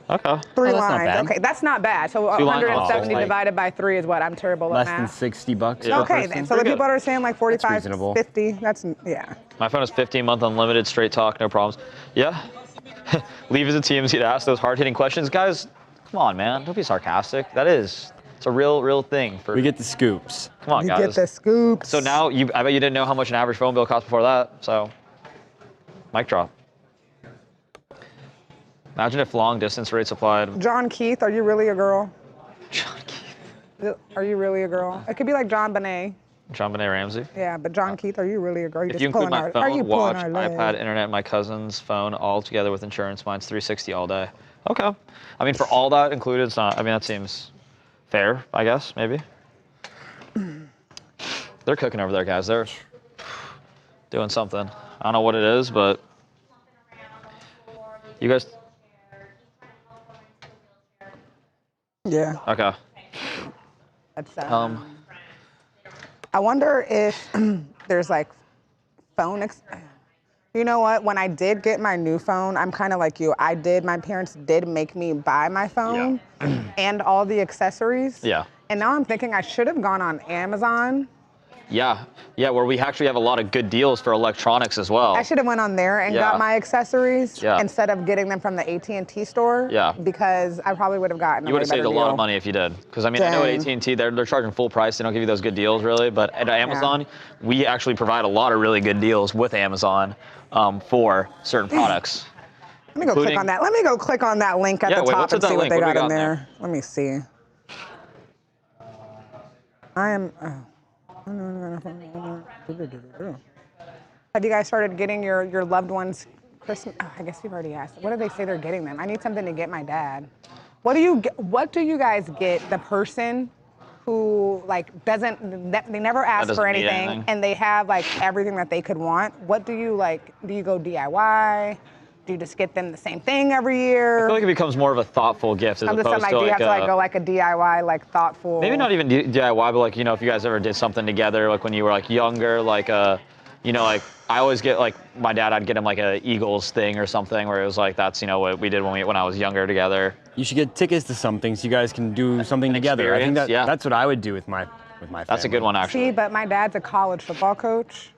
Okay. Three that's not lines. bad. Okay, that's not bad. So 2 lines, 170 like divided by 3 is what? I'm terrible Less at than math. $60. Yeah. Okay, then. So the Pretty people good. are saying like 45, reasonable. 50. That's, yeah. My phone is 15-month unlimited, straight talk, no problems. Yeah. Leave it to TMZ to ask those hard-hitting questions. Guys, come on, man. Don't be sarcastic. It's a real thing. We get the scoops. Come on, You guys. get the scoops. So now, I bet you didn't know how much an average phone bill cost before that, so mic drop. Imagine if long distance rates applied. John Keith, are you really a girl? John Keith. Are you really a girl? It could be like John Bonet. John Benet Ramsey. Yeah, but John Keith, are you really a girl? If you include my are phone, you watch, pulling our leg? iPad, internet, and my cousin's phone all together with insurance, mine's $360 all day. Okay. I mean, for all that included, it's not, I mean, that seems fair, I guess, maybe. They're cooking over there, guys. They're doing something. I don't know what it is, but you guys. Yeah. Okay. That's, I wonder if there's like phone. You know what? When I did get my new phone, I'm kind of like you. My parents did make me buy my phone and all the accessories. Yeah. And now I'm thinking I should have gone on Amazon. Yeah, where we actually have a lot of good deals for electronics as well. I should have went on there and got my accessories instead of getting them from the AT&T store. Yeah. Because I probably would have gotten You would have saved a lot of money if you did. Because I mean, I know at AT&T they're charging full price. They don't give you those good deals really. But at Amazon, we actually provide a lot of really good deals with Amazon for certain products. Let me go click on that. Let me go click on that link at the top and see what they got in there. Let me see. Have you guys started getting your loved ones Christmas? Oh, I guess you've already asked. What do they say they're getting them? I need something to get my dad. What do you guys get the person who like they never ask for anything, and they have like everything that they could want. What do you like? Do you go DIY? Do you just get them the same thing every year? I feel like it becomes more of a thoughtful gift as I'm just opposed saying, like, to do you like have to like go like a DIY, like thoughtful? maybe not even DIY, but like, you know, if you guys ever did something together, like when you were like younger, like you know, like I always get like my dad, I'd get him like a Eagles thing or something where it was like that's, you know, what we did when I was younger together. You should get tickets to something so you guys can do something together. I think that's what I would do with my family. That's a good one, actually. See, but my dad's a college football coach,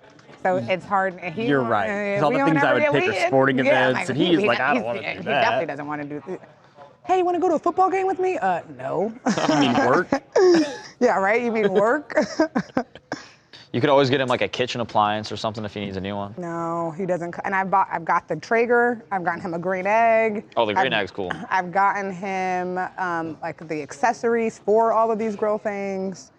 so it's hard. You're right. 'Cause all the things I would pick are sporting events, and he's like, I don't want to do He that. definitely doesn't want to do it. Hey, you want to go to a football game with me? No. You mean work? Yeah, right? You mean work? You could always get him like a kitchen appliance or something if he needs a new one. No, he doesn't. And I've got the Traeger. I've gotten him a green egg. Oh, the green egg's cool. I've gotten him like the accessories for all of these grill things.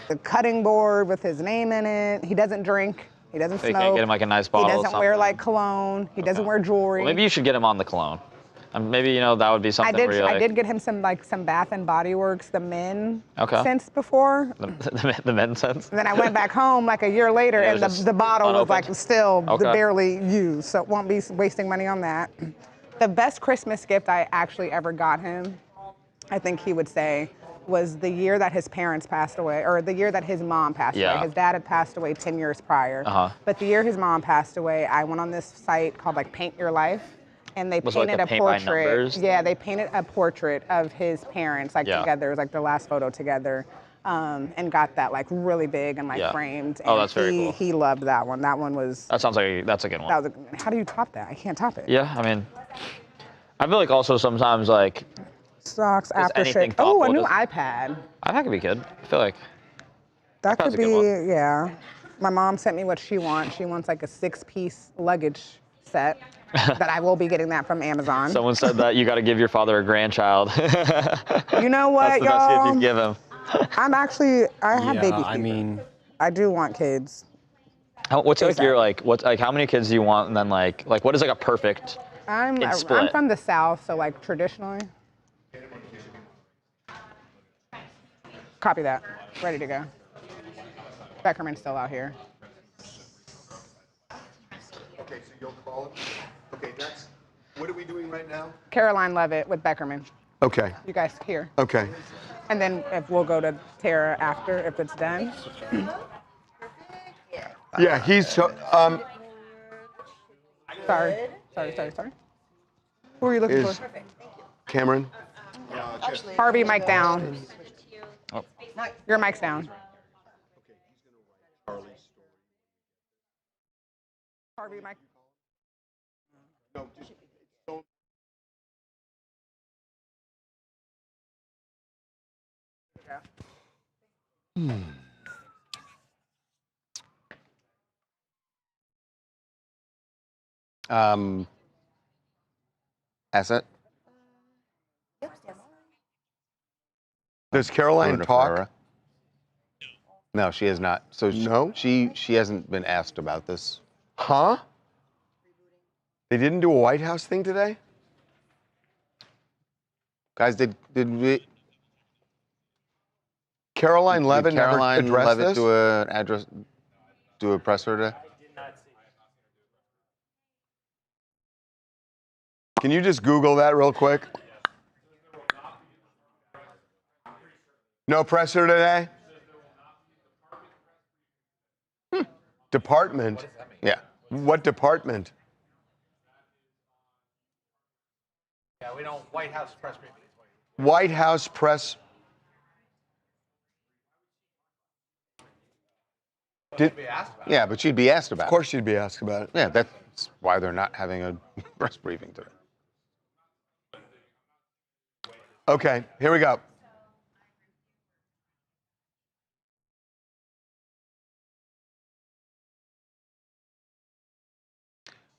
The cutting board with his name in it. He doesn't drink. He doesn't So smoke. you can't get him like a nice bottle. He of doesn't wear something. like cologne. He doesn't wear jewelry. Well, maybe you should get him on the cologne. Maybe, you know, that would be something where you're like, I did get him some Bath and Body Works, the men Okay. scents before. the men scents. And then I went back home like a year later, Yeah, it and was just the bottle was like unopened? still Okay. barely used, so it won't be wasting money on that. The best Christmas gift I actually ever got him, I think he would say, was the year that his parents passed away, or the year that his mom passed Yeah. away. His dad had passed away 10 years prior. But the year his mom passed away, I went on this site called like Paint Your Life. And they Was it like painted the a paint by portrait. numbers? Yeah, they painted a portrait of his parents like Yeah. together. It was like their last photo together, and got that like really big and like Yeah. framed. Oh, And that's very cool. He loved that one. That one was. That sounds like that's a good one. That was. How do you top that? I can't top it. Yeah, I mean, I feel like also sometimes like Socks, Just anything aftershave. Oh, a thoughtful, new just- iPad. iPad could be good. I feel like That iPad's could a good be. Yeah. My mom sent me what she wants. She wants like a 6-piece luggage set. That I will be getting that from Amazon. someone said that you got to give your father a grandchild. You know what, That's the best gift y'all? you give him. I have baby fever. I mean, I do want kids. What's like your how many kids do you want, and then like what is like a perfect I'm split? from the South, so like traditionally. Copy that. Ready to go. Beckerman's still out here. Okay, so you'll call him. Okay, that's. What are we doing right now? Caroline Leavitt with Beckerman. Okay. You guys here. Okay. And then if we'll go to Tara after if it's done. Yeah, he's so. Sorry. Who are you looking Is for? Cameron? Harvey, mic down. Your mic's down. Harvey, mic. No, just don't. Asset? Does Caroline Bruna talk? Ferreira? No, she has not. So she hasn't been asked about this. Huh? They didn't do a White House thing today? Guys, did we? Caroline Levin never Caroline addressed Levitt this? do a presser today? Can you just Google that real quick? No presser today? Department? Yeah. What department? Yeah, we don't. White House press briefing. White House press. Yeah, but she'd be asked about it. Of course she'd be asked about it. Yeah, that's why they're not having a press briefing today. Okay, here we go.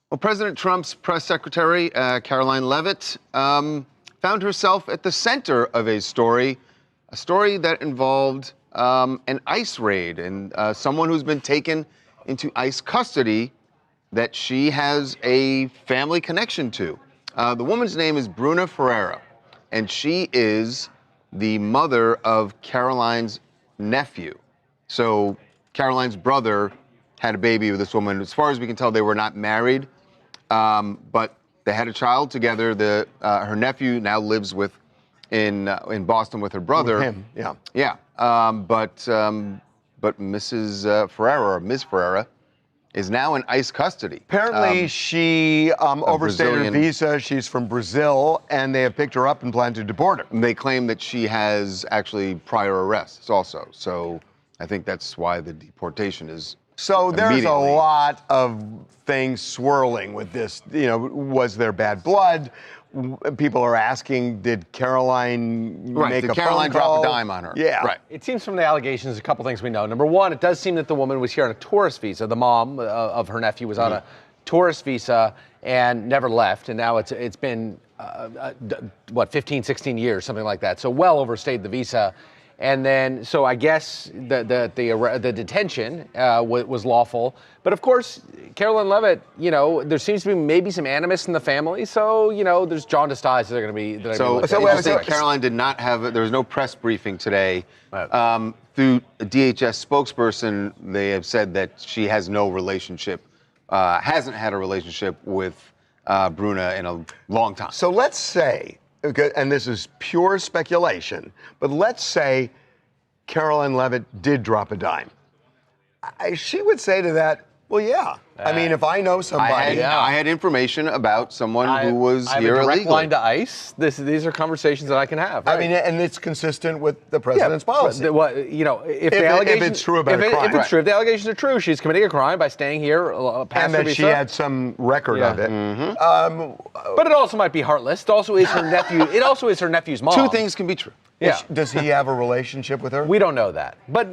Well, President Trump's press secretary, Caroline Levitt, found herself at the center of a story that involved an ICE raid and someone who's been taken into ICE custody that she has a family connection to. The woman's name is Bruna Ferreira, and she is the mother of Caroline's nephew. So Caroline's brother had a baby with this woman. As far as we can tell, they were not married, but they had a child together. Her nephew now lives in Boston with her brother. With him, yeah. Yeah, but Mrs. Ferreira, or Ms. Ferreira, is now in ICE custody. Apparently, she overstayed her Brazilian visa. She's from Brazil, and they have picked her up and plan to deport her. They claim that she has actually prior arrests also. So I think that's why the deportation is. So there's a immediately. lot of things swirling with this. You know, was there bad blood? People are asking, did Caroline make Did a Caroline phone call? drop a dime on her? Yeah. Right. It seems from the allegations, a couple things we know. Number one, it does seem that the woman was here on a tourist visa. The mom of her nephew was on a tourist visa and never left. And now it's been, 15, 16 years, something like that. So well overstayed the visa. And then, so I guess the detention was lawful. But of course, Caroline Leavitt, you know, there seems to be maybe some animus in the family. So, you know, there's jaundiced ties that are going to be. So Caroline did not have. There was no press briefing today. Through a DHS spokesperson, they have said that she has no relationship, hasn't had a relationship with Bruna in a long time. So let's say, and this is pure speculation, but let's say Caroline Leavitt did drop a dime. She would say to that, well, yeah. I mean, if I know somebody. I had information about someone who was I have here a direct illegally. line to ICE. These are conversations that I can have. I mean, and it's consistent with the president's policy. If the allegations, if it's true about a crime. If it's true, if the allegations are true, she's committing a crime by staying here past And her that visa. she had some record of it. But it also might be heartless. It also is her nephew. It also is her nephew's mom. Two things can be true. Yeah. Does he have a relationship with her? We don't know that, but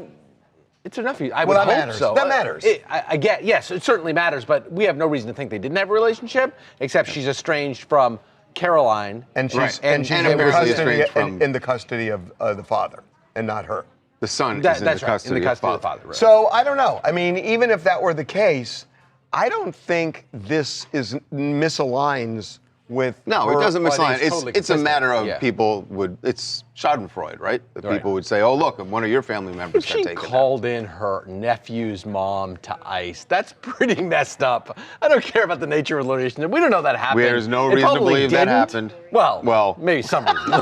it's her nephew. I would that hope matters. so. That matters. I get, yes, it certainly matters, but we have no reason to think they didn't have a relationship, except she's estranged from Caroline. And she's and in the custody of the father, and not her. The son is in the custody of the father. Right. So I don't know. I mean, even if that were the case, I don't think this misaligns with. No, her. it doesn't Well, I misalign. think it's totally It's a matter of consistent. people would. It's Schadenfreude, right? That Right. people would say, "Oh, look, one of your family members got She taken." called in her nephew's mom to ICE. That's pretty messed up. I don't care about the nature of the relationship. We don't know that happened. There's no It reason to probably believe that didn't. happened. Well, maybe some reason.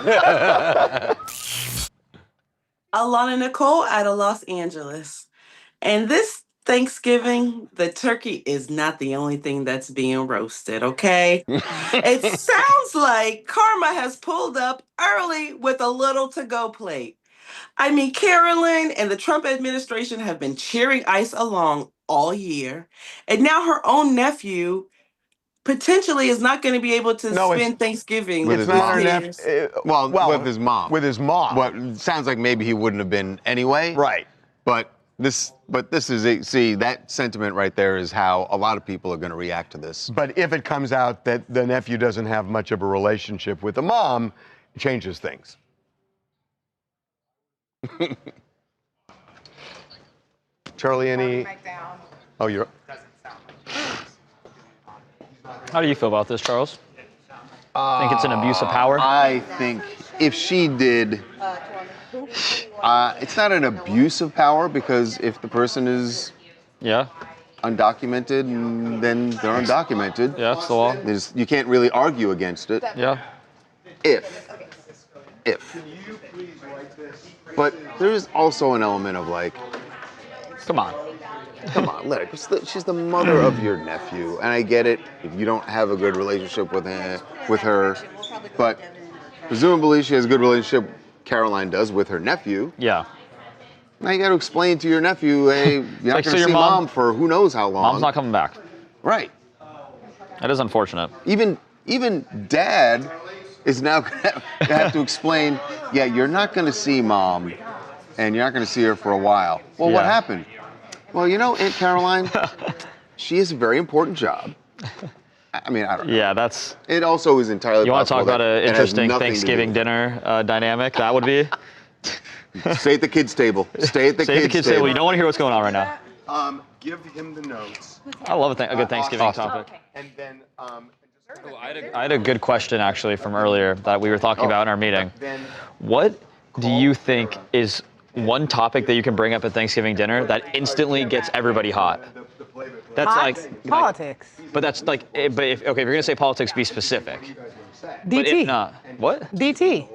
Alana Nicole out of Los Angeles. And this Thanksgiving, the turkey is not the only thing that's being roasted, okay? It sounds like Karma has pulled up early with a little to-go plate. I mean, Carolyn and the Trump administration have been cheering ICE along all year. And now her own nephew potentially is not going to be able to spend Thanksgiving with with his mom. his With his mom. With his mom. Well, it sounds like maybe he wouldn't have been anyway. Right. But this is see, that sentiment right there is how a lot of people are going to react to this. But if it comes out that the nephew doesn't have much of a relationship with the mom, it changes things. Charlie, any? Oh, you're. How do you feel about this, Charles? Think it's an abuse of power? I think if she did, it's not an abuse of power because if the person is undocumented, then they're undocumented. Yeah, that's the law. You can't really argue against it. Yeah. If. But there is also an element of like, come on, let her. She's the mother of your nephew, and I get it if you don't have a good relationship with her, but presumably she has a good relationship. Caroline does with her nephew. Yeah. Now you got to explain to your nephew, hey, you're not going to see mom for who knows how long. Mom's not coming back. Right. That is unfortunate. Even dad is now going to have to explain, yeah, you're not going to see mom, and you're not going to see her for a while. Well, what happened? Well, you know, Aunt Caroline, she has a very important job. I mean, I don't know. Yeah, that's. It also is entirely. You want to talk possible about that an it has interesting nothing to Thanksgiving do- dinner dynamic? That would be. Stay at the kids' table. Stay at the kids' table. You don't want to hear what's going on right now. Give him the notes. I love a good Thanksgiving topic. And then. I had a good question actually from earlier that we were talking about in our meeting. What do you think is one topic that you can bring up at Thanksgiving dinner that instantly gets everybody hot. That's Hot? like Politics. But that's like, but if you're gonna say politics, be specific. But DT. if not, what? DT.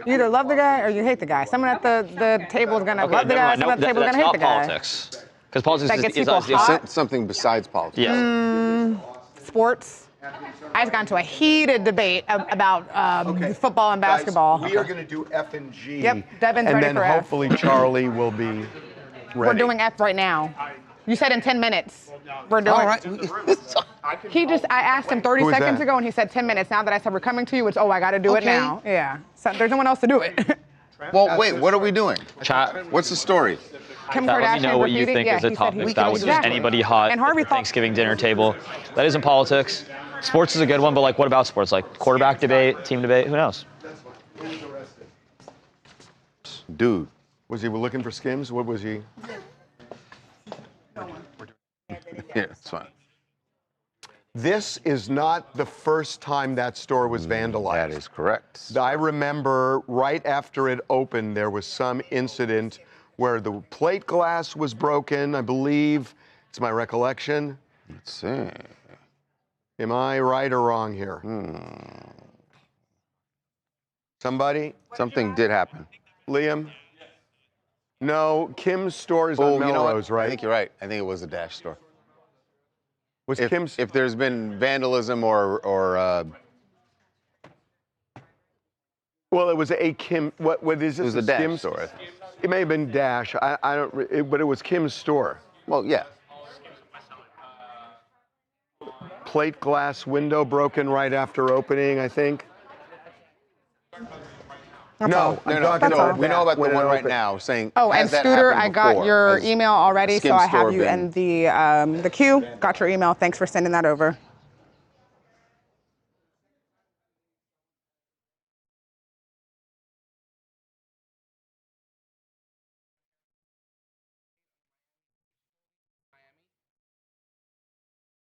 You either love the guy or you hate the guy. Someone at the table is gonna love the guy. Someone at the table is gonna hate the guy. Politics. Because politics That gets is people hot. Something besides politics. Yeah. Sports. I just got into a heated debate about football and basketball. Guys, we are going to do F and G. Yep, Devin's and ready then for F. hopefully Charlie will be ready. We're doing F right now. You said in 10 minutes. We're doing. All right. I asked him 30 Who is seconds that? ago, and he said 10 minutes. Now that I said we're coming to you, it's I got to do it Okay. now. Yeah. So there's no one else to do it. Well, wait, what are we doing? Chat. What's the story? Kim Let me Kardashian know what you graffiti. think Yeah, is a he said topic he- that would just Exactly. anybody hot And Harvey at the Thanksgiving dinner table. That isn't politics. Sports is a good one, but like, what about sports? Like quarterback debate, team debate. Who knows? Dude. Was he looking for Skims? What was he? Yeah, it's fine. This is not the first time that store was vandalized. That is correct. I remember right after it opened, there was some incident where the plate glass was broken, I believe. It's my recollection. Let's see. Am I right or wrong here? Somebody? Something did happen. Liam? No, Kim's store is on Oh, you know Melrose, what? right? I think you're right. I think it was a Dash store. Was if, Kim's? If there's been vandalism or Well, it was a Kim. What is this? it was a Dash Kim's store. It may have been Dash. I don't. But it was Kim's store. Well, yeah. Plate glass window broken right after opening, I think. No, we know about the one right now saying. Oh, and has that Scooter, happened I got before? your Has email already, so Skims I have store you been- in the queue. Got your email. Thanks for sending that over.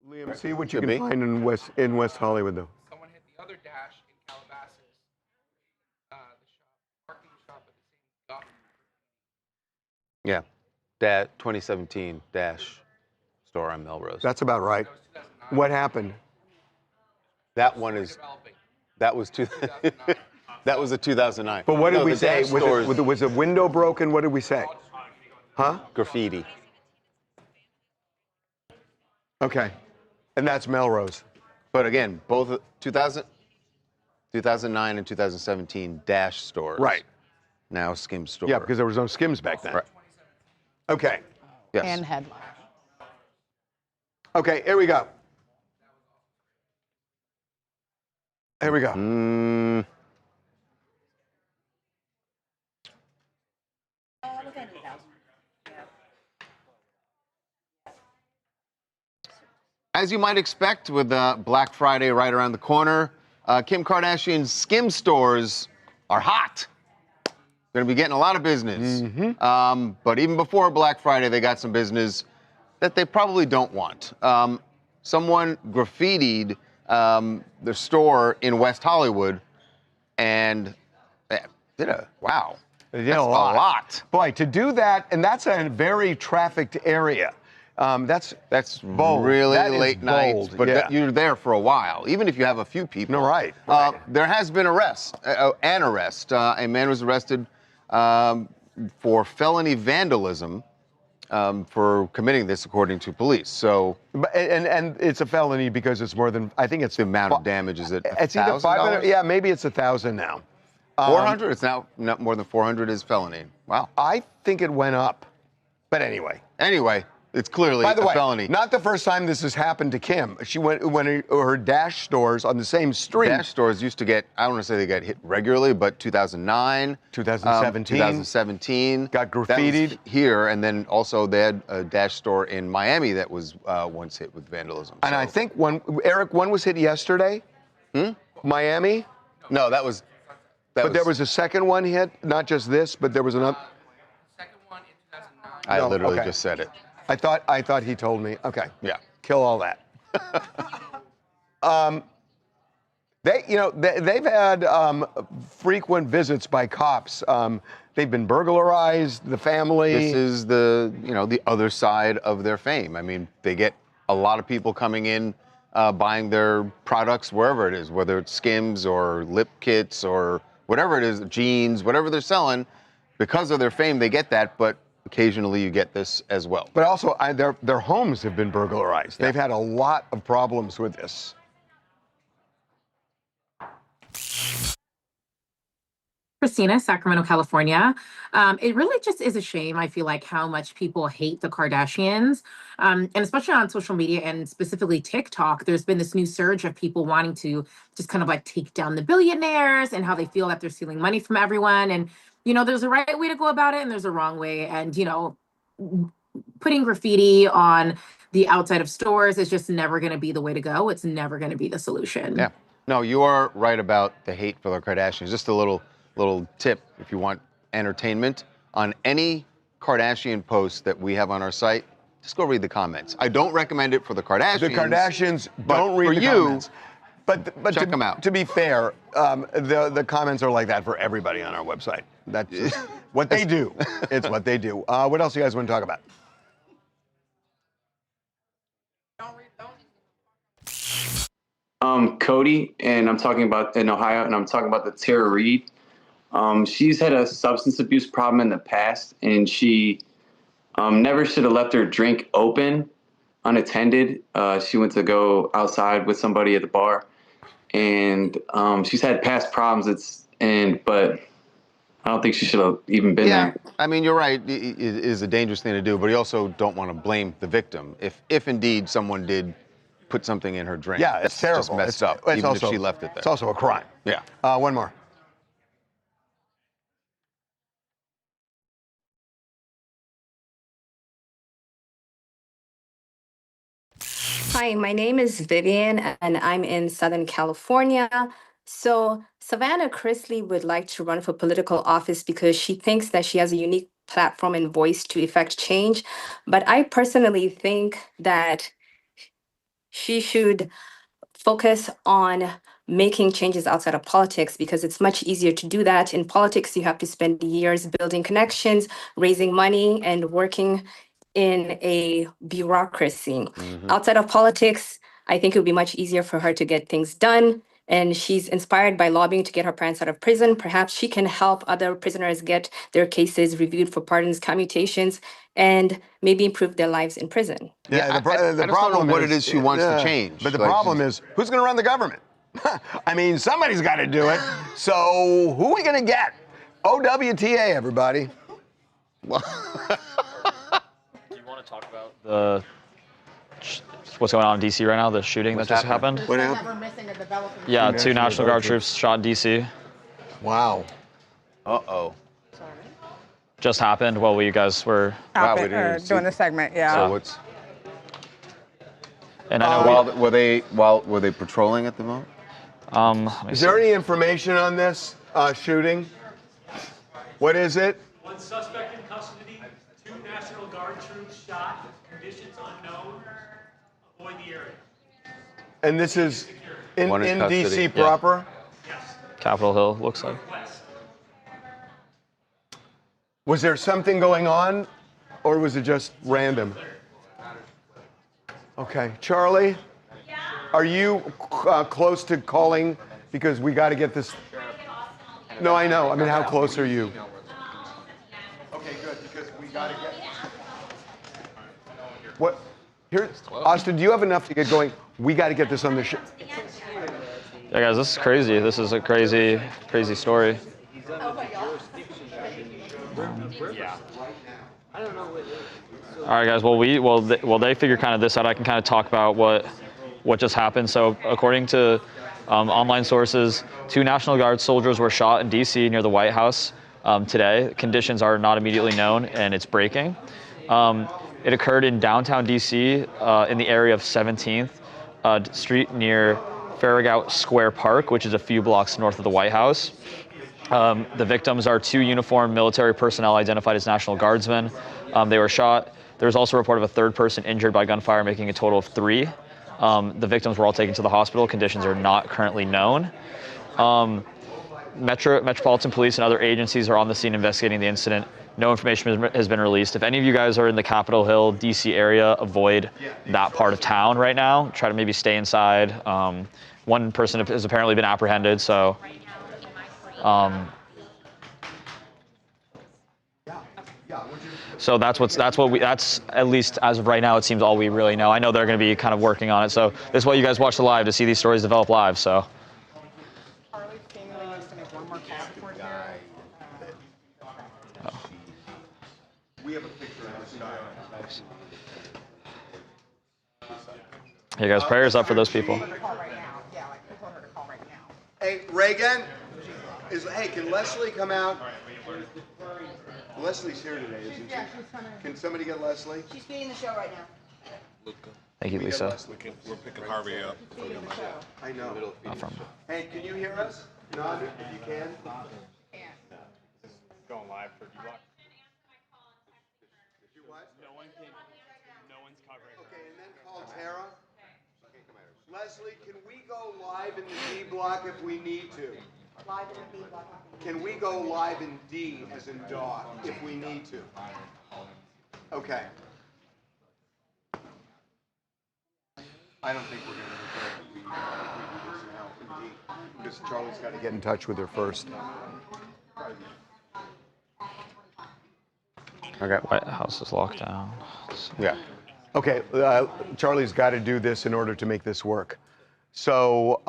Liam, see what you Could can be. find in West Hollywood, though. Someone hit the other Dash in Calabasas. The parking shop at the same Yeah, that 2017 Dash store on Melrose. That's about right. What happened? That one is. That was two. That was a 2009. But what did No, we the say? Dash stores- Was a window broken? What did we say? Huh? Graffiti. Okay. And that's Melrose. But again, both 2009 and 2017 Dash stores. Right. Now Skims store. Yeah, because there was no Skims back then. Right. Okay. Yes. And headline. Okay, here we go. Here we go. As you might expect, with Black Friday right around the corner, Kim Kardashian's Skim stores are hot. Going to be getting a lot of business. But even before Black Friday, they got some business that they probably don't want. Someone graffitied the store in West Hollywood, and did a wow. They did a lot. Boy, to do that, and that's a very trafficked area. That's bold. Really That is late nights, bold, but yeah. you're there for a while, even if you have a few people. No, right. There has been an arrest. A man was arrested for felony vandalism for committing this, according to police. So, and it's a felony because it's more than, I think it's the amount of damage is it It's either 500. Yeah, maybe it's 1,000 now. 400. It's now not more than 400 is felony. Wow. I think it went up, but anyway. Anyway, it's clearly By the a way, felony. not the first time this has happened to Kim. She went her Dash stores on the same street. Dash stores used to get, I don't want to say they got hit regularly, but 2009, 2017, 2017 got that was graffitied here, and then also they had a Dash store in Miami that was once hit with vandalism. And I think one was hit yesterday. Miami. No, that was. But there was a second one hit, not just this, but there was another. I No, literally okay. just said it. I thought he told me. Okay. Yeah. Kill all that. They've had frequent visits by cops They've been burglarized, the family. This is the other side of their fame. I mean, they get a lot of people coming in buying their products wherever it is, whether it's Skims or lip kits or whatever it is, jeans, whatever they're selling. Because of their fame, they get that, but occasionally you get this as well. But also, their homes have been burglarized. Yeah. They've had a lot of problems with this. Christina, Sacramento, California. It really just is a shame, I feel like, how much people hate the Kardashians. And especially on social media and specifically TikTok, there's been this new surge of people wanting to just kind of like take down the billionaires and how they feel that they're stealing money from everyone. And, there's a right way to go about it and there's a wrong way. And, putting graffiti on the outside of stores is just never going to be the way to go. It's never going to be the solution. Yeah. No, you are right about the hate for the Kardashians. Just a little tip, if you want entertainment, on any Kardashian post that we have on our site, just go read the comments. I don't recommend it for the Kardashians. The Kardashians don't read the comments. But check them out. To be fair, the comments are like that for everybody on our website. That's what they do. It's what they do. What else do you guys want to talk about? Cody, and I'm talking about in Ohio, and I'm talking about the Tara Reid. She's had a substance abuse problem in the past, and she never should have left her drink open, unattended. She went to go outside with somebody at the bar, and she's had past problems. But I don't think she should have even been there. I mean, you're right. It is a dangerous thing to do, but you also don't want to blame the victim. If indeed someone did put something in her drink, yeah, it's terrible. Just messed up, it's even also, if she left it there. It's also a crime. Yeah. One more. Hi, my name is Vivian, and I'm in Southern California. So Savannah Chrisley would like to run for political office because she thinks that she has a unique platform and voice to effect change. But I personally think that she should focus on making changes outside of politics because it's much easier to do that. In politics, you have to spend years building connections, raising money, and working in a bureaucracy. Outside of politics, I think it would be much easier for her to get things done. And she's inspired by lobbying to get her parents out of prison. Perhaps she can help other prisoners get their cases reviewed for pardons, commutations, and maybe improve their lives in prison. Yeah, the problem is what it is she wants to change. But the problem is, who's going to run the government? I mean, somebody's got to do it. So who are we going to get? OWTA, everybody. Talk about what's going on in D.C. right now, the shooting that just happened. What happened? Yeah, two National Guard troops shot in D.C. Wow. Uh-oh. Just happened while you guys were doing the segment, yeah. So what's... And I know were they patrolling at the moment? Is there any information on this shooting? What is it? One suspect in custody, 2 National Guard troops shot, conditions unknown, avoid the area. And this is in custody, D.C. proper? Yes. Capitol Hill, looks like. Was there something going on, or was it just random? Okay, Charlie, are you close to calling? Because we got to get this. No, I know. I mean, how close are you? Okay, good, because we got to get. What? Here, Austin, do you have enough to get going? We got to get this on the show. Yeah, guys, this is crazy. This is a crazy, crazy story. Yeah. I don't know. All right, guys. Well, they figure kind of this out. I can kind of talk about what just happened. So, according to online sources, 2 National Guard soldiers were shot in D.C. near the White House today. Conditions are not immediately known, and it's breaking. It occurred in downtown D.C. In the area of 17th Street near Farragut Square Park, which is a few blocks north of the White House. The victims are 2 uniformed military personnel identified as National Guardsmen. They were shot. There was also a report of a 3rd person injured by gunfire, making a total of 3. The victims were all taken to the hospital. Conditions are not currently known. Metropolitan Police and other agencies are on the scene investigating the incident. No information has been released. If any of you guys are in the Capitol Hill, DC area, avoid that part of town right now. Try to maybe stay inside. One person has apparently been apprehended, so. So that's at least as of right now, it seems all we really know. I know they're going to be kind of working on it. So this is why you guys watch the live, to see these stories develop live. So. We have a picture of this guy. Hey guys, prayers up for those people. Hey, Reagan, hey, can Leslie come out? Leslie's here today, isn't she? Can somebody get Leslie? She's getting the show right now. Thank you, Lisa. We're picking Harvey up. I know. Not from. Hey, can you hear us? Nod if you can. Going live for D-Block. No one's covering. Okay, and then call Tara. Leslie, can we go live in the D block if we need to? Live in the D block. Can we go live in D as in dog if we need to? Okay. I don't think we're going to do this now in D because Charlie's got to get in touch with her first. Okay. White House is locked down. Yeah. Okay, Charlie's got to do this in order to make this work. So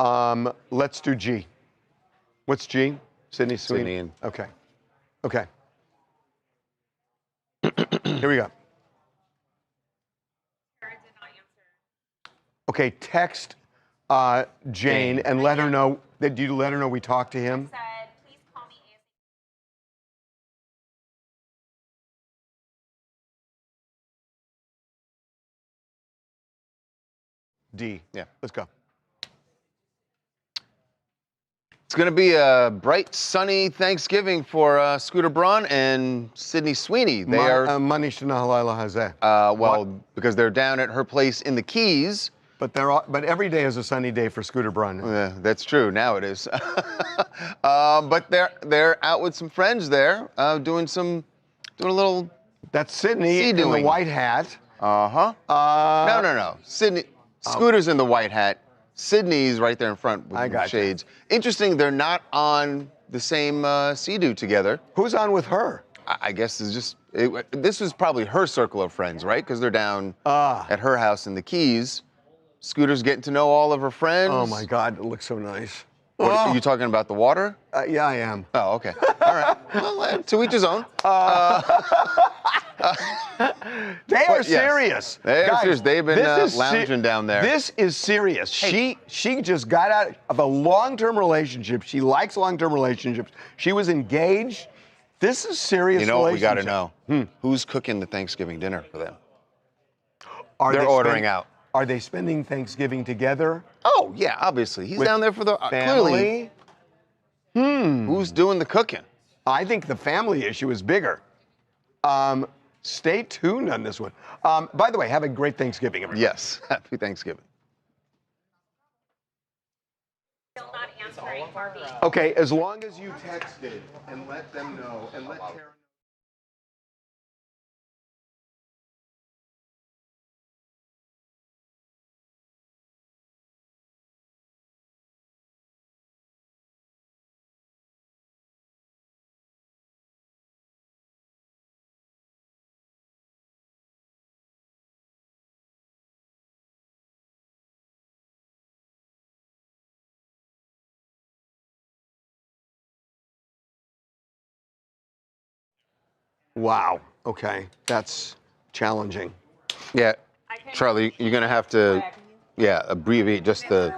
let's do G. What's G? Sydney Sweeney. Okay. Okay. Here we go. Okay, text Jane and let her know. Do you let her know we talked to him? D. Yeah, let's go. It's going to be a bright, sunny Thanksgiving for Scooter Braun and Sydney Sweeney. They are Manish Nahalala Hazeh. Well, because they're down at her place in the Keys. But every day is a sunny day for Scooter Braun. Yeah, that's true. Now it is. But they're out with some friends there, doing a little. That's Sydney in the white hat. No. Sydney. Scooter's in the white hat. Sydney's right there in front with the shades. Interesting, they're not on the same Sea-Doo together. Who's on with her? I guess this was probably her circle of friends, right? Because they're down at her house in the Keys. Scooter's getting to know all of her friends. Oh my God, it looks so nice. Are you talking about the water? Yeah, I am. Oh, okay. All right. Well, to each his own. They are serious. They are serious. They've been This is lounging down there. This is serious. She just got out of a long-term relationship. She likes long-term relationships. She was engaged. This is serious. You know what we got to know? Who's cooking the Thanksgiving dinner for them? They're ordering out. Are they spending Thanksgiving together? Oh yeah, obviously. He's down there for the family. Clearly. Who's doing the cooking? I think the family issue is bigger. Stay tuned on this one. By the way, have a great Thanksgiving, everybody. Yes, happy Thanksgiving. Still not answering, Harvey. Okay, as long as you texted and let them know and let Tara Wow. Okay, that's challenging. Yeah, Charlie, you're gonna have to, abbreviate just the.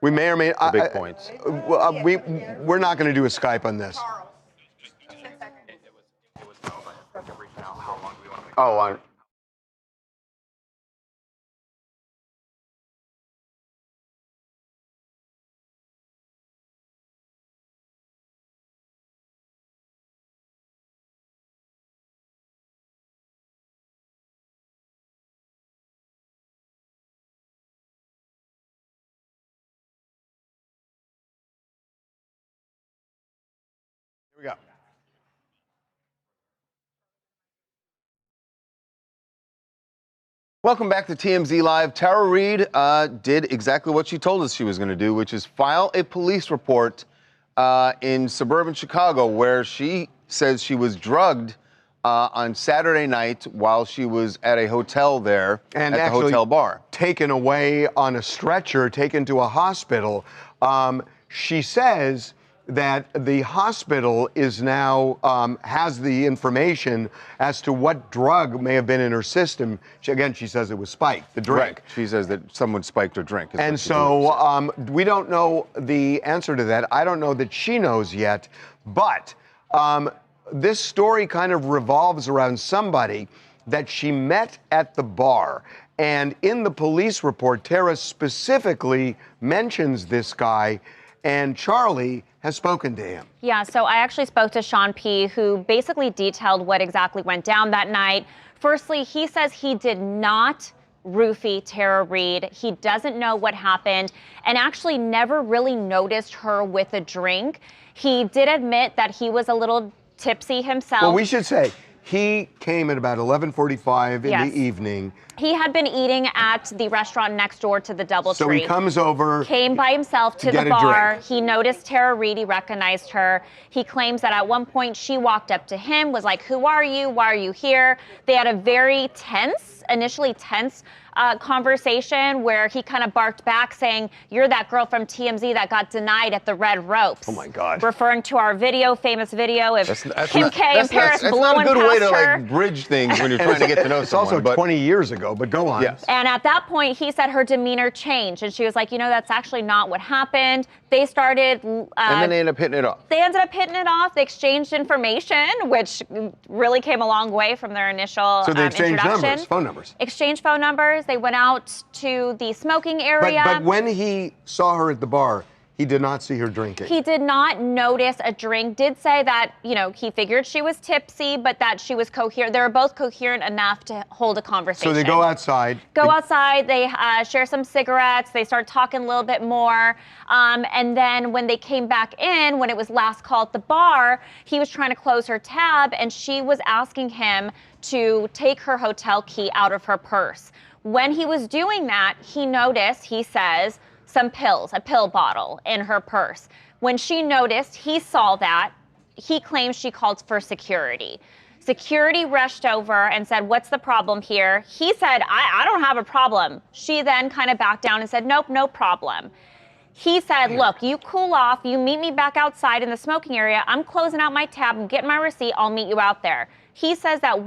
We may or may the big points. We're not going to do a Skype on this. Oh, we go. Welcome back to TMZ Live. Tara Reid did exactly what she told us she was going to do, which is file a police report in suburban Chicago where she says she was drugged on Saturday night while she was at a hotel there And at actually the hotel bar. taken away on a stretcher, taken to a hospital. She says that the hospital is now has the information as to what drug may have been in her system. She says it was spiked, the drink. Right. She says that someone spiked her drink. And so we don't know the answer to that. I don't know that she knows yet. But this story kind of revolves around somebody that she met at the bar. And in the police report, Tara specifically mentions this guy, and Charlie has spoken to him. Yeah, so I actually spoke to Sean P., who basically detailed what exactly went down that night. Firstly, he says he did not roofie Tara Reid. He doesn't know what happened and actually never really noticed her with a drink. He did admit that he was a little tipsy himself. Well, we should say he came at about 11:45 in Yes. the evening. He had been eating at the restaurant next door to the DoubleTree. So he comes over. Came by himself to the get a bar. drink. He noticed Tara Reid. He recognized her. He claims that at one point she walked up to him, was like, "Who are you? Why are you here?" They had a very initially tense conversation where he kind of barked back saying, "You're that girl from TMZ that got denied at the Red Ropes." Oh my God. Referring to our famous video of Kim K and Paris That's blowing not a good way past to her. like bridge things when you're trying to get to know It's someone. also but 20 years ago, but go on. Yes. And at that point, he said her demeanor changed. And she was like, that's actually not what happened. They started. and then they end up hitting it off. They ended up hitting it off. They exchanged information, which really came a long way from their initial So they exchanged introduction. numbers, phone numbers. Exchanged phone numbers. They went out to the smoking area. But when he saw her at the bar, he did not see her drinking. He did not notice a drink. Did say that, he figured she was tipsy, but that she was coherent. They were both coherent enough to hold a conversation. So they go outside. Go outside, they share some cigarettes, they start talking a little bit more. And then when they came back in, when it was last call at the bar, he was trying to close her tab and she was asking him to take her hotel key out of her purse. When he was doing that, he noticed, he says, some pills, a pill bottle in her purse. When she noticed, he saw that. He claims she called for security. Security rushed over and said, "What's the problem here?" He said, I don't have a problem. She then kind of backed down and said, "Nope, no problem." He said, "Look, you cool off. You meet me back outside in the smoking area. I'm closing out my tab. I'm getting my receipt. I'll meet you out there." He says that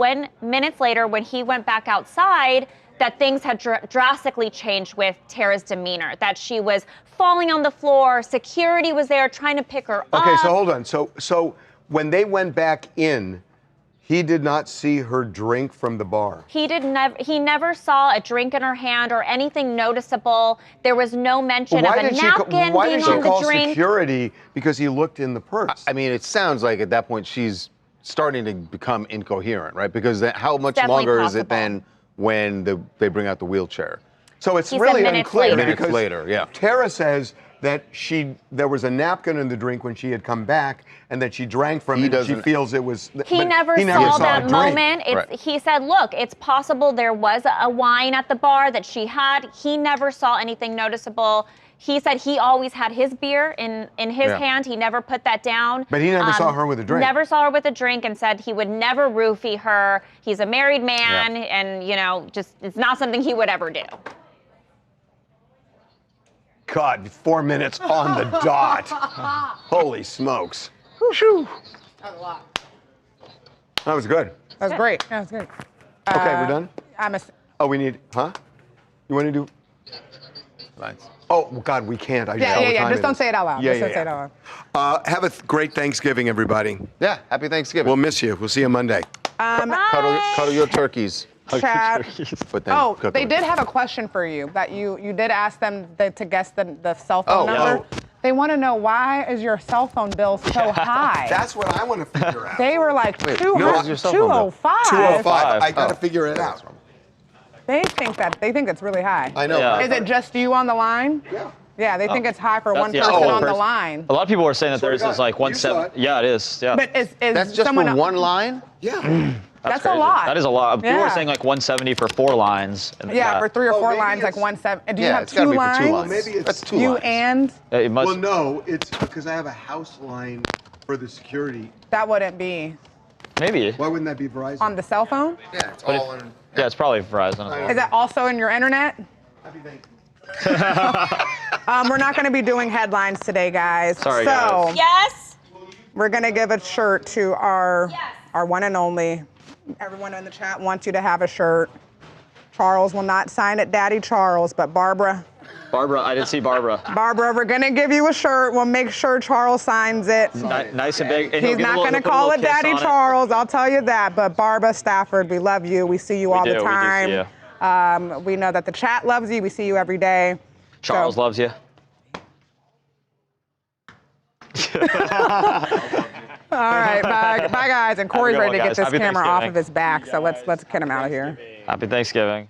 minutes later, when he went back outside, that things had drastically changed with Tara's demeanor, that she was falling on the floor, security was there trying to pick her up. Okay, so hold on. So when they went back in, he did not see her drink from the bar. He never saw a drink in her hand or anything noticeable. There was no mention of a napkin why being did she on call the drink. security? Because he looked in the purse. I mean, it sounds like at that point she's starting to become incoherent, right? Because how much Definitely longer is it possible. then when they bring out the wheelchair? So it's He said really minutes unclear later. Minutes because later, yeah. Tara says that there was a napkin in the drink when she had come back, and that she drank from it. And she feels it was. He but never he saw a that drink. moment. Right. He said, "Look, it's possible there was a wine at the bar that she had." He never saw anything noticeable. He said he always had his beer in his hand. He never put that down. But he never saw her with a drink. Never saw her with a drink, and said he would never roofie her. He's a married man, and just it's not something he would ever do. God, 4 minutes on the dot. Holy smokes. Whew. That was a lot. That was good. That was great. That was great. Okay, we're done? Oh, we need, You want to do? Lines. Oh, God, we can't. Yeah. Just don't say it out loud. Yeah, Just don't say it out loud. Have a great Thanksgiving, everybody. Yeah, happy Thanksgiving. We'll miss you. We'll see you Monday. Cuddle your turkeys. Chad. But then Oh, cook they them. did have a question for you that you did ask them to guess the cell phone number. Oh. They want to know, why is your cell phone bill so high? That's what I want to figure out. They were like, Wait, 205. 205. I got to figure it out. They think it's really high. I know. Yeah. Is it just you on the line? Yeah. Yeah, they think it's high for one That's- person yeah, on the person. line. A lot of people are saying that theirs is like You saw 170. Yeah, it is. Yeah. But is That's just someone for one line? Yeah. That's a crazy. lot. That is a lot. People Yeah. are saying like 170 for 4 lines. In the Yeah, chat. for 3 or 4 maybe lines, like it's- 170. Do you Yeah, have it's gotta 2 be for lines? 2 Well, lines. maybe it's That's 2 You lines. and It must. Well, no, it's because I have a house line for the security. that wouldn't be Maybe. Why wouldn't that be Verizon? on the cell phone. Yeah, it's But all in. Yeah, it's probably Verizon as well. Is that also in your internet? We're not going to be doing headlines today, guys. Sorry, so, guys. Yes. we're going to give a shirt to our one and only. Everyone in the chat wants you to have a shirt. Charles will not sign it, Daddy Charles, but Barbara. Barbara, I did see Barbara. Barbara, we're going to give you a shirt. We'll make sure Charles signs it. Nice and big. And He's not going to call it Daddy Charles, I'll tell you that. But Barbara Stafford, we love you. We see you all the time. We do see you. We know that the chat loves you. We see you every day. Charles loves you. All right, bye guys. And Corey's good ready one, to get guys. this Happy camera off Thanksgiving. of his back, so let's get him out of here. Happy Thanksgiving.